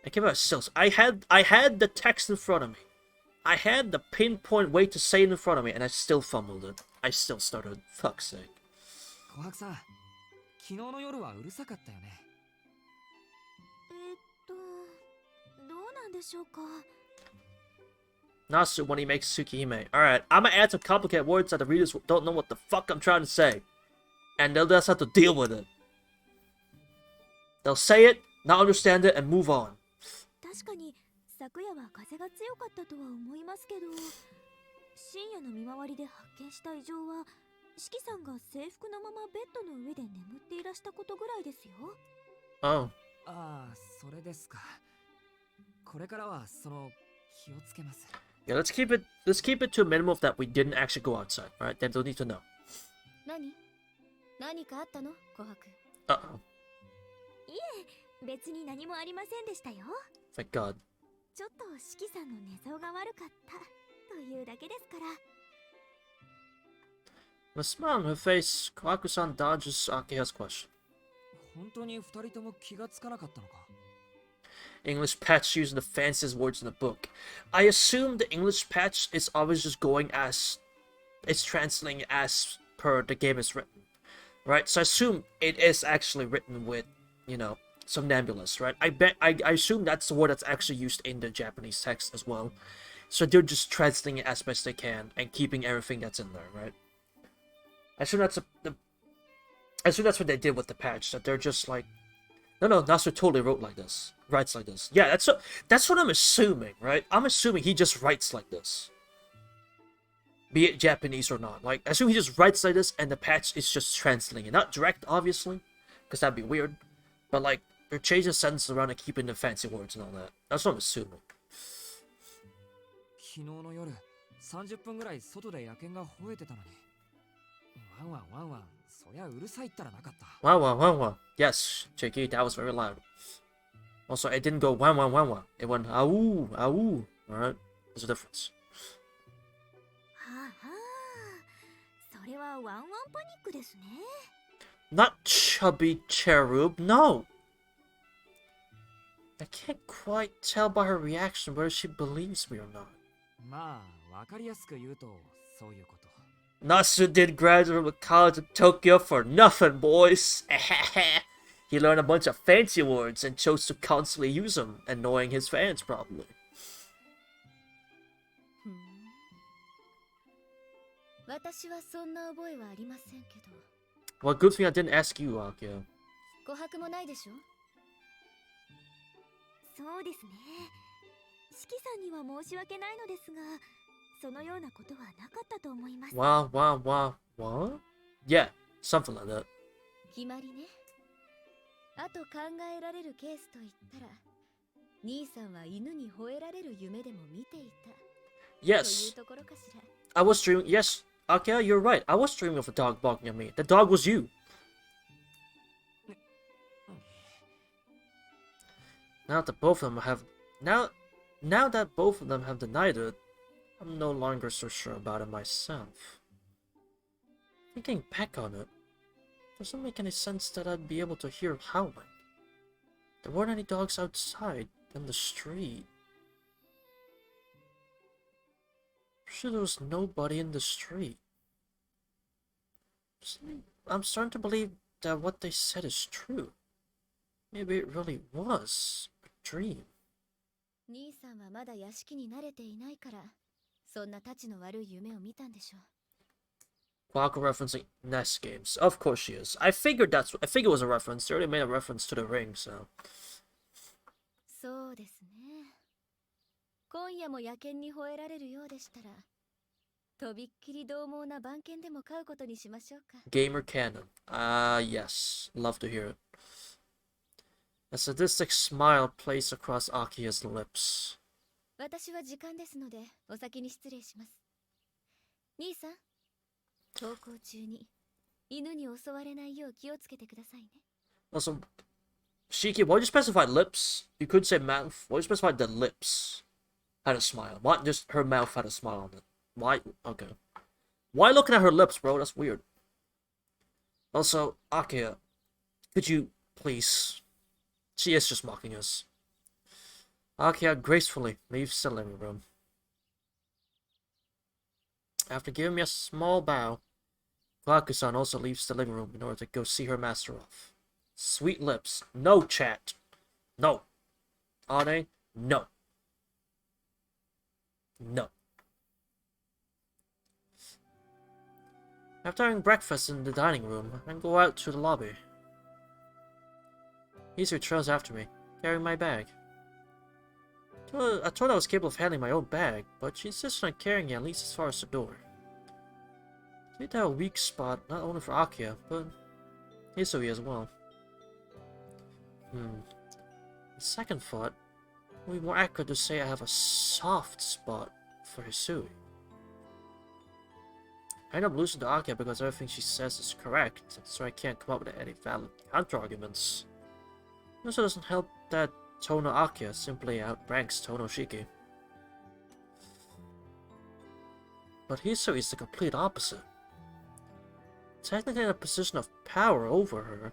I came out still. I had the text in front of me. I had the pinpoint way to say it in front of me, and I still fumbled it. I still stuttered. Fuck's sake. 琥珀さん、昨日の夜はうるさかったよね。どうなんでしょうか。 Nasu when he makes Tsukihime. Alright, I'm gonna add some complicated words that the readers don't know what the fuck I'm trying to say. And they'll just have to deal with it. They'll say it, not understand it, and move on. 確かに昨夜は風が強かったとは思いますけど、深夜の見回りで発見した異常は、四季さんが制服のままベッドの上で眠っていらしたことぐらいですよ。Oh. ああ、それですか。これからは気をつけます。 Yeah, let's keep it to a minimum of that we didn't actually go outside. Alright, they don't need to know. 何何かあったの琥珀？ Uh-oh. 別に何もありませんでしたよ。 Thank God. ちょっと四季さんの寝相が悪かったというだけですから。 With a smile on her face, Kawaku-san dodges Akiha's question. 本当に二人とも気がつかなかったのか？ English patch using the fanciest words in the book. I assume the English patch is always just going as it's translating as per the game is written, right? So I assume it is actually written with, you know, somnambulous, right? I assume that's the word that's actually used in the Japanese text as well. So they're just translating it as best they can and keeping everything that's in there, right? I assume that's I assume that's what they did with the patch. That they're just like, no, Nasser totally writes like this. Yeah, that's what I'm assuming, right? I'm assuming he just writes like this, be it Japanese or not. Like, I assume he just writes like this, and the patch is just translating it, not direct, obviously, because that'd be weird. But like, they're changing sentences around and keeping the fancy words and all that. That's what I'm assuming. 昨日の夜、30分ぐらい外で野犬が吠えてたのに。ワンワンワンワン、そりゃうるさいったらなかった。Wow, wow, wow, wow. Yes, JK, that was very loud. Also, it didn't go wow, wow, wow, wow. It went awoo, awoo. Alright, there's a difference. はあはあ、それはワンワンパニックですね。 Not chubby cherub, no! I can't quite tell by her reaction whether she believes me or not. まあ、わかりやすく言うと、そういうこと。Nasu did graduate from the College of Tokyo for nothing, boys. He learned a bunch of fancy words and chose to constantly use them, annoying his fans, probably. 私はそんな覚えはありませんけど。 Well, good thing I didn't ask you, Akio. 琥珀もないでしょ。そうですね。四季さんには申し訳ないのですが、そのようなことはなかったと思います。 Wow, wow, wow, what? Yeah, something like that. 決まりね。あと考えられるケースといったら、兄さんは犬に吠えられる夢でも見ていた。 Yes, というところかしら。 I was dreaming. Yes, Akio, you're right. I was dreaming of a dog barking at me. The dog was you. Now that both of them have now that both of them have denied it, I'm no longer so sure about it myself. Thinking back on it, doesn't make any sense that I'd be able to hear howling. There weren't any dogs outside in the street. Sure, there was nobody in the street. I'm starting to believe that what they said is true. Maybe it really was a dream. 兄さんはまだ屋敷に慣れていないから、そんなタチの悪い夢を見たんでしょう。 Quaco referencing NES games. Of course she is. I figured it was a reference. They already made a reference to the ring, so. そうですね。今夜も野犬に吠えられるようでしたら、とびっきり獰猛な番犬でも飼うことにしましょうか。 Gamer canon. Yes. Love to hear it. A sadistic smile plays across Akia's lips. 私は時間ですので、お先に失礼します。兄さん、登校中に犬に襲われないよう気をつけてくださいね。 Also, Shiki, why you specify lips? You could say mouth. Why you specify the lips had a smile? Why just her mouth had a smile on it? Why? Okay. Why looking at her lips, bro? That's weird. Also, Akia, could you please? She is just mocking us. Akia gracefully leaves the living room. After giving me a small bow, Kaku-san also leaves the living room in order to go see her master off. Sweet lips. No, chat. No. Are they? No. No. After having breakfast in the dining room, I go out to the lobby. Isu trails after me, carrying my bag. I thought I was capable of handling my own bag, but she insisted on carrying it at least as far as the door. She had a weak spot not only for Akia, but Hisui as well. The second thought, it would be more accurate to say I have a soft spot for Hisui. I end up losing to Akia because everything she says is correct, so I can't come up with any valid counter-arguments. It also doesn't help that Tono Akia simply outranks Tono Shiki. But Hiso is the complete opposite. Technically in a position of power over her,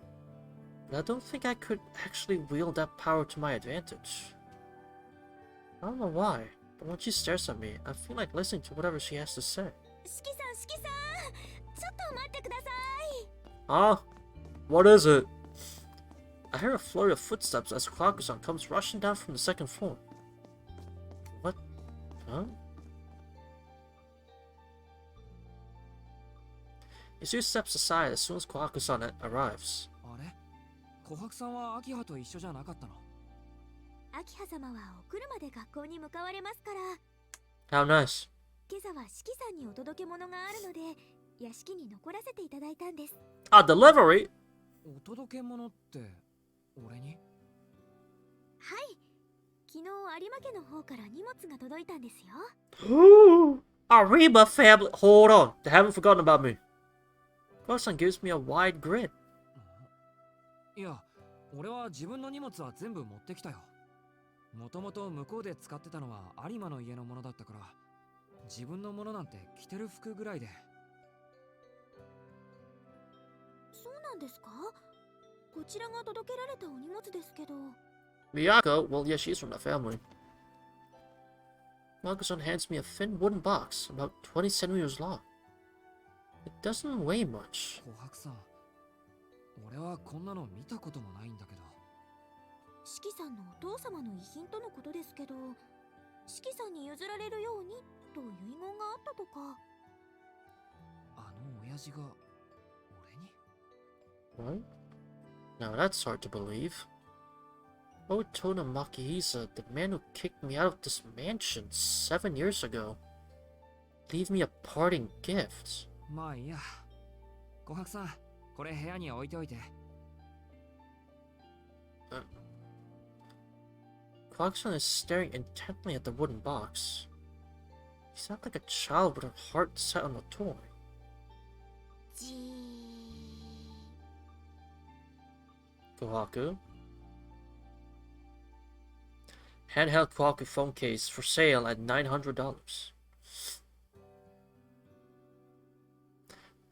but I don't think I could actually wield that power to my advantage. I don't know why, but when she stares at me, I feel like listening to whatever she has to say. 四季さん、四季さん、ちょっと待ってください。 Huh? What is it? I hear a flurry of footsteps as Kwaku-san comes rushing down from the second floor. What? Huh? Isu steps aside as soon as Kwaku-san arrives. あれ琥珀さんはアキハと一緒じゃなかったの？秋葉様はお車で学校に向かわれますから。 How nice. 今朝は四季さんにお届け物があるので、屋敷に残らせていただいたんです。 A delivery? お届け物って俺に？はい。昨日有馬家の方から荷物が届いたんですよ。Ariba family. Hold on. They haven't forgotten about me. Kwaku-san gives me a wide grin. いや、俺は自分の荷物は全部持ってきたよ。もともと向こうで使ってたのは有馬の家のものだったから、自分のものなんて着てる服ぐらいで。そうなんですか？こちらが届けられたお荷物ですけど。 Miyako? Well, yeah, she's from the family. Kwaku-san hands me a thin wooden box, about 20 centimeters long. It doesn't weigh much. 琥珀さん、俺はこんなの見たこともないんだけど。四季さんのお父様の遺品とのことですけど、四季さんに譲られるようにと遺言があったとか。あの親父が俺に？ What? Now that's hard to believe. Oh, Tona Makihisa, the man who kicked me out of this mansion 7 years ago. Leave me a parting gift. まあいいや。琥珀さん、これ部屋に置いておいて。Kwaku-san is staring intently at the wooden box. He's not like a child with her heart set on a toy. じー。 Kohaku. Handheld Kohaku phone case for sale at $900.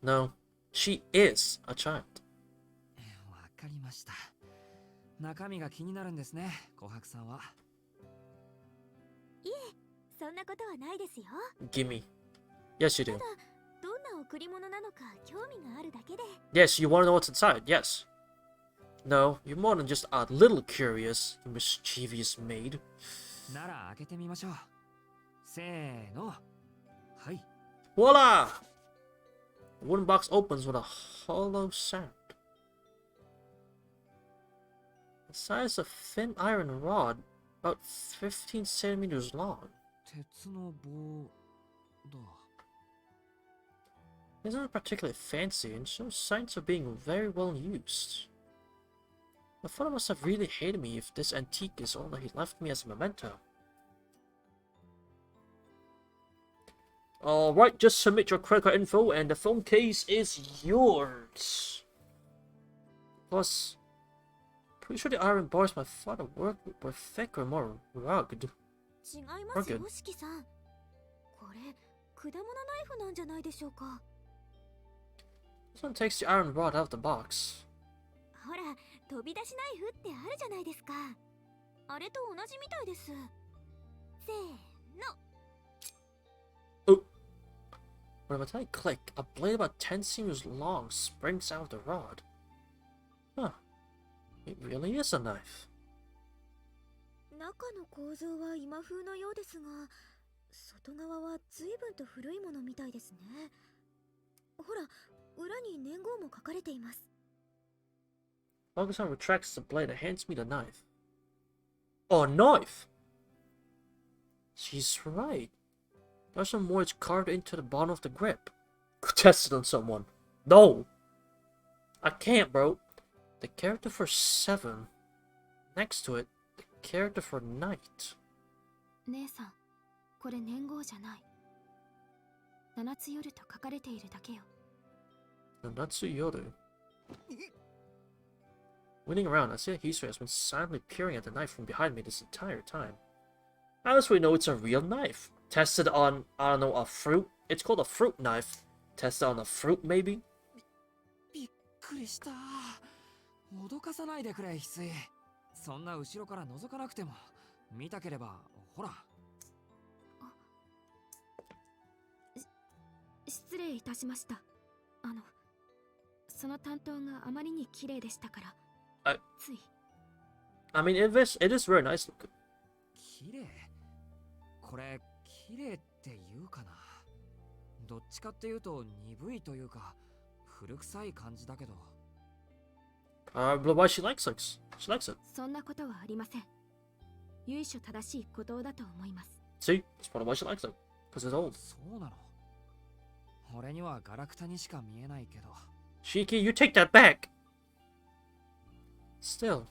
No, she is a child. わかりました。中身が気になるんですね、琥珀さんは。いえ、そんなことはないですよ。 Gimme. Yes, you た do. だ、どんな贈り物なのか興味があるだけで。 Yes, you want to know what's inside. Yes. No, you're more than just a little curious, you mischievous maid. なら開けてみましょう。せーの。はい。 Voila! The wooden box opens with a hollow sound. The size of thin iron rod, about 15 centimeters long. 鉄の棒だ。 It isn't particularly fancy and shows signs of being very well used. My father must have really hated me if this antique is all that he left me as a memento. Alright, just submit your credit card info and the phone case is yours. Plus, pretty sure the iron bars my father worked with were thicker and more rugged. 違いますよ、四季さん。これ、果物ナイフなんじゃないでしょうか。 This one takes the iron rod out of the box. ほら、飛び出しナイフってあるじゃないですか。あれと同じみたいです。せーの。 When a metallic click, a blade about 10 centimeters long springs out of the rod. Huh. It really is a knife. 中の構造は今風のようですが、外側は随分と古いものみたいですね。ほら、裏に年号も書かれています。 Kwaku-san retracts the blade and hands me the knife. A knife! She's right. There's some words carved into the bottom of the grip. Test it on someone. No! I can't, bro. The character for 7. Next to it, the character for Knight. 姉さん、これ年号じゃない。七つ夜と書かれているだけよ。 Nanatsu Yoru. Wheeling around, I see that Hisui has been silently peering at the knife from behind me this entire time. How else we know it's a real knife? Tested on, I don't know, a fruit? It's called a fruit knife. Tested on a fruit, maybe? びっくりした。脅かさないでくれ、翡翠。そんな後ろから覗かなくても見たければ、ほら。失礼いたしました。その担当があまりに綺麗でしたから。つい。I mean, it is very nice looking. 綺麗？これ、綺麗って言うかな。どっちかっていうと鈍いというか、古臭い感じだけど。But why she likes it? She likes it. そんなことはありません。由緒正しい鼓動だと思います。See? That's probably why she likes it. Because it's old. そうなの。俺にはガラクタにしか見えないけど。Shiki, you take that back! Still,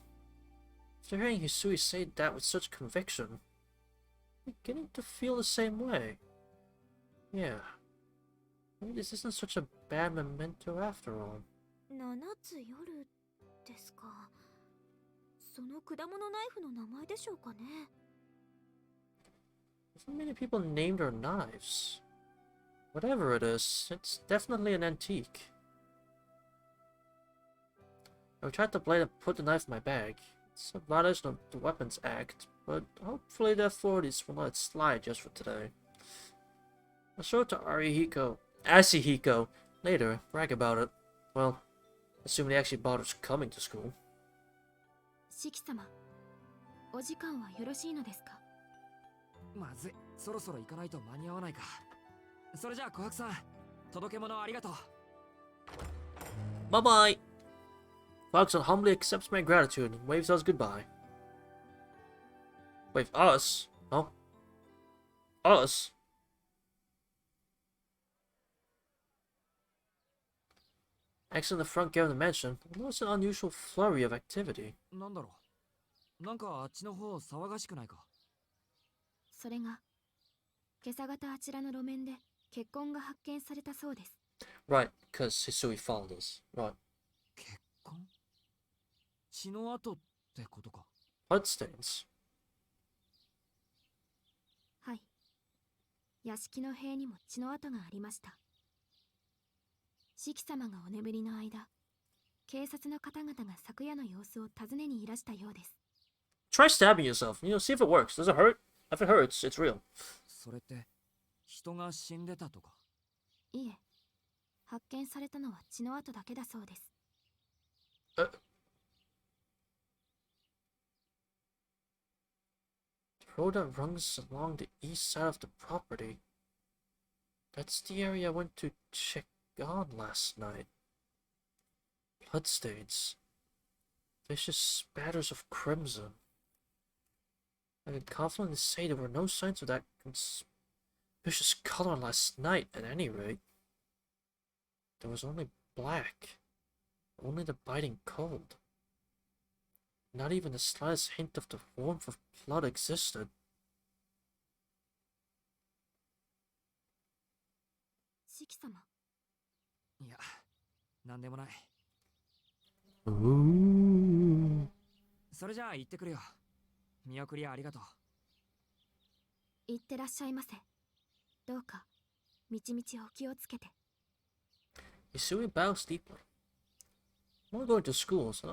after hearing Hisui say that with such conviction, I'm beginning to feel the same way. Yeah. Maybe this isn't such a bad memento after all. 七つ夜ですか。その果物ナイフの名前でしょうかね。So many people named their knives. Whatever it is, it's definitely an antique. I tried to blade and put the knife in my bag. It's a violation of the Weapons Act, but hopefully the authorities will let it slide just for today. I'll show it to Asihiko later, brag about it. Well, assuming he actually bothers coming to school. 四季様、お時間はよろしいのですか？まずい、そろそろ行かないと間に合わないか。それじゃあ琥珀さん、届け物ありがとう。Bye bye! Foxon humbly accepts my gratitude and waves us goodbye. Wave us? Huh? Us? Exiting the front gate of the mansion, I noticed an unusual flurry of activity. なんだろう。なんかあっちの方騒がしくないか。それが、今朝方あちらの路面で血痕が発見されたそうです。Right, because Hisui followed us. Right. 血痕？血の跡ってことか。Bloodstains. はい。屋敷の塀にも血の跡がありました。四季様がお眠りの間、警察の方々が昨夜の様子を尋ねにいらしたようです。Try stabbing yourself. See if it works. Does it hurt? If it hurts, it's real. それって人が死んでたとか？いえ、発見されたのは血の跡だけだそうです。The road that runs along the east side of the property. That's the area I went to check on last night. Bloodstains. Vicious spatters of crimson. I can confidently say there were no signs of that conspicuous color last night, at any rate. There was only black. Only the biting cold. Not even the slightest hint of the warmth of blood existed. 四季様。いや、なんでもない。それじゃあ行ってくるよ。見送りありがとう。行ってらっしゃいませ。どうか、みちみちお気をつけて。Hisui bows deeply. I'm only going to school, so I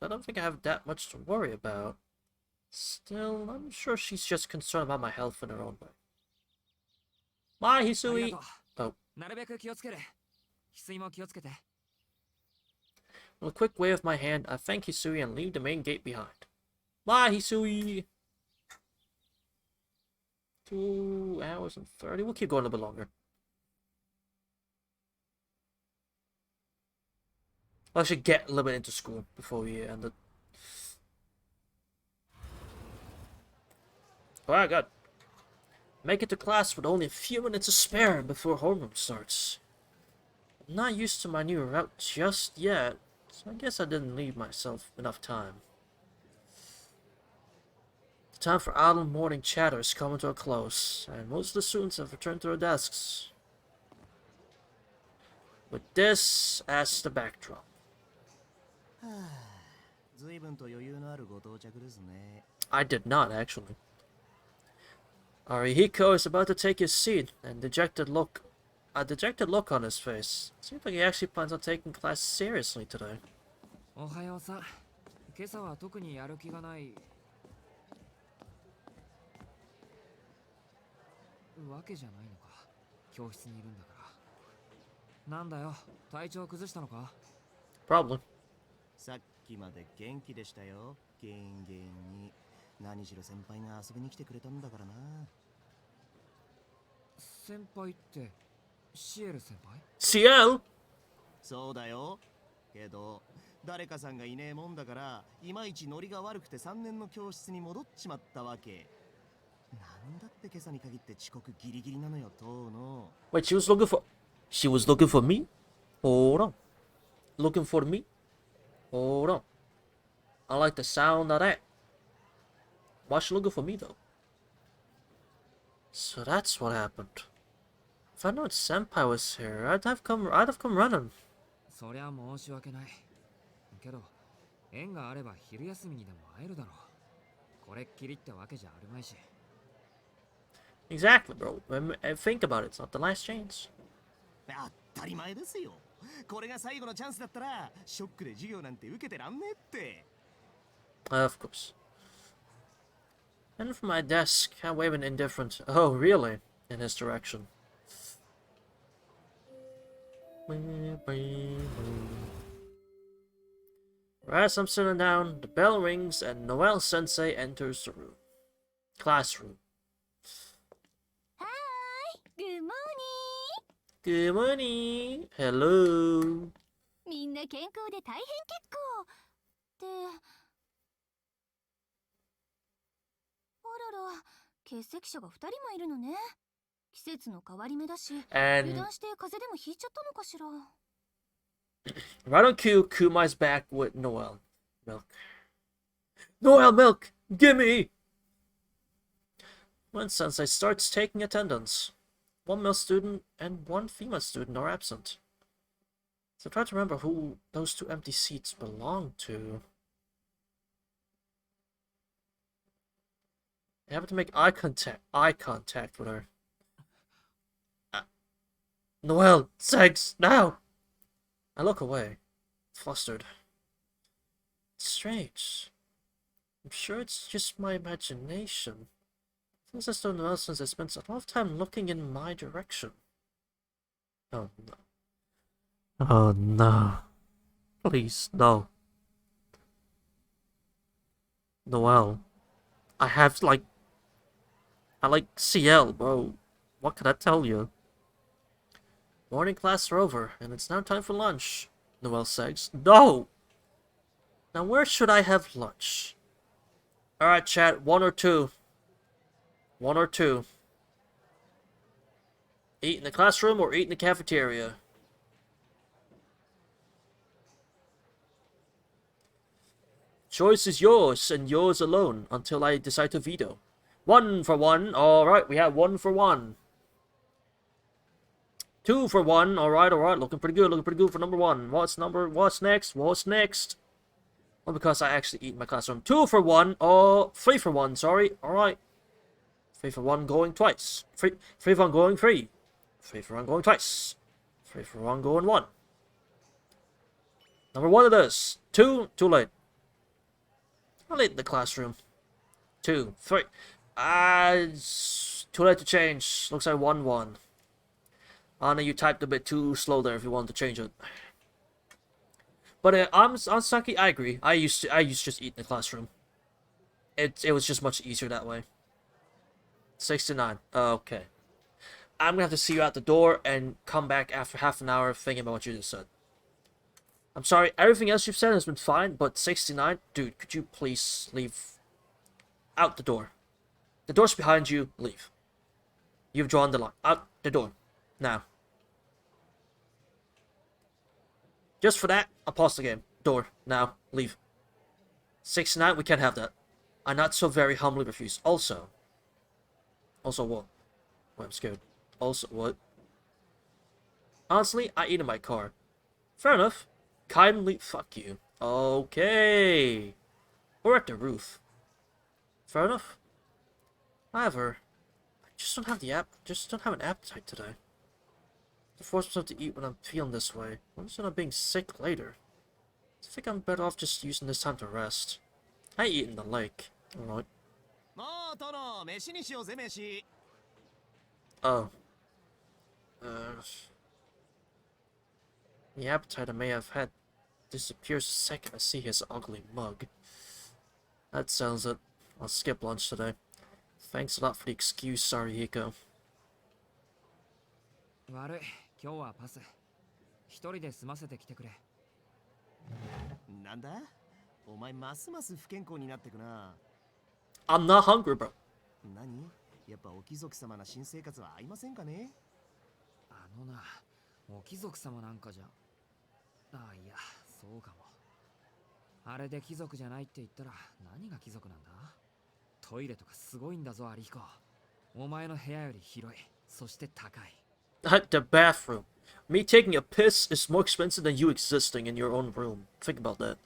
don't think I have that much to worry about. Still, I'm sure she's just concerned about my health in her own way. Bye, Hisui! Oh. なるべく気をつける。翡翠も気をつけて。With a quick wave of my hand, I thank Hisui and leave the main gate behind. Bye, Hisui! 2 hours and 30. We'll keep going a bit longer. I should get a little bit into school before we end it. Alright, good. Make it to class with only a few minutes to spare before homeroom starts. I'm not used to my new route just yet, so I guess I didn't leave myself enough time. The time for idle morning chatter is coming to a close, and most of the students have returned to their desks. With this as the backdrop. 随分と余裕のあるご到着ですね。 I did not, actually. Arihiko is about to take his seat, and a dejected look on his face. Seems like he actually plans on taking class seriously today. おはようさん。今朝は特にやる気がない。わけじゃないのか。教室にいるんだから。なんだよ、体調崩したのか？ Probably. さっきまで元気でしたよ。元気に。何しろ先輩が遊びに来てくれたんだからな。先輩ってシエル先輩？ CL? そうだよ。けど誰かさんがいねえもんだからいまいちノリが悪くて3年の教室に戻っちまったわけ。なんだって今朝に限って遅刻ギリギリなのよ、当の。 Wait, she was looking for me? Hold on. Looking for me? Hold on. I like the sound of that. Why's she looking for me, though? So that's what happened. If I known Senpai was here, I'd have come running. そりゃ申し訳ない。けど、縁があれば昼休みにでも会えるだろう。これっきりってわけじゃあるまいし。Exactly, bro. Think about it. It's not the last chance. 当たり前ですよ。これが最後のチャンスだったらショックで授業なんて受けてらんねえって。Of course. And from my desk, I wave an indifferent, oh, really, in his direction. As I'm sitting down, the bell rings and Noel Sensei enters the room. Classroom. Hi, good morning. Good morning. Hello. みんな健康で大変結構ってあらら、欠席者が2人もいるのね。季節の変わり目だし、油 And 断して風邪でもひいちゃったのかしら。 right on cue, Kumai's back with Noel. Milk. Noel, milk! Gimme! When Sensei starts taking attendance, one male student and one female student are absent. So try to remember who those two empty seats belong to. I have to make eye contact with her. Noel, Segs, now! I look away, flustered. It's strange. I'm sure it's just my imagination. Feels as though Noel Sensei spends a lot of time looking in my direction. Oh no. Oh no. Please, no. Noel. I like CL, bro. What can I tell you? Morning class are over, and it's now time for lunch. Noel says. No! Now where should I have lunch? Alright, chat. One or two. One or two. Eat in the classroom or eat in the cafeteria? Choice is yours, and yours alone, until I decide to veto. 1 for 1. Alright, we have 1 for 1. 2 for 1. Alright. Looking pretty good for number 1. What's next? Well, because I actually eat in my classroom. 2 for 1. 3 for 1, sorry. Alright. 3 for 1 going twice. 3 for 1 going 3. 3 for 1 going twice. 3 for 1 going 1. Number 1 it is. 2, too late. I'll eat in the classroom. 2, 3. It's too late to change. Looks like 1-1. Anna, you typed a bit too slow there if you wanted to change it. But on Saki, I agree. I used to just eat in the classroom. It was just much easier that way. 69. Okay. I'm gonna have to see you out the door and come back after half an hour thinking about what you just said. I'm sorry, everything else you've said has been fine, but 69, dude, could you please leave out the door? The door's behind you, leave. You've drawn the line. Out the door. Now. Just for that, I'll pause the game. Door. Now. Leave. 69, we can't have that. I not so very humbly refuse. Also what? Wait, I'm scared. Also what? Honestly, I eat in my car. Fair enough. Kindly fuck you. Okay. Or at the roof. Fair enough. However, I just don't have an appetite today. To force myself to eat when I'm feeling this way. What is I'm being sick later? I think I'm better off just using this time to rest. I eat in the lake. Alright. Oh. The appetite I may have had disappears the second I see his ugly mug. That sounds it. I'll skip lunch today. Thanks a lot for the excuse, Sarihiko. 悪い、今日はパス。一人で済ませてきてくれ。なんだ？お前ますます不健康になってくな。I'm not hungry, bro. 何？やっぱお貴族様な新生活は合いませんかね？あのな、お貴族様なんかじゃ。ああ、いや、そうかも。あれで貴族じゃないって言ったら何が貴族なんだ？トイレとかすごいんだぞ、アリヒコ。お前の部屋より広い、そして高い。The bathroom. Me taking a piss is more expensive than you existing in your own room. Think about that.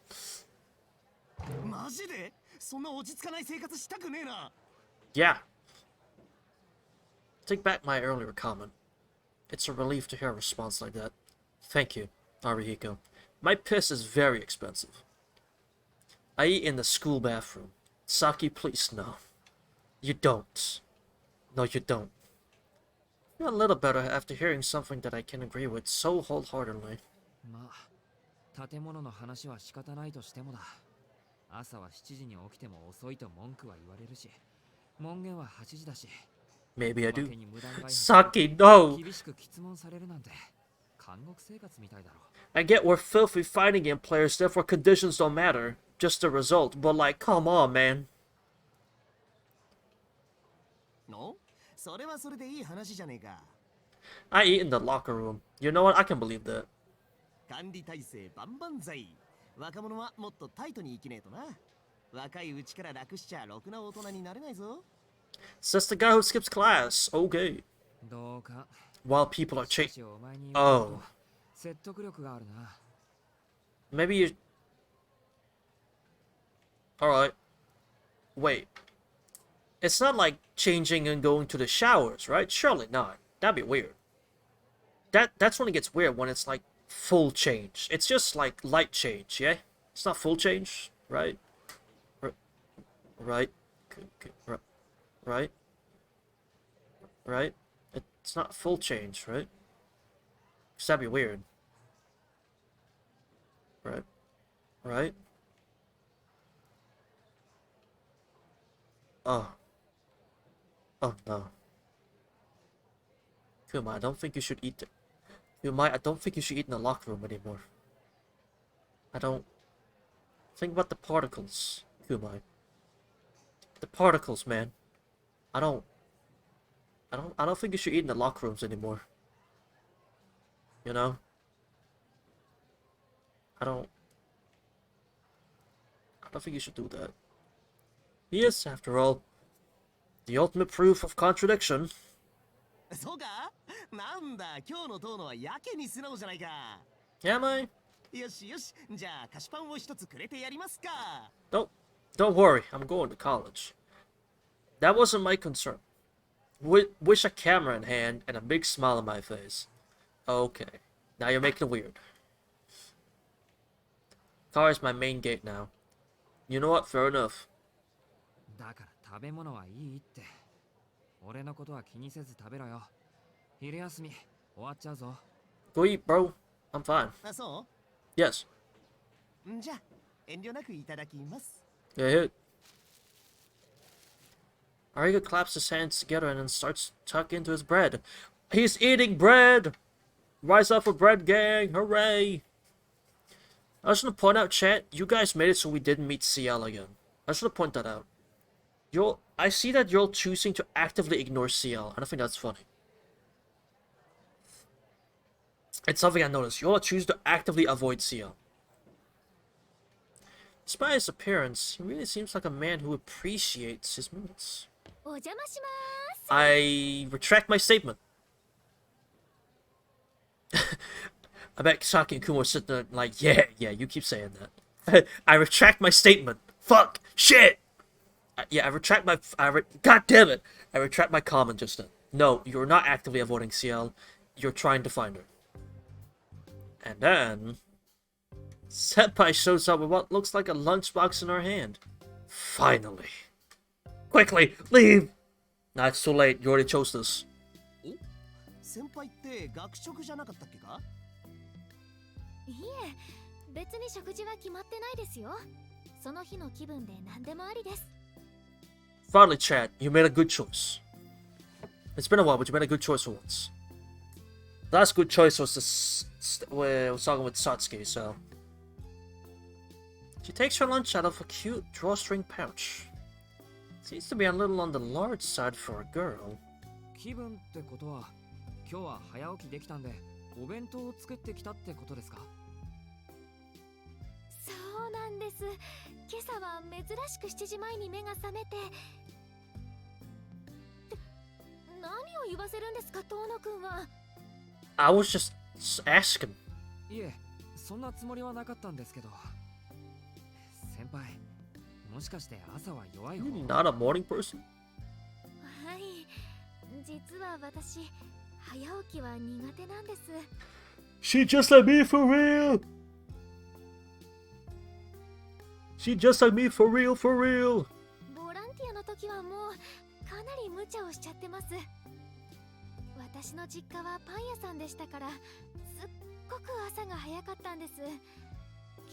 マジで？そんな落ち着かない生活したくねえな。Yeah. Take back my earlier comment. It's a relief to hear a response like that. Thank you, Arihiko. My piss is very expensive. I eat in the school bathroom. Saki, please, no. You don't. No, you don't. I feel a little better after hearing something that I can agree with so wholeheartedly. まあ、建物の話は仕方ないとしてもだ。朝は7時に起きても遅いと文句は言われるし、門限は8時だし。Maybe I do. Saki, no! 厳しく質問されるなんて、監獄生活みたいだろ。I get we're filthy fighting game players, therefore conditions don't matter. Just the result, but like, come on, man. の？それはそれでいい話じゃねえか。I eat in the locker room. You know what? I can believe that. 管理体制万々歳。若者はもっとタイトに生きねえとな。若いうちから楽しちゃろくな大人になれないぞ。Says the guy who skips class. Okay. どうか。 While people are しか chasing. しお前に言う Oh. と説得力があるな。Maybe you. Alright. Wait. It's not like changing and going to the showers, right? Surely not. That'd be weird. That's when it gets weird, when it's like full change. It's just like light change, yeah? It's not full change, right? Right? Right? Right? It's not full change, right? 'Cause that'd be weird. Right? Right? Oh. Oh no. Kuma, I don't think you should eat I don't think you should eat in the locker room anymore. I don't... Think about the particles, Kumai. The particles, man. I don't think you should eat in the locker rooms anymore. You know? I don't think you should do that. He is, after all, the ultimate proof of contradiction. そうか？なんだ、今日の遠野はやけに素直じゃないか。Yeah, man. よしよし、じゃあ菓子パンを一つくれてやりますか。Don't worry, I'm going to college. That wasn't my concern. Wish a camera in hand and a big smile on my face. Okay, now you're making it weird. Car is my main gate now. You know what? Fair enough. だから食べ物はいいって。俺のことは気にせず食べろよ。昼休み終わっちゃうぞ。Go eat, bro. I'm fine. あ、そ Yes. う？じゃあ遠慮なくいただきます。 Yeah, hit. Ariga claps his hands together and then starts tucking into his bread. He's eating bread! Rise up for bread, gang! Hooray! I just want to point out, chat, you guys made it so we didn't meet CL again. I just want to point that out. I see that you're choosing to actively ignore CL. I don't think that's funny. It's something I noticed. You all choose to actively avoid CL. Despite his appearance, he really seems like a man who appreciates his moods. お邪魔します。 I retract my statement. I bet Saki and Kumo are sitting there like, yeah, you keep saying that. I retract my statement. Fuck. Shit. Yeah, I retract my... God damn it. I retract my comment just then. No, you're not actively avoiding CL. You're trying to find her. And then... Senpai shows up with what looks like a lunchbox in her hand. Finally. Quickly, leave! Nah, it's too late. You already chose this. 先輩って学食じゃなかったっけか？いえ、別に食事は決まってないですよ。その日の気分で何でもありです。 Finally, Chad, you made a good choice. It's been a while, but you made a good choice for once. The last good choice was where I was talking with Satsuki, so... She takes her lunch out of a cute drawstring pouch. Seems to be a little on the large side for a girl. 気分ってことは今日は早起きできたんでお弁当を作ってきたってことですか？そうなんです。今朝は珍しく7時前に目が覚めて。何を言わせるんですか、遠野くんは。I was just asking. いえ、そんなつもりはなかったんですけど。先輩、もしかして朝は弱い方？ You're not a morning person? はい、実は私、早起きは苦手なんです。 She just like me for real! She just like me for real, for real! ボランティアの時はもうかなり無茶をしちゃってます。私の実家はパン屋さんでしたから、すっごく朝が早かったんです。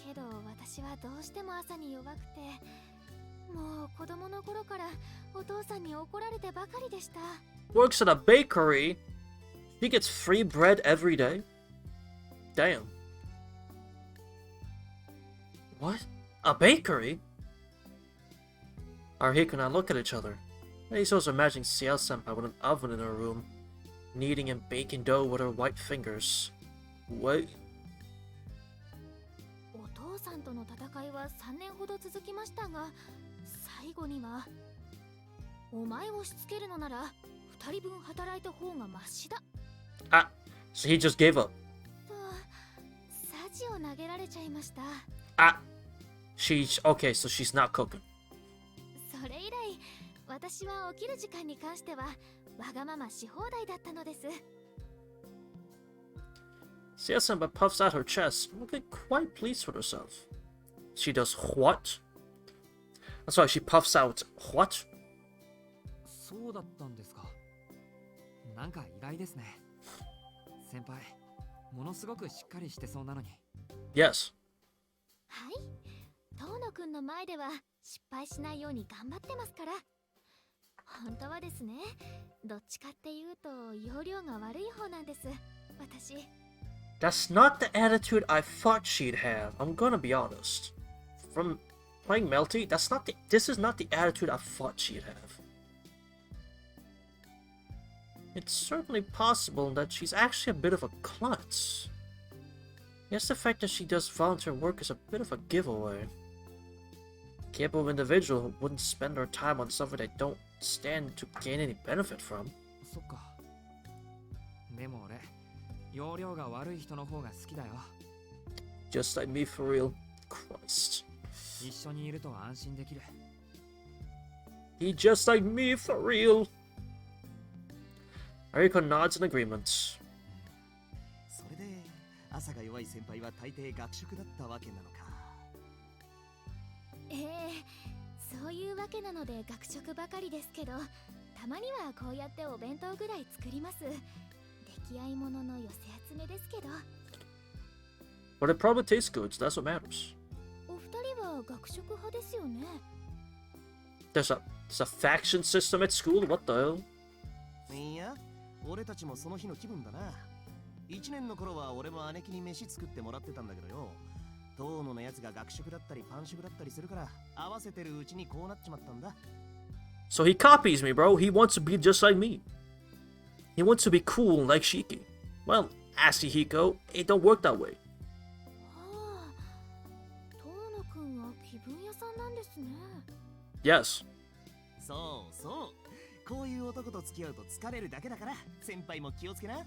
けど私はどうしても朝に弱くて、もう子供の頃からお父さんに怒られてばかりでした。 Works at a bakery? He gets free bread every day? Damn. What? A bakery? Arihiko and I look at each other. He's also imagining CL-senpai with an oven in her room, kneading and baking dough with her white fingers. What? お父さんとの戦いは3年ほど続きましたが、最後にはお前をしつけるのなら2人分働いた方がマシだ Ah, so he just gave up. とサジを投げられちゃいました。 Ah, she's okay, so she's not cooking. それ以来、私は起きる時間に関してはわがままし放題だったのです。 CL-senpai puffs out her chest, looking quite pleased with herself. She does what? I'm sorry, she puffs out what? そうだったんですか。なんか意外ですね。先輩、ものすごくしっかりしてそうなのに。 Yes. はい、遠野くんの前では失敗しないように頑張ってますから。本当はですね、どっちかっていうと容量が悪い方なんです、私。 That's not the attitude I thought she'd have. I'm gonna be honest. From playing Melty, this is not the attitude I thought she'd have. It's certainly possible that she's actually a bit of a klutz. Yes, the fact that she does volunteer work is a bit of a giveaway. Capable individual who wouldn't spend her time on something they don't stand to gain any benefit from. そっか。でも俺、容量が悪い人の方が好きだよ。 Just like me for real. Christ. 一緒にいると安心できる。 He just like me for real. Ariko nods in agreement. それで朝が弱い先輩は大抵学食だったわけなのか。そういうわけなので学食ばかりですけど、たまにはこうやってお弁当ぐらい作ります。出来合いものの寄せ集めですけど。 But it probably tastes good, so that's what matters. お二人は学食派ですよね。 There's a faction system at school? What the hell? いや、俺たちもその日の気分だな。1年の頃は俺も姉貴に飯作ってもらってたんだけどよ。遠野のやつが学食だったりパン食だったりするから合わせてるうちにこうなっちまったんだ。 So he copies me, bro. He wants to be just like me. He wants to be cool like Shiki. Well, Asihiko, it don't work that way. はあ、遠野くんは気 Yes. そうそう。こういう男と付き合うと疲れるだけだから、先輩も気をつけな。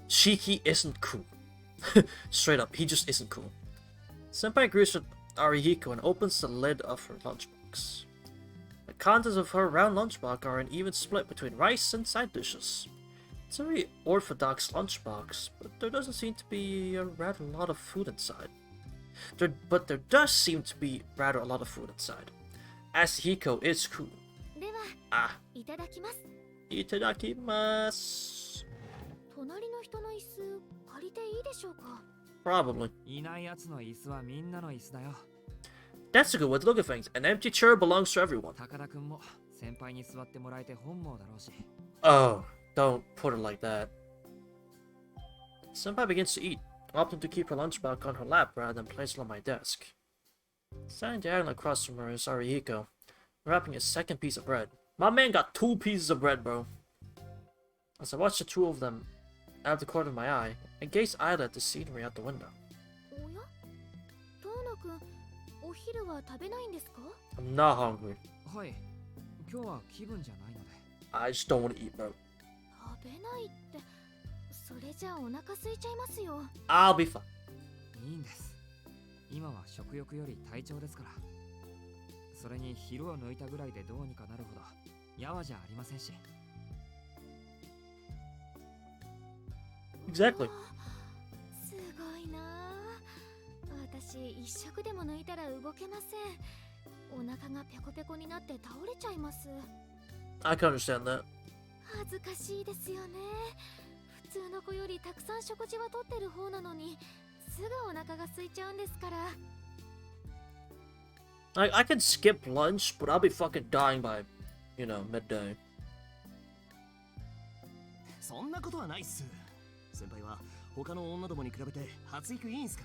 Shiki isn't cool. Straight up, he just isn't cool. Senpai agrees with Arihiko and opens the lid of her lunchbox. The contents of her round lunchbox are an even split between rice and side dishes. It's a very orthodox lunchbox, but there doesn't seem to be a rather lot of food inside. But there does seem to be rather a lot of food inside. Asahiko is cool. では Ah, いただきます。 itadakimasu. 隣の人の椅子借りていいでしょうか？ Probably. いないやつの椅子はみんなの椅子だよ。 That's a good way to look at things. An empty chair belongs to everyone. 高田くんも先輩に座ってもらえて本望だろうし。 Oh, don't put it like that. Senpai begins to eat, opting to keep her lunchbox on her lap rather than place it on my desk. Standing diagonally across from her is Arihiko, wrapping a second piece of bread. My man got 2 pieces of bread, bro. As I watch the two of them out of the corner of my eye, I gaze idly at the scenery out the window. おや？遠野くん、お昼は食べないんですか？ I'm not hungry. はい。今日は気分じゃないので。 I just don't want to eat, bro. 食べないって、それじゃあお腹空いちゃいますよ。 I'll be fine. いいんです。今は食欲より体調ですから。それに昼を抜いたぐらいでどうにかなるほどやわじゃありませんし。 Exactly. すごいなあ。私一食でも抜いたら動けません。お腹がペコペコになって倒れちゃいます。 I can understand that. 恥ずかしいですよね。普通の子よりたくさん食事はとってる方なのに、すぐお腹が空いちゃうんですから。 I can skip lunch, but I'll be fucking dying by, midday. そんなことはないっす。先輩は他の女どもに比べて発育いいんすか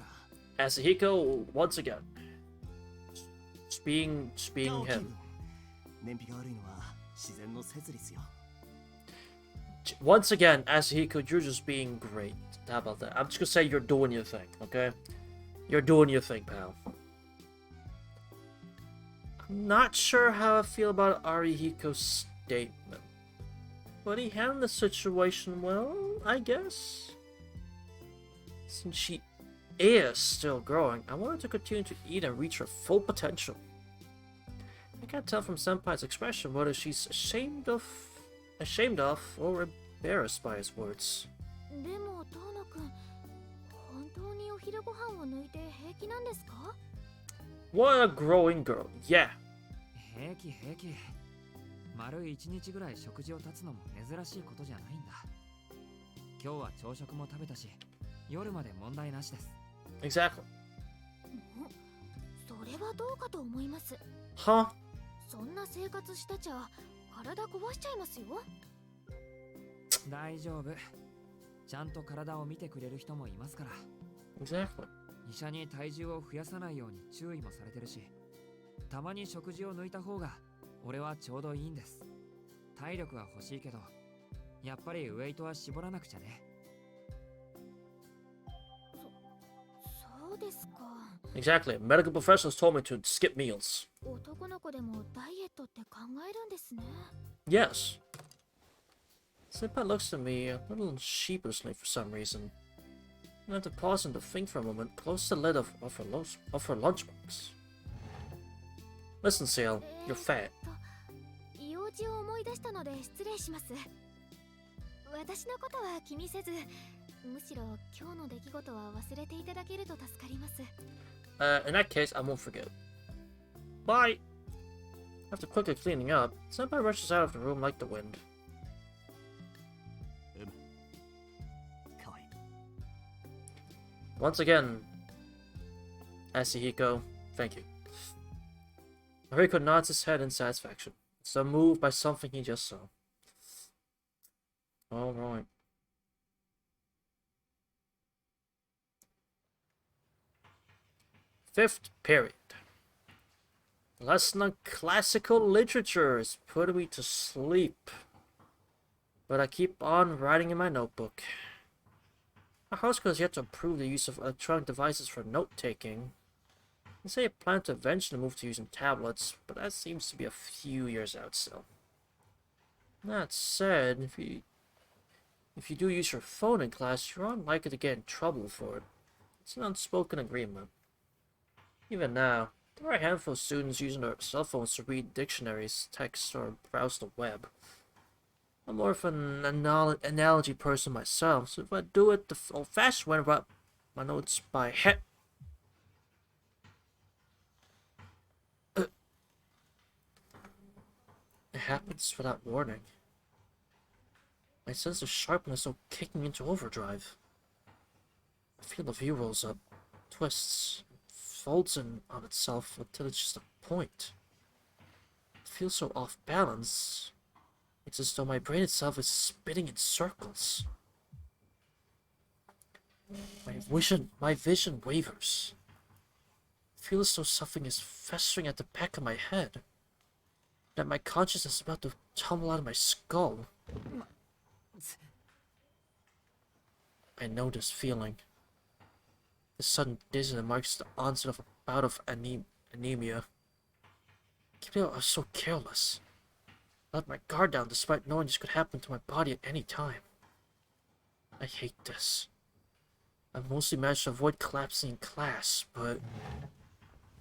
ら。 Asahiko, once again. Just being 顔気 him. 分。燃費が悪いのは自然の摂理っすよ。 Once again, Asahiko, you're just being great. How about that? I'm just gonna say you're doing your thing, okay? You're doing your thing, pal. I'm not sure how I feel about Arihiko's statement. But he handled the situation well, I guess. Since she is still growing, I want her to continue to eat and reach her full potential. I can't tell from Senpai's expression whether she's ashamed of or embarrassed by his words. でも遠野くん、本当にお昼ご飯を抜いて平気なんですか？ What a growing girl, yeah. 平気平気。丸一日ぐらい食事を断つのも珍しいことじゃないんだ。今日は朝食も食べたし、夜まで問題なしです。 Exactly. それはどうかと思います。 Huh? そんな生活したちゃ体壊しちゃいますよ。大丈夫。ちゃんと体を見てくれる人もいますから。 Exactly. 医者に体重を増やさないように注意もされてるし、たまに食事を抜いた方が俺はちょうどいいんです。体力は欲しいけど、やっぱりウェイトは絞らなくちゃね。そうですか。 Exactly. Medical professionals told me to skip meals. 男の子でもダイエットって考えるんですね。 Yes. Senpai looks at me a little sheepishly for some reason. And after pausing to think for a moment, closed the lid of her lunchbox. Listen, Seal, you're fat. 用事を思い出したので失礼します。私のことは気にせず、むしろ今日の出来事は忘れていただけると助かります。In that case, I won't forget. Bye! After quickly cleaning up, Senpai rushes out of the room like the wind. かわいい。 Once again, Asahiko, thank you. Mariko nods his head in satisfaction, so moved by something he just saw. Alright. Fifth period. Lesson on classical literature is putting me to sleep. But I keep on writing in my notebook. Our house has yet to approve the use of electronic devices for note-taking. They say I plan to eventually move to using tablets, but that seems to be a few years out still. That said, if you do use your phone in class, you're unlikely to get in trouble for it. It's an unspoken agreement. Even now, there are a handful of students using their cell phones to read dictionaries, text, or browse the web. I'm more of an analogy person myself, so if I do it the old-fashioned way, write my notes by head. It happens without warning. My sense of sharpness will kick me into overdrive. I feel the view rolls up, twists, folds in on itself until it's just a point. It feels so off balance. It's as though my brain itself is spinning in circles. My vision wavers. I feel as though something is festering at the back of my head. That my consciousness is about to tumble out of my skull. I know this feeling. This sudden dizziness marks the onset of a bout of anemia. I was so careless. I let my guard down despite knowing this could happen to my body at any time. I hate this. I've mostly managed to avoid collapsing in class, but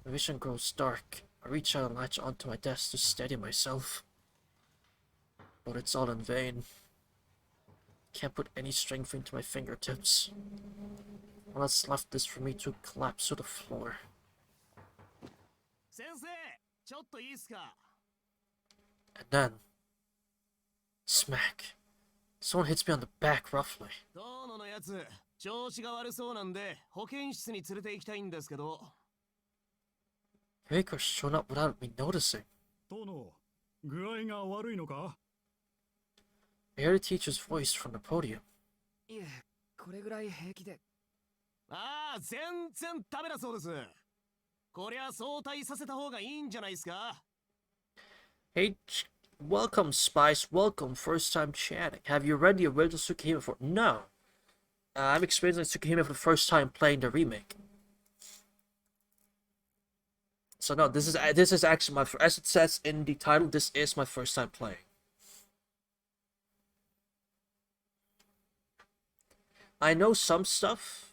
my vision grows dark. I reach out and latch onto my desk to steady myself. But it's all in vain. I can't put any strength into my fingertips. All that's left is for me to collapse to the floor. And then, smack. Someone hits me on the back roughly. Riko's shown up without me noticing. I heard the teacher's voice from the podium. Hey, welcome, Spice. Welcome. First time chatting. Have you read the original Tsukihime before? No. I'm experiencing Tsukihime for the first time playing the remake. So no, this is actually my as it says in the title. This is my first time playing. I know some stuff,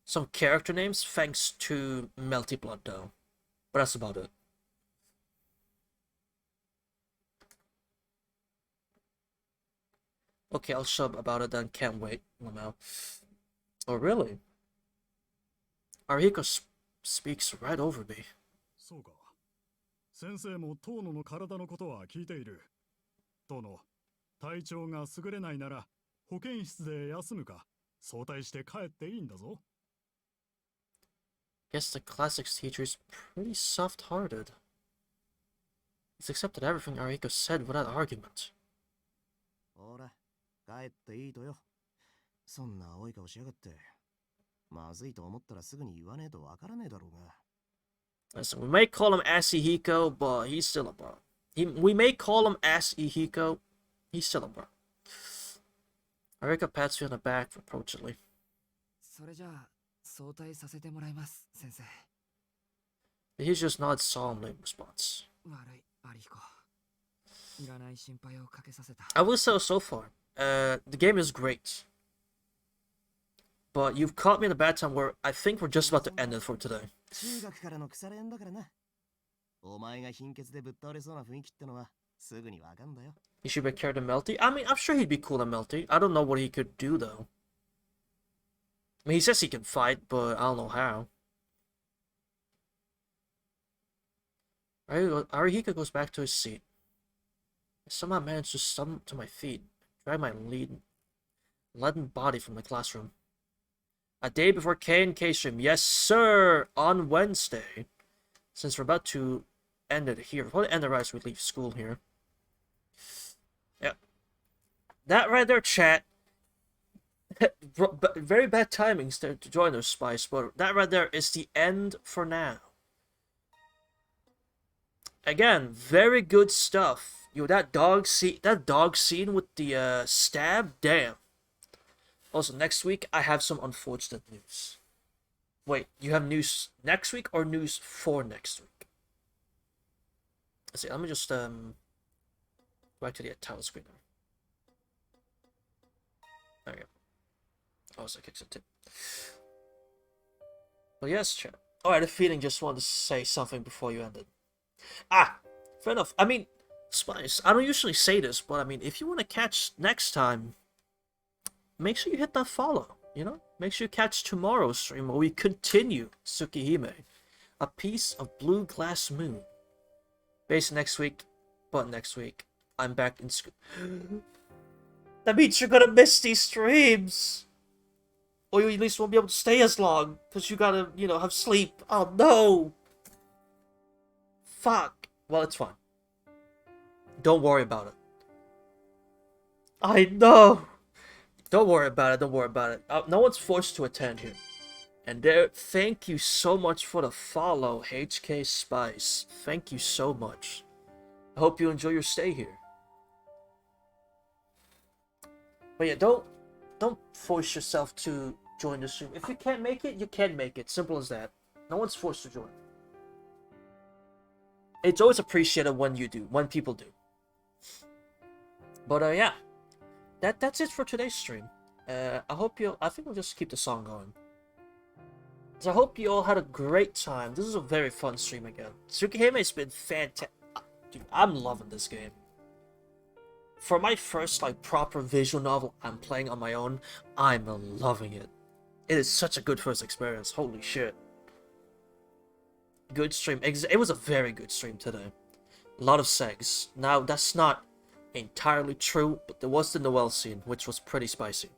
some character names, thanks to Melty Blood though, but that's about it. Okay, I'll shut up about it then. Can't wait, Lamau. Oh really? Arihiko speaks right over me. そうか。先生も遠野の体のことは聞いている。遠野、体調が優れないなら保健室で休むか。早退して帰っていいんだぞ。Guess the classics teacher's pretty soft-hearted. He's accepted everything Arihiko said without argument. ほら、帰っていいとよ。そんな青い顔しやがって。まずいと思ったらすぐに言わねえとわからねえだろうが。Listen, we may call him Asihiko, but he's still a bro. We may call him Asihiko, he's still a bro. Arika pats me on the back reproachfully. それじゃあ早退させてもらいます、先生。He just nods solemnly in response. 悪い、アリヒコ。いらない心配をかけさせた。I will say so far, the game is great. But you've caught me in a bad time where I think we're just about to end it for today. 中学からの腐れ縁だからな。お前が貧血でぶっ倒れそうな雰囲気ってのはすぐにわかんだよ。He should be cared to Melty. I mean, I'm sure he'd be cool to Melty. I don't know what he could do though. I mean, he says he can fight, but I don't know how. Arihiko goes back to his seat. I somehow managed to stumble to my feet, drag my leaden body from the classroom. A day before K&K stream. Yes, sir! On Wednesday. Since we're about to end it here. We'll probably end it right as we leave school here. Yeah. That right there, chat. Very bad timings to join those Spice, but that right there is the end for now. Again, very good stuff. Yo, that dog scene with the stab, damn. Also, next week I have some unfortunate news. Wait, you have news next week or news for next week? Let's see, let me just go back to the title screen now. There we go. Also kicks it too. But yes, chat. Oh, I had a feeling just wanted to say something before you ended. Ah, fair enough. I mean, Spice, I don't usually say this, but I mean, if you want to catch next time, make sure you hit that follow, you know? Make sure you catch tomorrow's stream where we continue Tsukihime, a piece of blue glass moon. Based next week, but next week, I'm back in school. That means you're gonna miss these streams! Or you at least won't be able to stay as long, because you gotta, you know, have sleep. Oh no! Fuck. Well, it's fine. Don't worry about it. I know! Don't worry about it, don't worry about it. No one's forced to attend here. And there, thank you so much for the follow, HK Spice. Thank you so much. I hope you enjoy your stay here. But yeah, don't force yourself to join the stream. If you can't make it, you can make it. Simple as that. No one's forced to join. It's always appreciated when you do, when people do. But yeah, that's it for today's stream. I think we'll just keep the song going. So I hope you all had a great time. This is a very fun stream again. Tsukihime has been fantastic. Dude, I'm loving this game. For my first like proper visual novel I'm playing on my own, I'm loving it. It is such a good first experience. Holy shit. Good stream. It was a very good stream today. A lot of segs. Now, that's not entirely true, but there was the Noel scene, which was pretty spicy.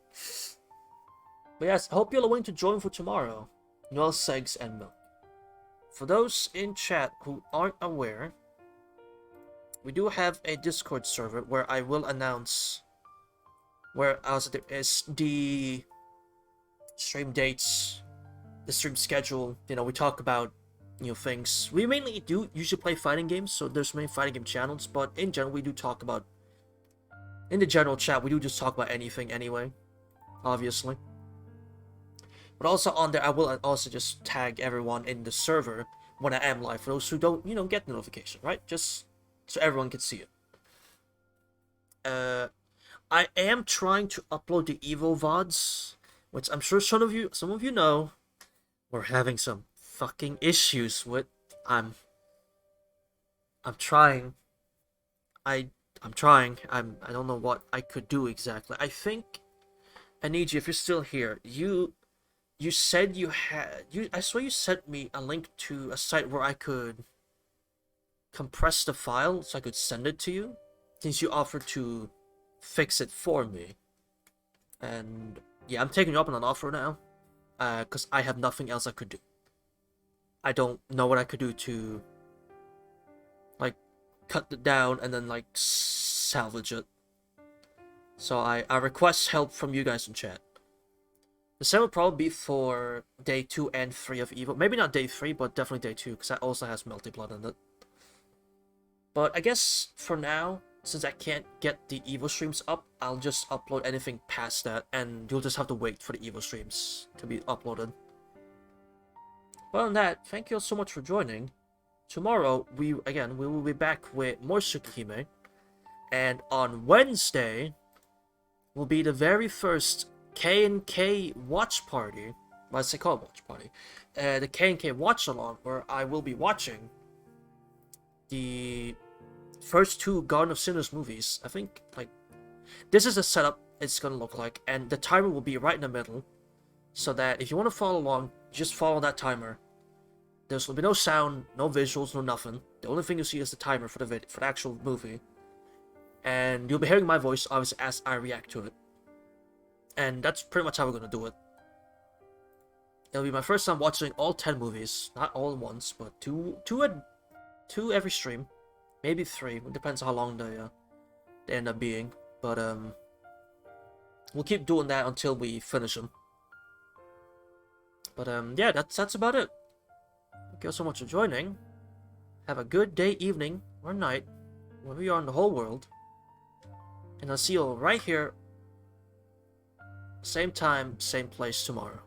But yes, I hope you're willing to join for tomorrow. Noel, segs, and milk. For those in chat who aren't aware, we do have a Discord server where I will announce where else there is the stream dates, the stream schedule. You know, we talk about new things. We mainly do usually play fighting games, so there's many fighting game channels, but in general we do talk about, in the general chat, we do just talk about anything anyway, obviously. But also on there, I will also just tag everyone in the server when I am live, for those who don't, you know, get the notification, right? Just so everyone can see it. I am trying to upload the Evo VODs, which I'm sure some of you know, we're having some fucking issues with. I'm trying. I'm trying. I don't know what I could do exactly. I think I need you, if you're still here. You said you had I swear you sent me a link to a site where I could compress the file so I could send it to you, since you offered to fix it for me. And yeah, I'm taking you up on an offer now, because I have nothing else I could do. I don't know what I could do to like cut it down and then like salvage it. So I request help from you guys in chat. The same will probably be for day 2 and 3 of Evo. Maybe not day 3, but definitely day 2, because that also has Melty Blood in it. But I guess for now, since I can't get the Evo streams up, I'll just upload anything past that, and you'll just have to wait for the Evo streams to be uploaded. But on that, thank you all so much for joining. Tomorrow, we will be back with more Tsukihime. And on Wednesday, will be the very first K&K watch party. Well, I say call watch party. The K&K watch along, where I will be watching the first 2 Garden of Sinners movies. I think, like, this is the setup it's gonna look like, and the timer will be right in the middle, so that if you want to follow along, just follow that timer. There will be no sound, no visuals, no nothing. The only thing you see is the timer for the actual movie, and you'll be hearing my voice, obviously, as I react to it. And that's pretty much how we're gonna do it. It'll be my first time watching all 10 movies, not all at once, but two every stream, maybe 3. It depends how long they end up being. But we'll keep doing that until we finish them. But yeah, that's about it. Thank you all so much for joining. Have a good day, evening, or night, wherever you are in the whole world. And I'll see you all right here, same time, same place tomorrow.